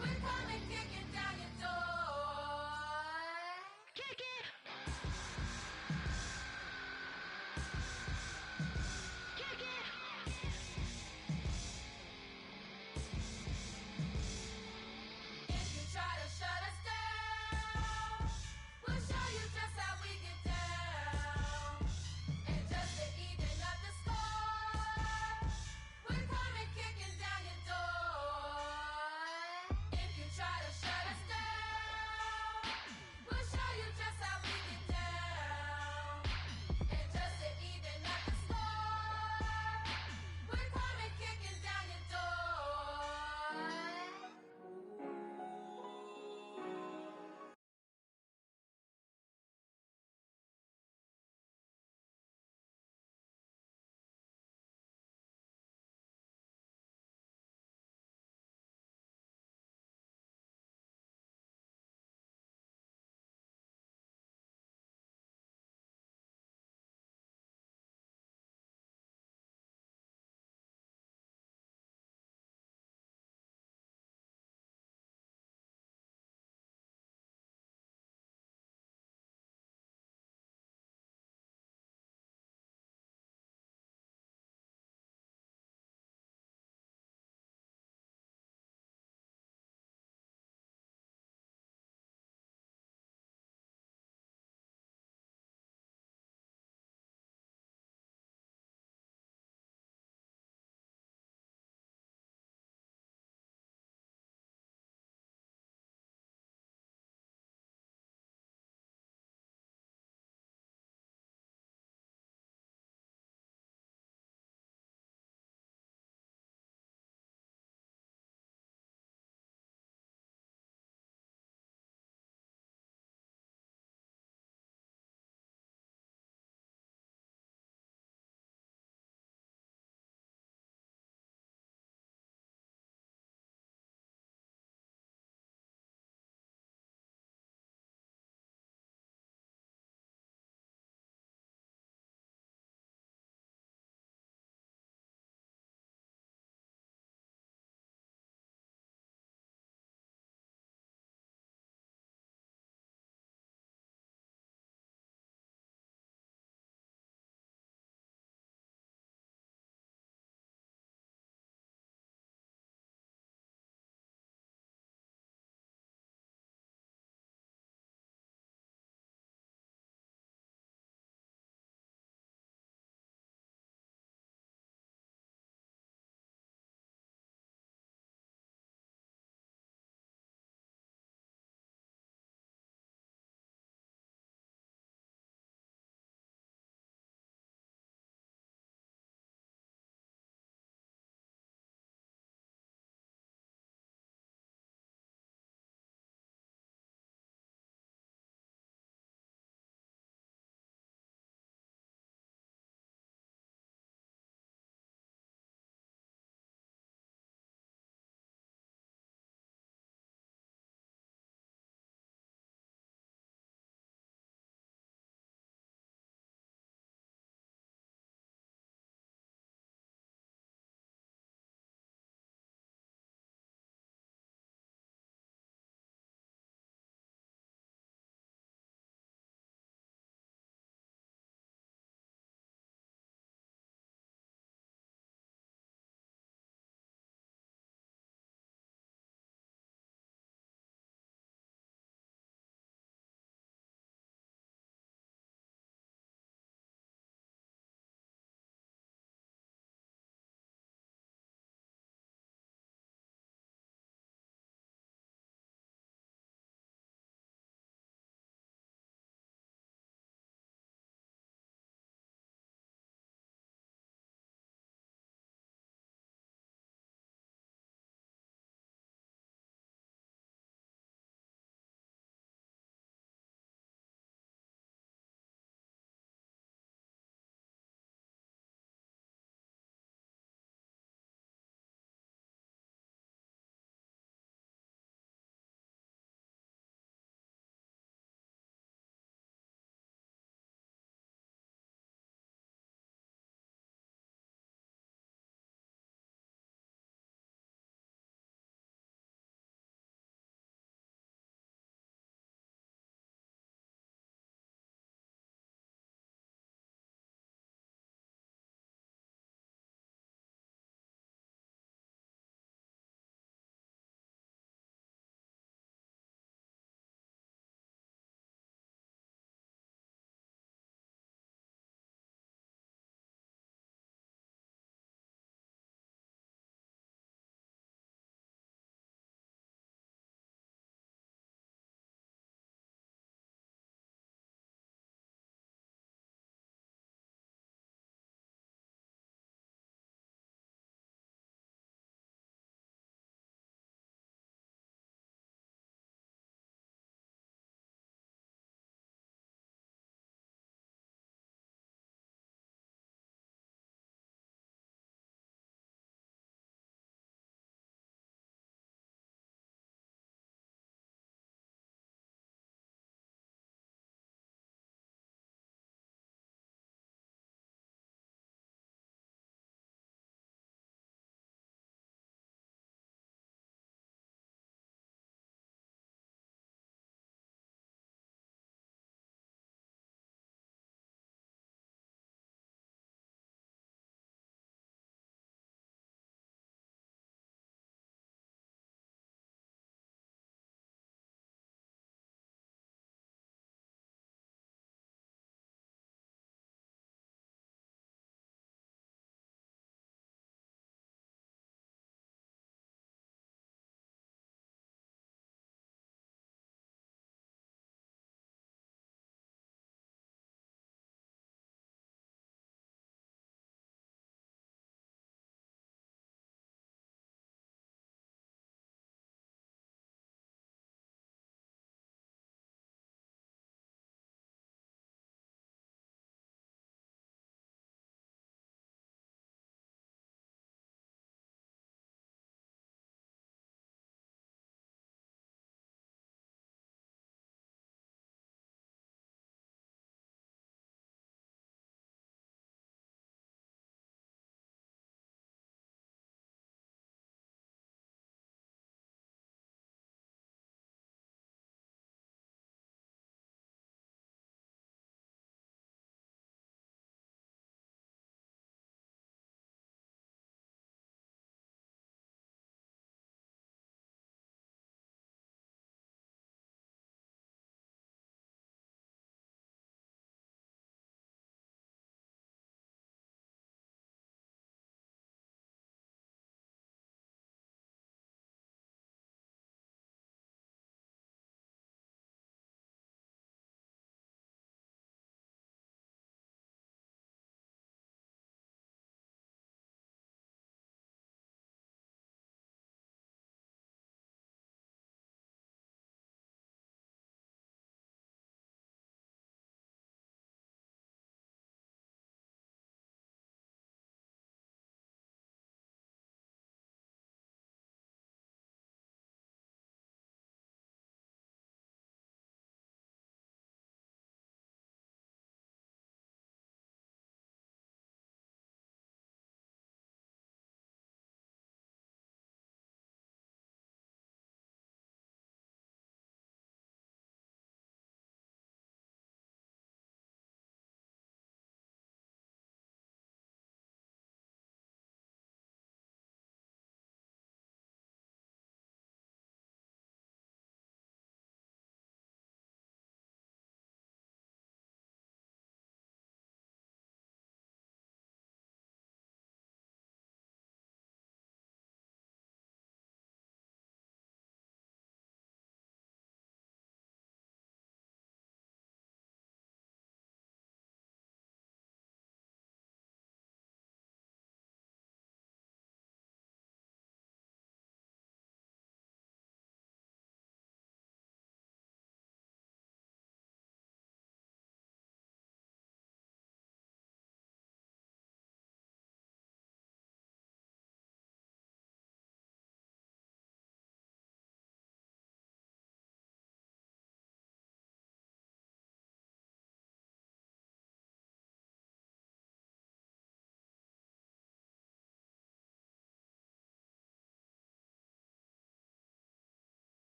we're coming kicking down your door. Kick it! Kick it!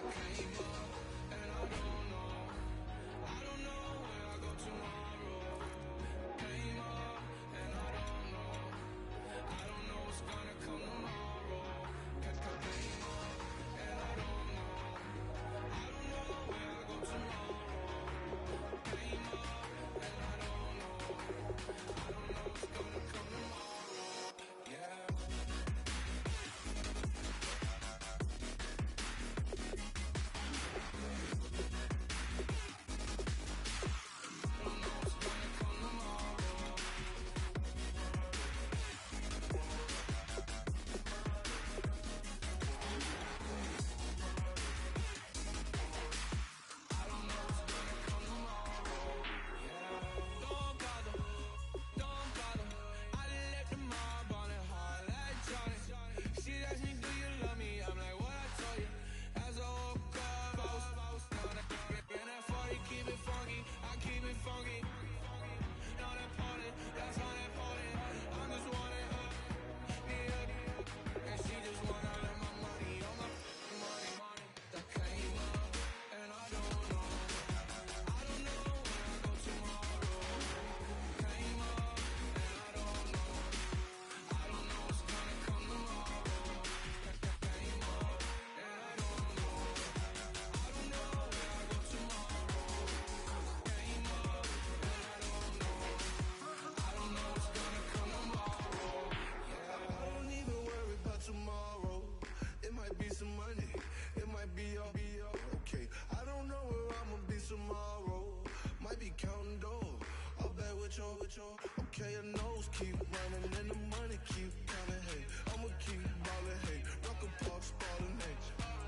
Came up and I don't know where I go tomorrow. Came up and I don't know what's gonna come tomorrow. Came up and I don't know where I go tomorrow. Came up and I don't know what's gonna come tomorrow. Yeah. Don't bother. I left the mob on it hard like Johnny. She asked me, do you love me? I'm like, what I told you. As I woke up, I was on that and that 40, keep it funky. I keep it funky. On that party, that's on that party. I'm just wanting her, and she just want all of my money, all my money. That came up, and I don't know where I go tomorrow. Came up, and I don't know what's gonna come tomorrow. Came up, and I don't know where I go tomorrow. Came up, and I don't know what's gonna come tomorrow. Yeah. I don't even worry about tomorrow. It might be some money, it might be all okay. I don't know where I'ma be tomorrow. Might be counting dough. I'll bet with your okay, your nose keep running and the money keep coming. Hey, I'ma keep ballin'. Hey, rock a park, spallin'. Hey,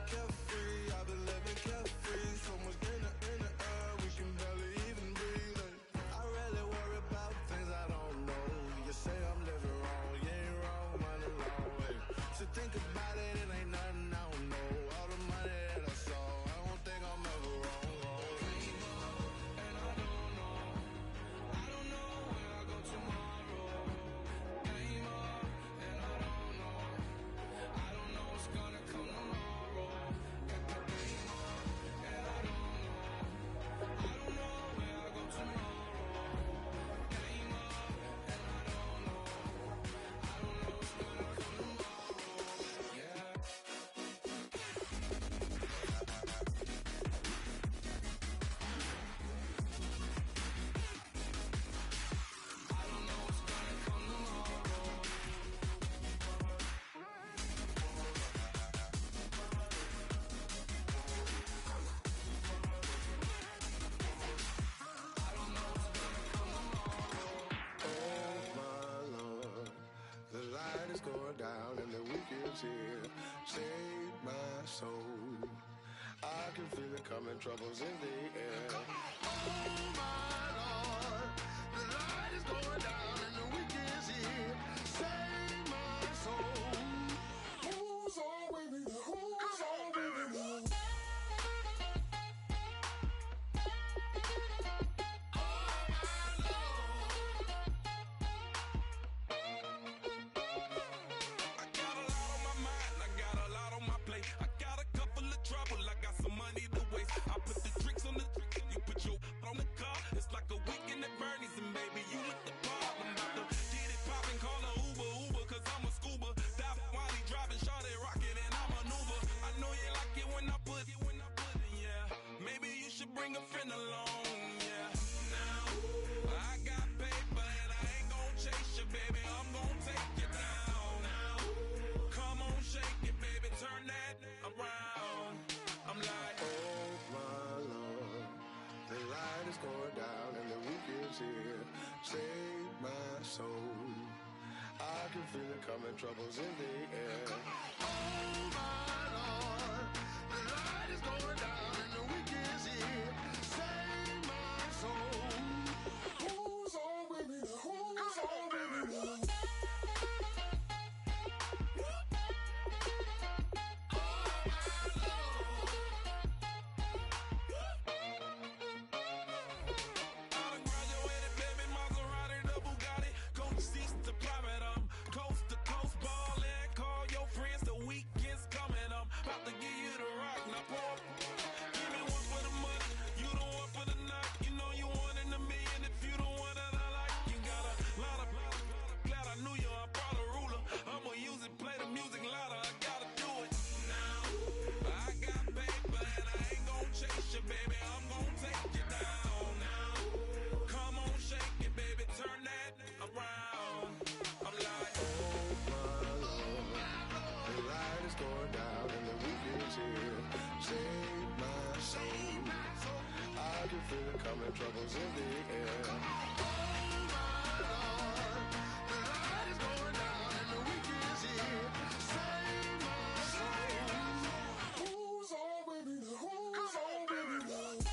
carefree, I've been living carefree. So much in the air, we can barely even breathe. Hey, I rarely worry about things I don't know. You say I'm living wrong, you ain't wrong, money long way. So think about it, it ain't nothing I don't know. All the money that I saw, I don't think I'm ever wrong. Came up and I don't know where I go tomorrow. Came up and I don't know what's gonna come tomorrow. Came up and I don't know where I go tomorrow. Came up and I don't know what's gonna come tomorrow. Yeah. The light is going down and the weekend's here. Save my soul. I can feel it coming, troubles in the air. Oh my Lord, the light is going down and the weekend's here. Save my soul. Who's all with me? Who's all with me? I got a lot on my mind, I got a lot on my plate. I got a couple of trouble, I got some money to waste. I put the drinks on the you put your on the car. It's like a weekend at Bernie's and baby, you with the pop. I'm about to get it poppin', call a Uber, cause I'm a scuba. Dive while he driving, shawty rockin' and I maneuver. I know you like it when I put it, yeah. Maybe you should bring a friend along, yeah. Now, I got paper and I ain't gon' chase you, baby. I'm gon' take you down. Come on, shake it, baby, turn that around. I'm like, oh my Lord, the light is going down and the weekend's here. Save my soul. I can feel it coming, troubles in the air. Oh my Lord, the light is going down and the weekend's here. Save my soul. Who's all with me? Who's all with me? Coast to coast ballin', call your friends, the weekend's coming up. feel it coming, troubles in the air. Oh my Lord, the light is going down and the week is here. Save my soul. Who's on with me now? Who's on with me now?